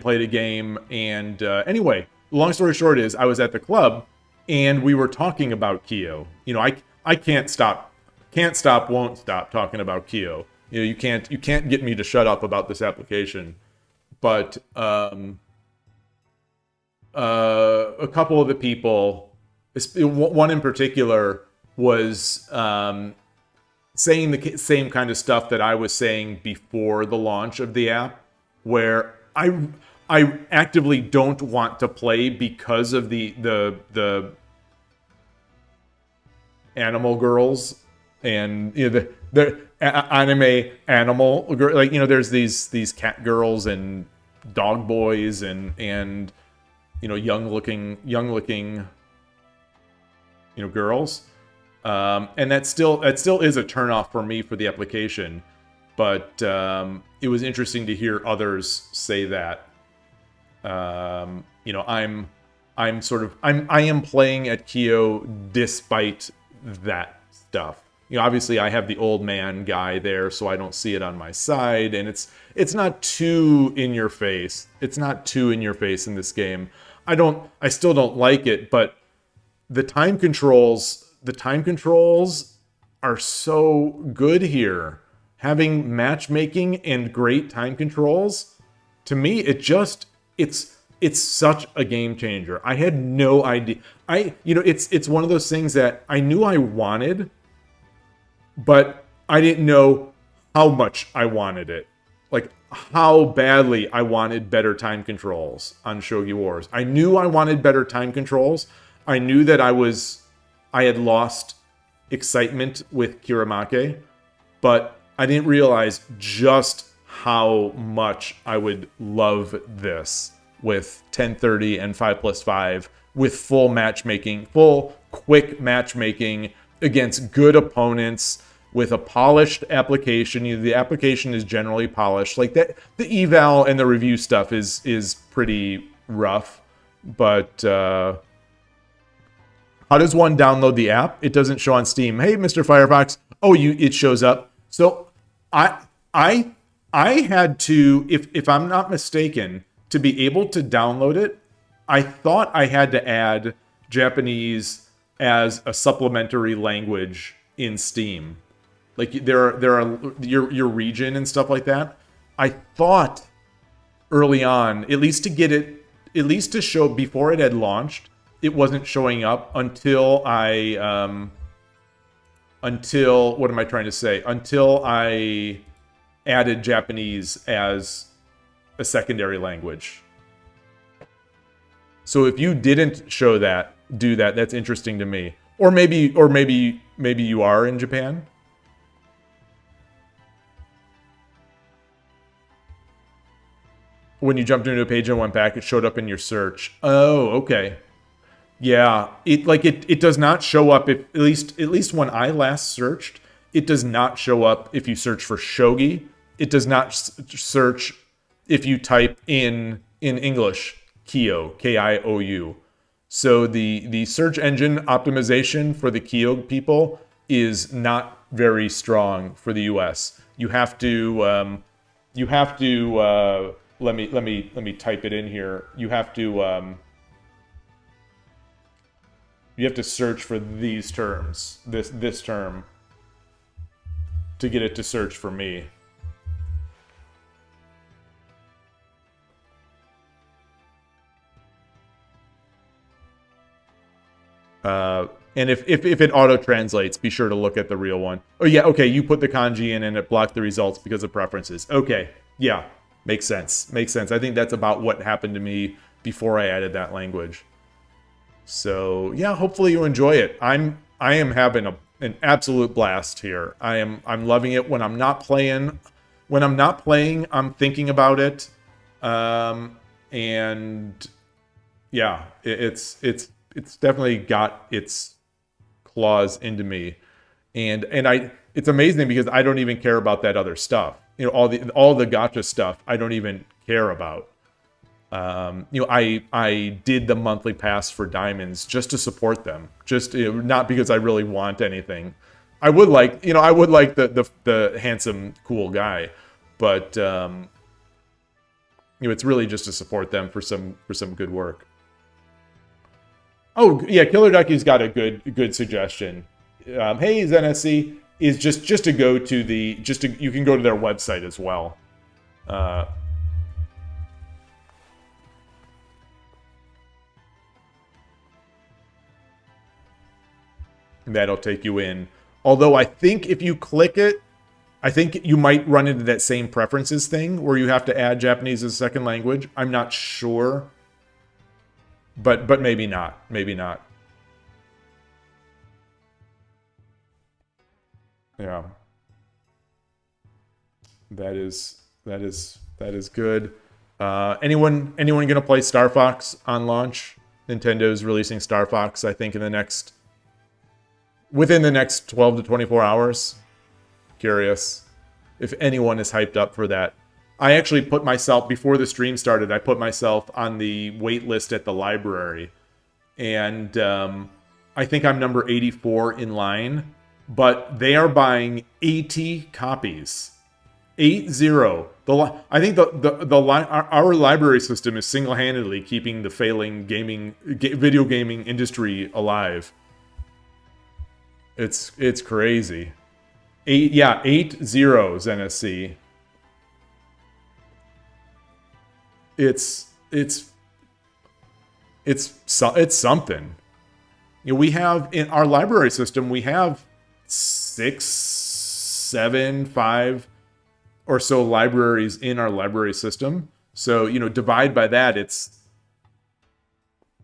Speaker 1: played a game. And anyway, long story short is I was at the club and we were talking about KIOU. You know, I can't stop, won't stop talking about KIOU. You know, you can't get me to shut up about this application. But a couple of the people, one in particular, was saying the same kind of stuff that I was saying before the launch of the app, where I actively don't want to play because of the animal girls and, you know, the anime animal, like, you know, there's these cat girls and dog boys and you know, young looking you know, girls, and that still is a turnoff for me for the application. But it was interesting to hear others say that. You know, I am playing at KIOU despite that stuff. You know, obviously I have the old man guy there, so I don't see it on my side, and it's not too in your face. It's not too in your face in this game. I still don't like it, but the time controls are so good here. Having matchmaking and great time controls, to me, it's such a game changer. I had no idea. You know, it's one of those things that I knew I wanted, but I didn't know how much I wanted it. Like, how badly I wanted better time controls on Shogi Wars. I knew I wanted better time controls. I knew that I had lost excitement with Kiramake, but I didn't realize just how much I would love this with 10:30 and 5+5, with full matchmaking, full quick matchmaking against good opponents, with a polished application. You know, the application is generally polished. Like that, the eval and the review stuff is pretty rough. But how does one download the app? It doesn't show on Steam. Hey, Mr. Firefox. Oh, it shows up. So I had to, if I'm not mistaken, to be able to download it, I thought I had to add Japanese as a supplementary language in Steam. Like there are your region and stuff like that. I thought early on, at least to get it, at least to show before it had launched, it wasn't showing up until what am I trying to say? Until I added Japanese as a secondary language. So if you didn't do that, that's interesting to me. Or maybe you are in Japan. When you jumped into a page and went back, it showed up in your search. Oh, okay. Yeah, it does not show up if at least when I last searched, it does not show up if you search for Shogi. It does not search if you type in English KIOU, KIOU. So the search engine optimization for the KIOU people is not very strong for the US. You have to let me type it in here. You have to search for these terms, this term, to get it to search for me. And if it auto-translates, be sure to look at the real one. Oh yeah, okay, you put the kanji in and it blocked the results because of preferences. Okay, yeah, makes sense. Makes sense. I think that's about what happened to me before I added that language. So yeah, hopefully you enjoy it. I am having an absolute blast here. I'm loving it. When I'm not playing, I'm thinking about it. And yeah, it's definitely got its claws into me. And it's amazing because I don't even care about that other stuff. You know, all the gacha stuff I don't even care about. You know, I did the monthly pass for diamonds just to support them, just not because I really want anything. I would like the handsome cool guy, but you know, it's really just to support them for some good work. Oh yeah, Killer Ducky's got a good suggestion. Hey ZNSC is just to go to you can go to their website as well. That'll take you in. Although I think if you click it, I think you might run into that same preferences thing where you have to add Japanese as a second language. I'm not sure. But maybe not. Maybe not. Yeah. That is good. Anyone gonna play Star Fox on launch? Nintendo's releasing Star Fox, I think, within the next 12 to 24 hours. Curious if anyone is hyped up for that. I actually put myself, before the stream started, I put myself on the wait list at the library. And I think I'm number 84 in line. But they are buying 80 copies. 80. I think our library system is single-handedly keeping the failing video gaming industry alive. It's crazy. 80 NSC. It's something. You know, we have in our library system, we have 6, 7, 5 or so libraries in our library system. So, you know, divide by that, it's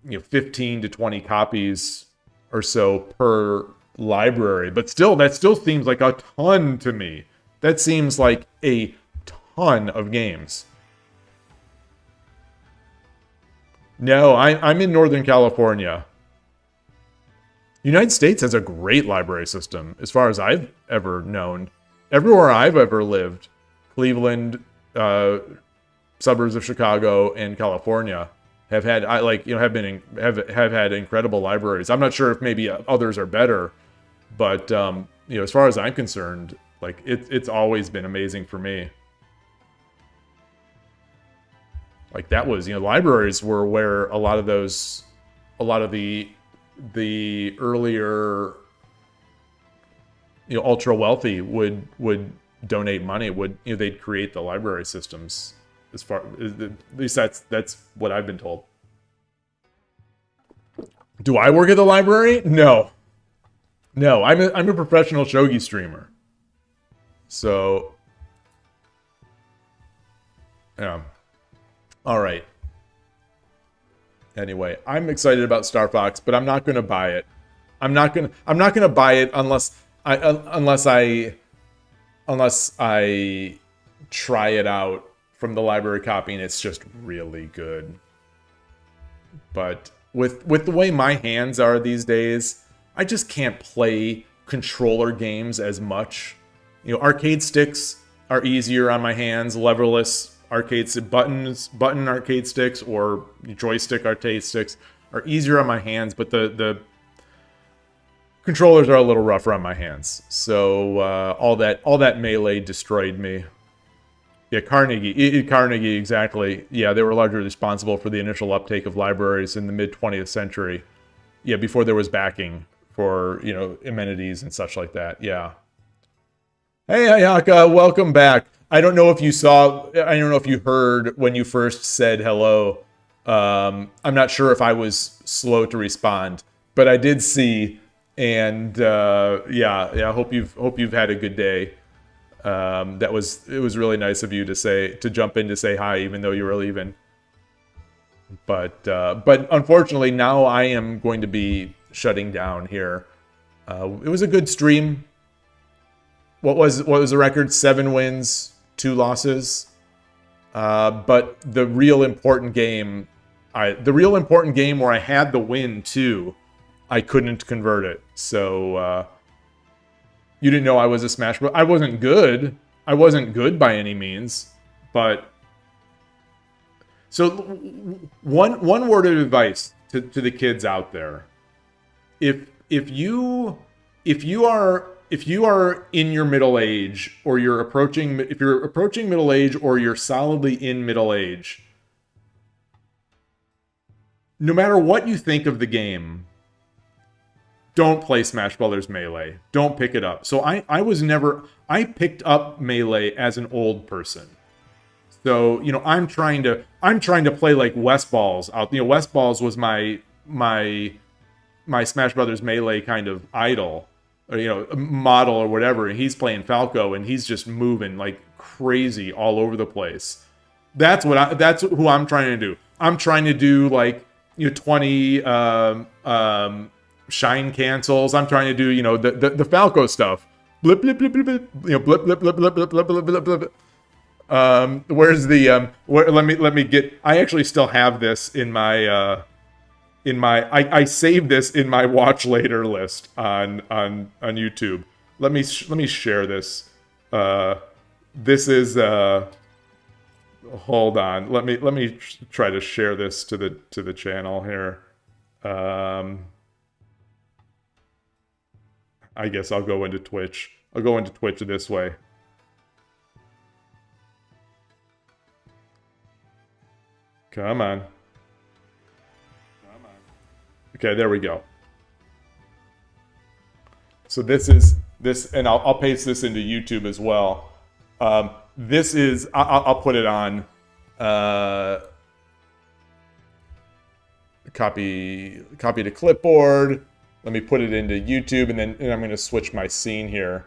Speaker 1: 15 to 20 copies or so per library. But still, that still seems like a ton to me. That seems like a ton of games. No, I'm in Northern California. United States has a great library system, as far as I've ever known. Everywhere I've ever lived, Cleveland, suburbs of Chicago, and California have had have had incredible libraries. I'm not sure if maybe others are better, but as far as I'm concerned, like it's always been amazing for me. Like that was, libraries were where a lot of the earlier ultra wealthy would donate money, they'd create the library systems. At least that's what I've been told. Do I work at the library? No, I'm a professional shogi streamer. So, yeah. All right. Anyway, I'm excited about Star Fox, but I'm not going to buy it. I'm not going to buy it unless I try it out from the library copy and it's just really good. But with the way my hands are these days, I just can't play controller games as much. Arcade sticks are easier on my hands. Leverless button arcade sticks or joystick arcade sticks are easier on my hands, but the controllers are a little rougher on my hands. So all that melee destroyed me. Yeah, Carnegie, exactly. Yeah, they were largely responsible for the initial uptake of libraries in the mid-20th century. Yeah, before there was backing for, amenities and such like that. Yeah. Hey, Ayaka, welcome back. I don't know if you heard when you first said hello. I'm not sure if I was slow to respond, but I did see, and I hope you've had a good day. It was really nice of you to jump in to say hi, even though you were leaving. But unfortunately, now I am going to be shutting down here. It was a good stream. What was the record? 7 wins, 2 losses. But the real important game where I had the win too, I couldn't convert it. So you didn't know I was a Smash Bros. I wasn't good. I wasn't good by any means. But so one word of advice to the kids out there: if you are in your middle age, or you're approaching middle age, or you're solidly in middle age, no matter what you think of the game, don't play Smash Brothers Melee. Don't pick it up. So I picked up Melee as an old person. So, I'm trying to play like West Balls out. West Balls was my Smash Brothers Melee kind of idol, or, model or whatever. And he's playing Falco and he's just moving like crazy all over the place. That's who I'm trying to do. I'm trying to do like, 20 shine cancels. I'm trying to do, the Falco stuff. Blip blip blip blip blip. Blip blip blip blip blip blip blip blip blip. Where's the let me get. I actually still have this in my I saved this in my watch later list on YouTube. Let me share this. This is hold on. Let me try to share this to the channel here. I guess I'll go into Twitch. I'll go into Twitch this way. Come on. Okay, there we go. So this, and I'll paste this into YouTube as well. This is, I'll put it on. Copy to clipboard. Let me put it into YouTube, and I'm going to switch my scene here.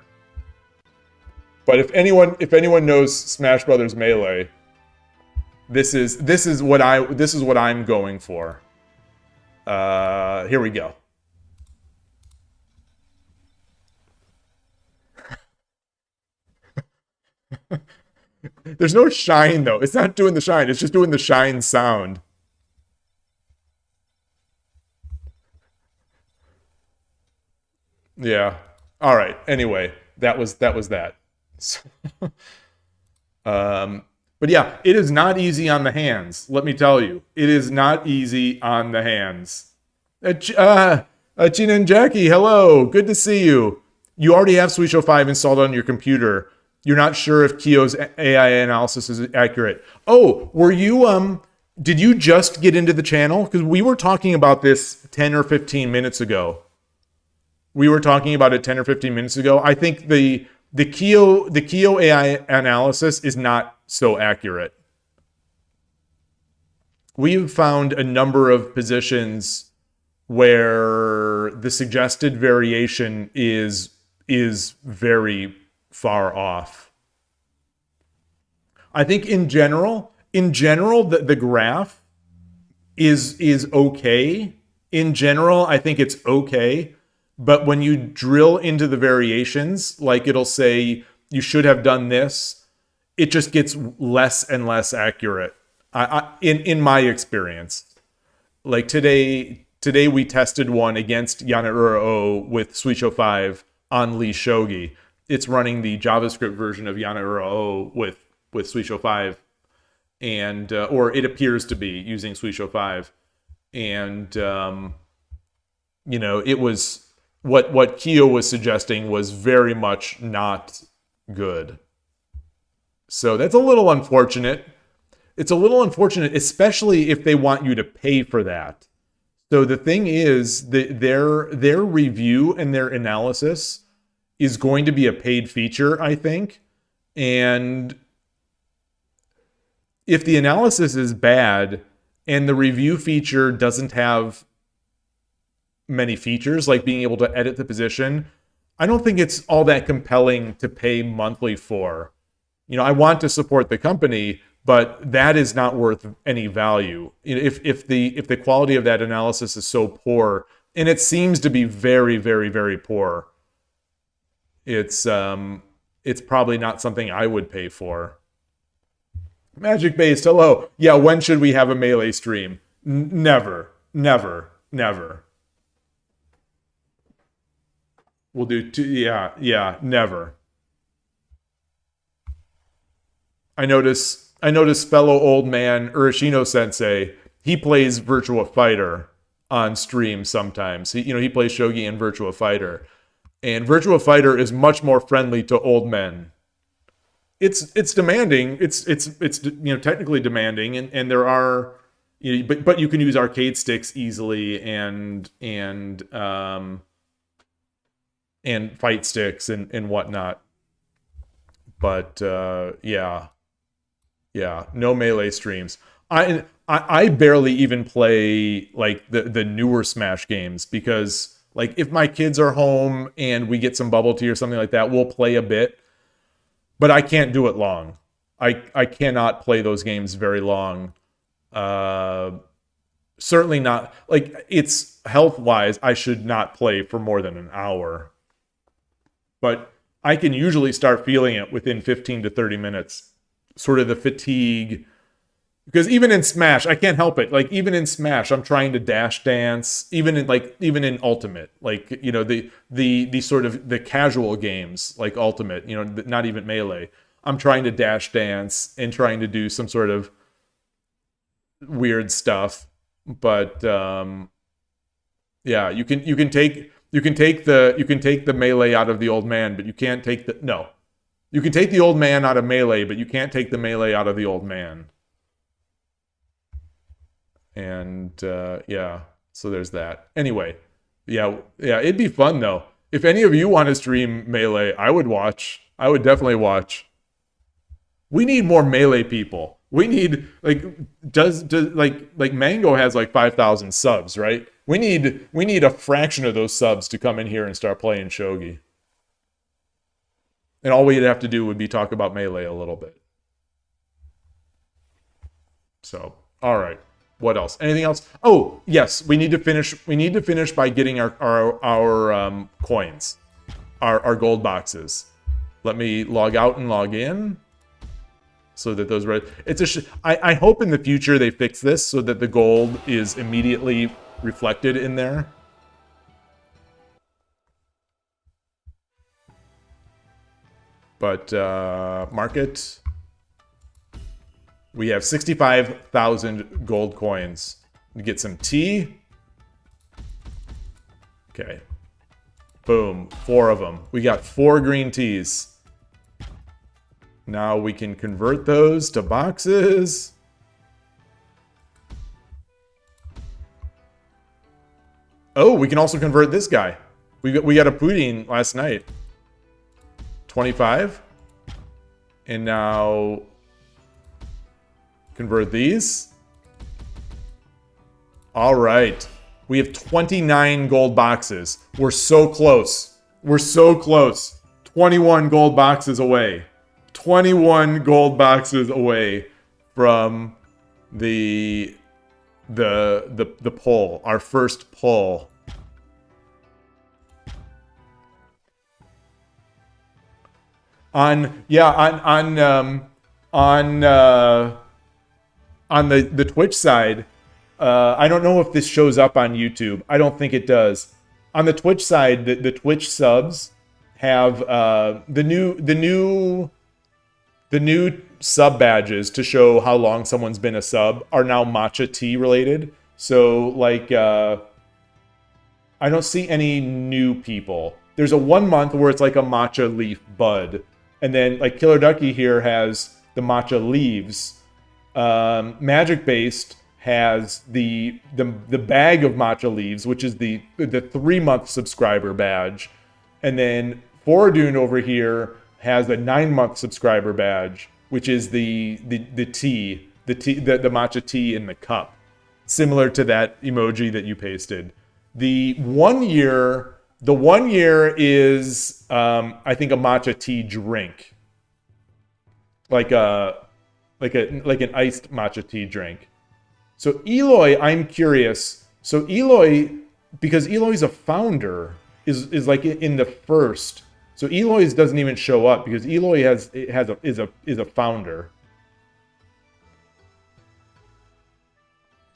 Speaker 1: But if anyone knows Smash Brothers Melee, this is what I'm going for. Here we go. There's no shine though. It's not doing the shine. It's just doing the shine sound. Yeah. All right. Anyway, that was that. But yeah, it is not easy on the hands. Let me tell you, it is not easy on the hands. Gina and Jackie, hello. Good to see you. You already have Suisho 5 installed on your computer. You're not sure if KIOU's AI analysis is accurate. Oh, were you did you just get into the channel? Because we were talking about this 10 or 15 minutes ago. we were talking about it 10 or 15 minutes ago. I think the KIOU AI analysis is not so accurate. We've found a number of positions where the suggested variation is very far off. I think in general, the graph is okay. In general, I think it's okay. But when you drill into the variations, like it'll say you should have done this, it just gets less and less accurate. In my experience, like today we tested one against Yana with Suisho 5 on Lee Shogi. It's running the JavaScript version of Yana with Suisho 5, and or it appears to be using Suisho 5, and you know, it was what KIOU was suggesting was very much not good. So that's a little unfortunate. It's a little unfortunate, especially if they want you to pay for that. So the thing is that their review and their analysis is going to be a paid feature, I think. And if the analysis is bad and the review feature doesn't have many features, like being able to edit the position, I don't think it's all that compelling to pay monthly for. You know, I want to support the company, but that is not worth any value. If the quality of that analysis is so poor, and it seems to be very, very, very poor, it's probably not something I would pay for. Magic Based, hello. Yeah, when should we have a Melee stream? Never, never, never. We'll do two, yeah, never. I notice fellow old man Urashino Sensei, he plays Virtua Fighter on stream sometimes. He plays Shogi and Virtua Fighter. And Virtua Fighter is much more friendly to old men. It's demanding. It's technically demanding, and there are, but you can use arcade sticks easily and fight sticks and whatnot. But yeah, no Melee streams. I barely even play like the newer Smash games, because like if my kids are home and we get some bubble tea or something like that, we'll play a bit. But I can't do it long. I cannot play those games very long. Certainly not, like, it's health-wise, I should not play for more than an hour. But I can usually start feeling it within 15 to 30 minutes. Sort of the fatigue. Because even in Smash, I can't help it. Like, even in Smash, I'm trying to dash dance. Even in Ultimate. Like, the sort of the casual games, like Ultimate, not even Melee. I'm trying to dash dance and trying to do some sort of weird stuff. But yeah, you can take the Melee out of the old man, but you can't take the no. You can take the old man out of Melee, but you can't take the Melee out of the old man. And yeah, so there's that. Anyway, yeah, it'd be fun though. If any of you want to stream Melee, I would watch. I would definitely watch. We need more Melee people. We need like Mango has like 5,000 subs, right? We need a fraction of those subs to come in here and start playing Shogi. And all we'd have to do would be talk about Melee a little bit. So, all right. What else? Anything else? Oh, yes, we need to finish. We need to finish by getting our coins, our gold boxes. Let me log out and log in, so that those I hope in the future they fix this so that the gold is immediately reflected in there. But market. We have 65,000 gold coins. We get some tea. Okay. Boom. 4 of them. We got 4 green teas. Now we can convert those to boxes. Oh, we can also convert this guy. We got a pudding last night. 25. And now convert these. All right. We have 29 gold boxes. We're so close. We're so close. 21 gold boxes away. 21 gold boxes away from the pull, our first pull. On the Twitch side, I don't know if this shows up on YouTube. I don't think it does. On the Twitch side, the Twitch subs have the new sub badges to show how long someone's been a sub are now matcha tea related. So like I don't see any new people. There's a 1 month where it's like a matcha leaf bud. And then like Killer Ducky here has the matcha leaves. Magic Based has the bag of matcha leaves, which is the 3 month subscriber badge. And then Foradune over here has a 9 month subscriber badge, which is the matcha tea in the cup, similar to that emoji that you pasted. The 1 year is I think a matcha tea drink, like an iced matcha tea drink. So Yloigh, I'm curious. So Yloigh, because Yloigh's a founder, is like in the first. So Yloigh's doesn't even show up because Yloigh is a founder.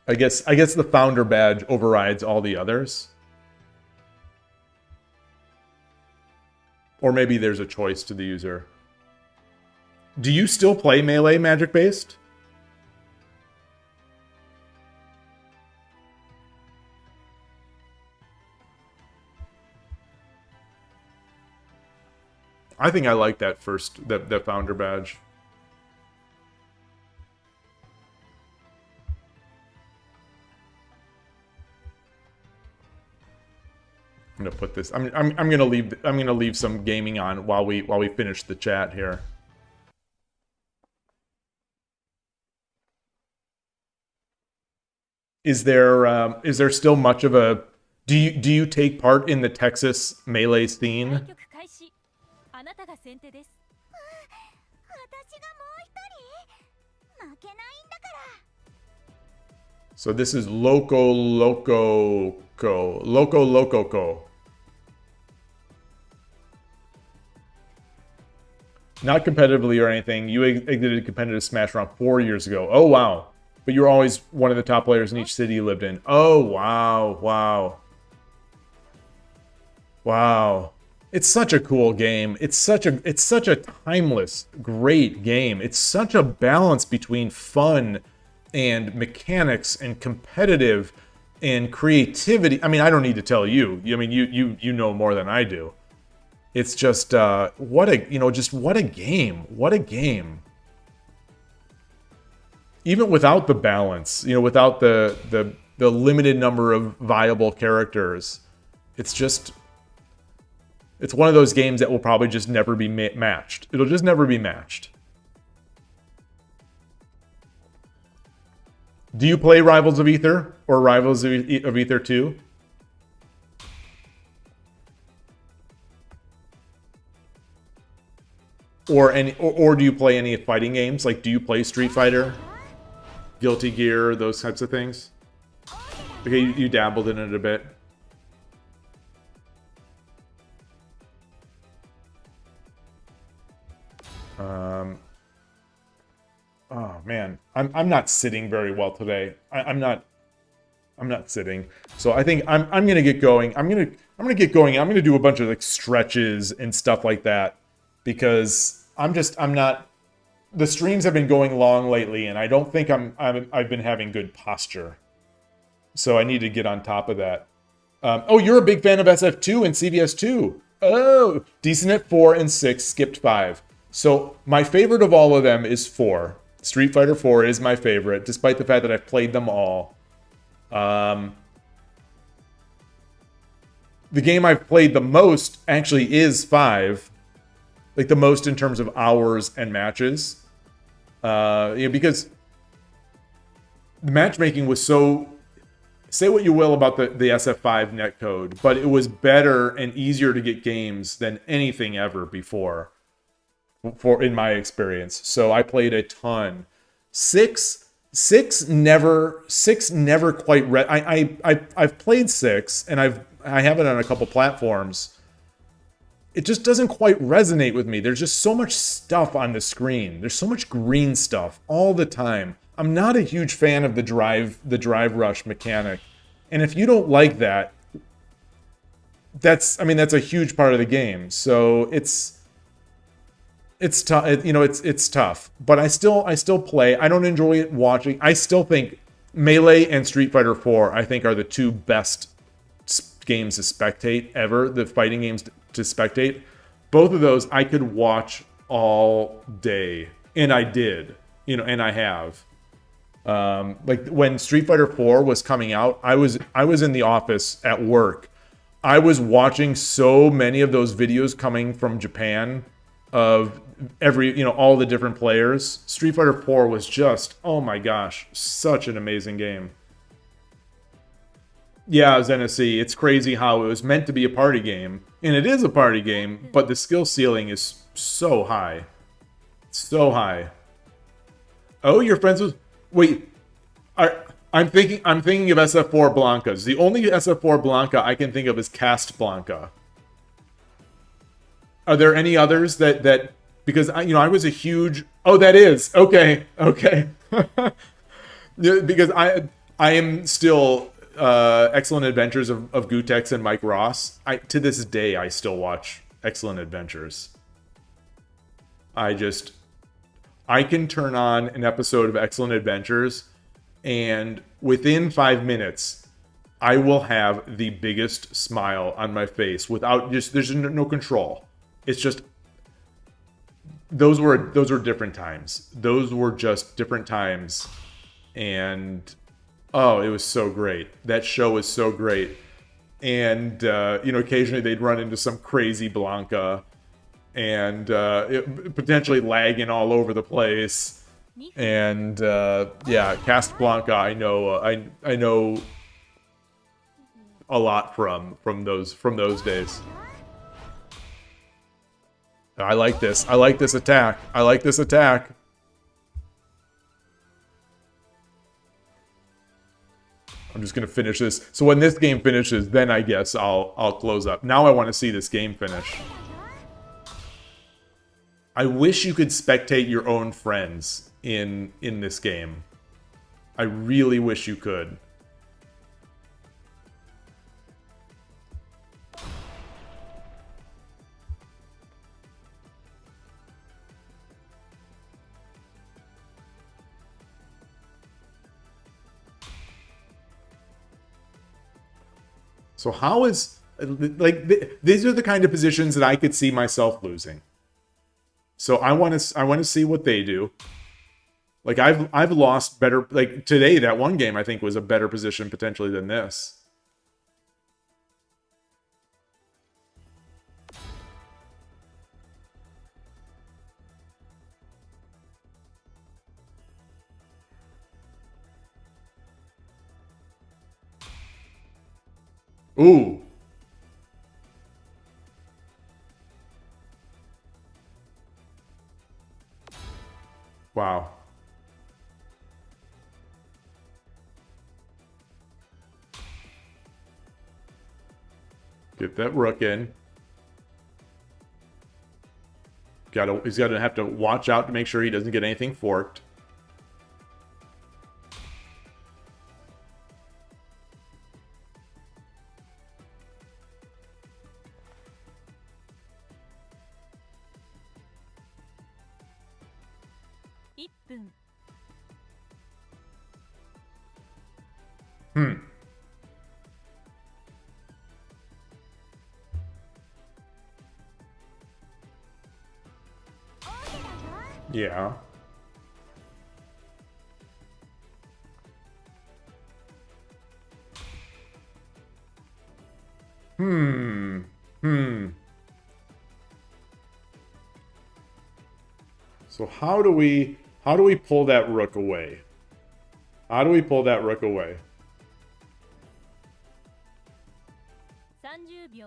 Speaker 1: I guess the founder badge overrides all the others. Or maybe there's a choice to the user. Do you still play Melee Magic Based? I think I like that that founder badge. I'm gonna put this. I'm gonna leave some gaming on while we finish the chat here. Is there still much of a do you take part in the Texas Melee scene? So this is Loco. Not competitively or anything. You exited competitive Smash around 4 years ago. Oh, wow. But you were always one of the top players in each city you lived in. Oh, wow. Wow. Wow. It's such a cool game. It's such a timeless, great game. It's such a balance between fun and mechanics and competitive and creativity. I mean, I don't need to tell you. I mean, you know more than I do. It's just what a game. What a game. Even without the balance, without the limited number of viable characters, it's one of those games that will probably just never be matched. It'll just never be matched. Do you play Rivals of Aether or Rivals of Aether 2? Or do you play any fighting games? Like, do you play Street Fighter, Guilty Gear, those types of things? Okay, you dabbled in it a bit. Oh man, I'm not sitting very well today. I'm not sitting. So I think I'm gonna get going. I'm gonna get going. I'm gonna do a bunch of like stretches and stuff like that because I'm not. The streams have been going long lately, and I don't think I've been having good posture. So I need to get on top of that. Oh, you're a big fan of SF2 and CVS2. Oh, decent at 4 and 6, skipped 5. So my favorite of all of them is 4. Street Fighter 4 is my favorite, despite the fact that I've played them all. the game I've played the most actually is 5. Like the most in terms of hours and matches. Because the matchmaking was so... Say what you will about the SF5 netcode, but it was better and easier to get games than anything ever before, in my experience. So I played a ton. 6 never quite I've played 6 and I have it on a couple platforms. It just doesn't quite resonate with me. There's just so much stuff on the screen. There's so much green stuff all the time. I'm not a huge fan of the drive rush mechanic. And if you don't like that, that's a huge part of the game. So it's tough. It's tough. But I still play. I don't enjoy it watching. I still think Melee and Street Fighter 4 I think are the 2 best games to spectate ever, the fighting games to spectate. Both of those I could watch all day, and I did, and I have. Like when Street Fighter 4 was coming out, I was in the office at work. I was watching so many of those videos coming from Japan of all the different players. Street Fighter 4 was just, oh my gosh, such an amazing game. Yeah, Zenesi, it's crazy how it was meant to be a party game, and it is a party game, but the skill ceiling is so high. So high. Oh, you're friends with... Wait, I'm thinking of SF4 Blancas. The only SF4 Blanca I can think of is Cast Blanca. Are there any others that because I was a huge... Oh, that is okay. Because I am still Excellent Adventures of Gutex and Mike Ross. To this day I still watch Excellent Adventures. I can turn on an episode of Excellent Adventures, and within 5 minutes, I will have the biggest smile on my face without there's no control. It's just, those were different times. Those were just different times, and oh, it was so great. That show was so great, and occasionally they'd run into some crazy Blanca. And potentially lagging all over the place, and yeah, Cast Blanca. I know a lot from those days. I like this. I like this attack. I'm just gonna finish this. So when this game finishes, then I guess I'll close up. Now I want to see this game finish. I wish you could spectate your own friends in this game. I really wish you could. So how is... these are the kind of positions that I could see myself losing. So I want to see what they do. Like I've lost better, like today, that one game I think was a better position potentially than this. Ooh. Wow. Get that rook in. He's got to have to watch out to make sure he doesn't get anything forked. Yeah. So how do we pull that rook away? How do we pull that rook away?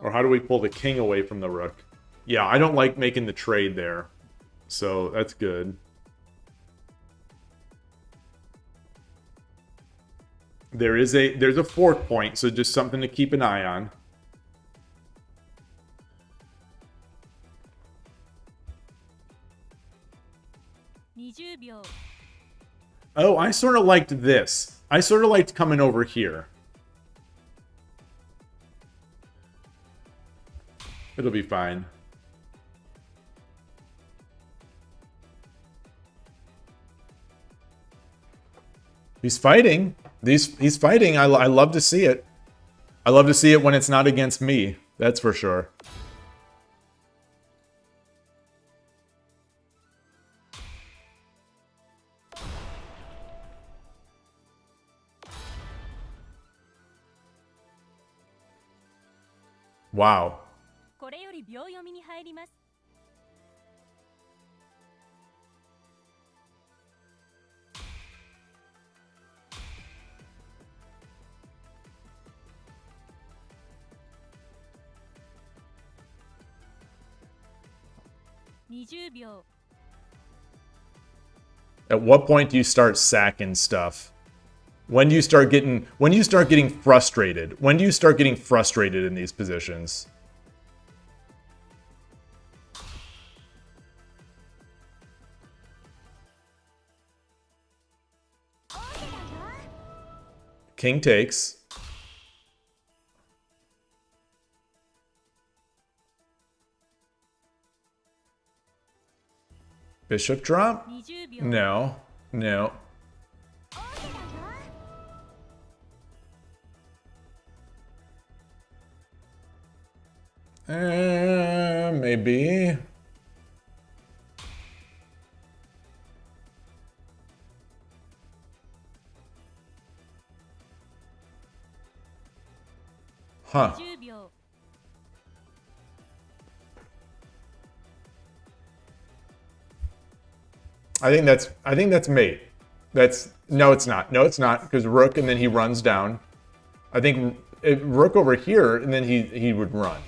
Speaker 1: Or how do we pull the king away from the rook? Yeah, I don't like making the trade there. So that's good. There's a fork point, so just something to keep an eye on. Oh, I sort of liked this. I sort of liked coming over here. It'll be fine. He's fighting. He's fighting. I love to see it. I love to see it when it's not against me. That's for sure. Wow. At what point do you start sacking stuff? When do you start getting frustrated? When do you start getting frustrated in these positions? King takes. Bishop drop? No. No. Maybe. Huh. I think that's mate. No, it's not. No, it's not, because rook and then he runs down. I think rook over here and then he would run.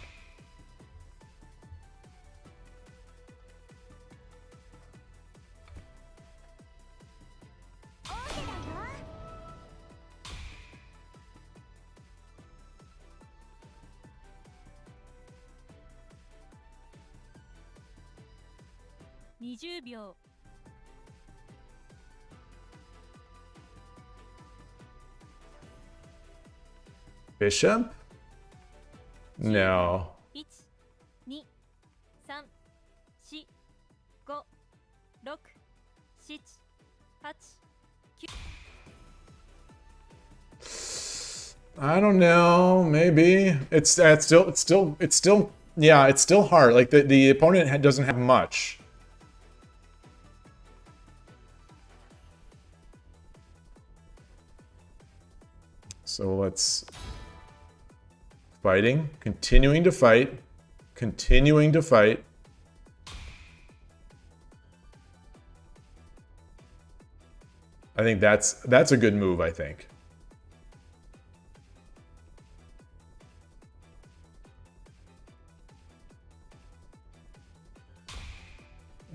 Speaker 1: Bishop? No. I don't know. Maybe it's still yeah. It's still hard. Like the opponent doesn't have much. So let's fighting, continuing to fight, continuing to fight. I think that's a good move, I think.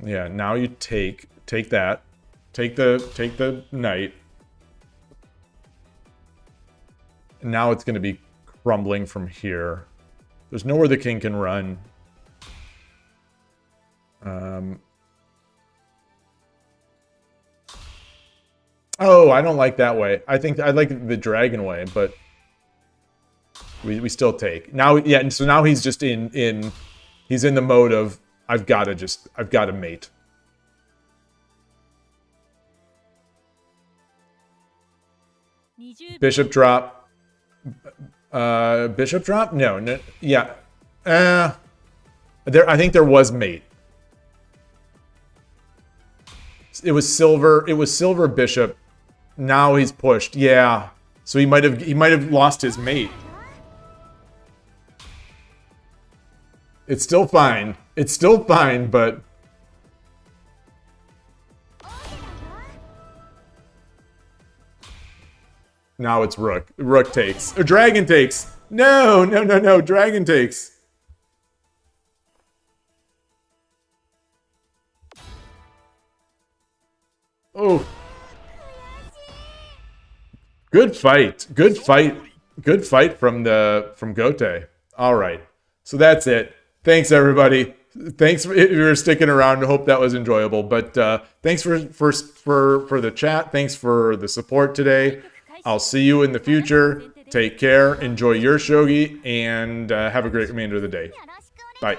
Speaker 1: Yeah, now you take that. Take the knight. Now it's going to be crumbling from here. There's nowhere the king can run. Oh, I don't like that way. I think I like the dragon way, but we still take. Now, yeah, and so now he's just he's in the mode of I've got to mate. Bishop drop. Bishop drop? No, yeah. I think there was mate. It was silver bishop. Now he's pushed. Yeah. So he might have lost his mate. It's still fine. It's still fine, but now it's rook. Rook takes. Or dragon takes. No, no, no, no. Dragon takes. Oh. Good fight. Good fight. Good fight from Gote. All right. So that's it. Thanks everybody. Thanks if you're sticking around. I hope that was enjoyable. But thanks for the chat. Thanks for the support today. I'll see you in the future. Take care. Enjoy your shogi and have a great remainder of the day. Bye.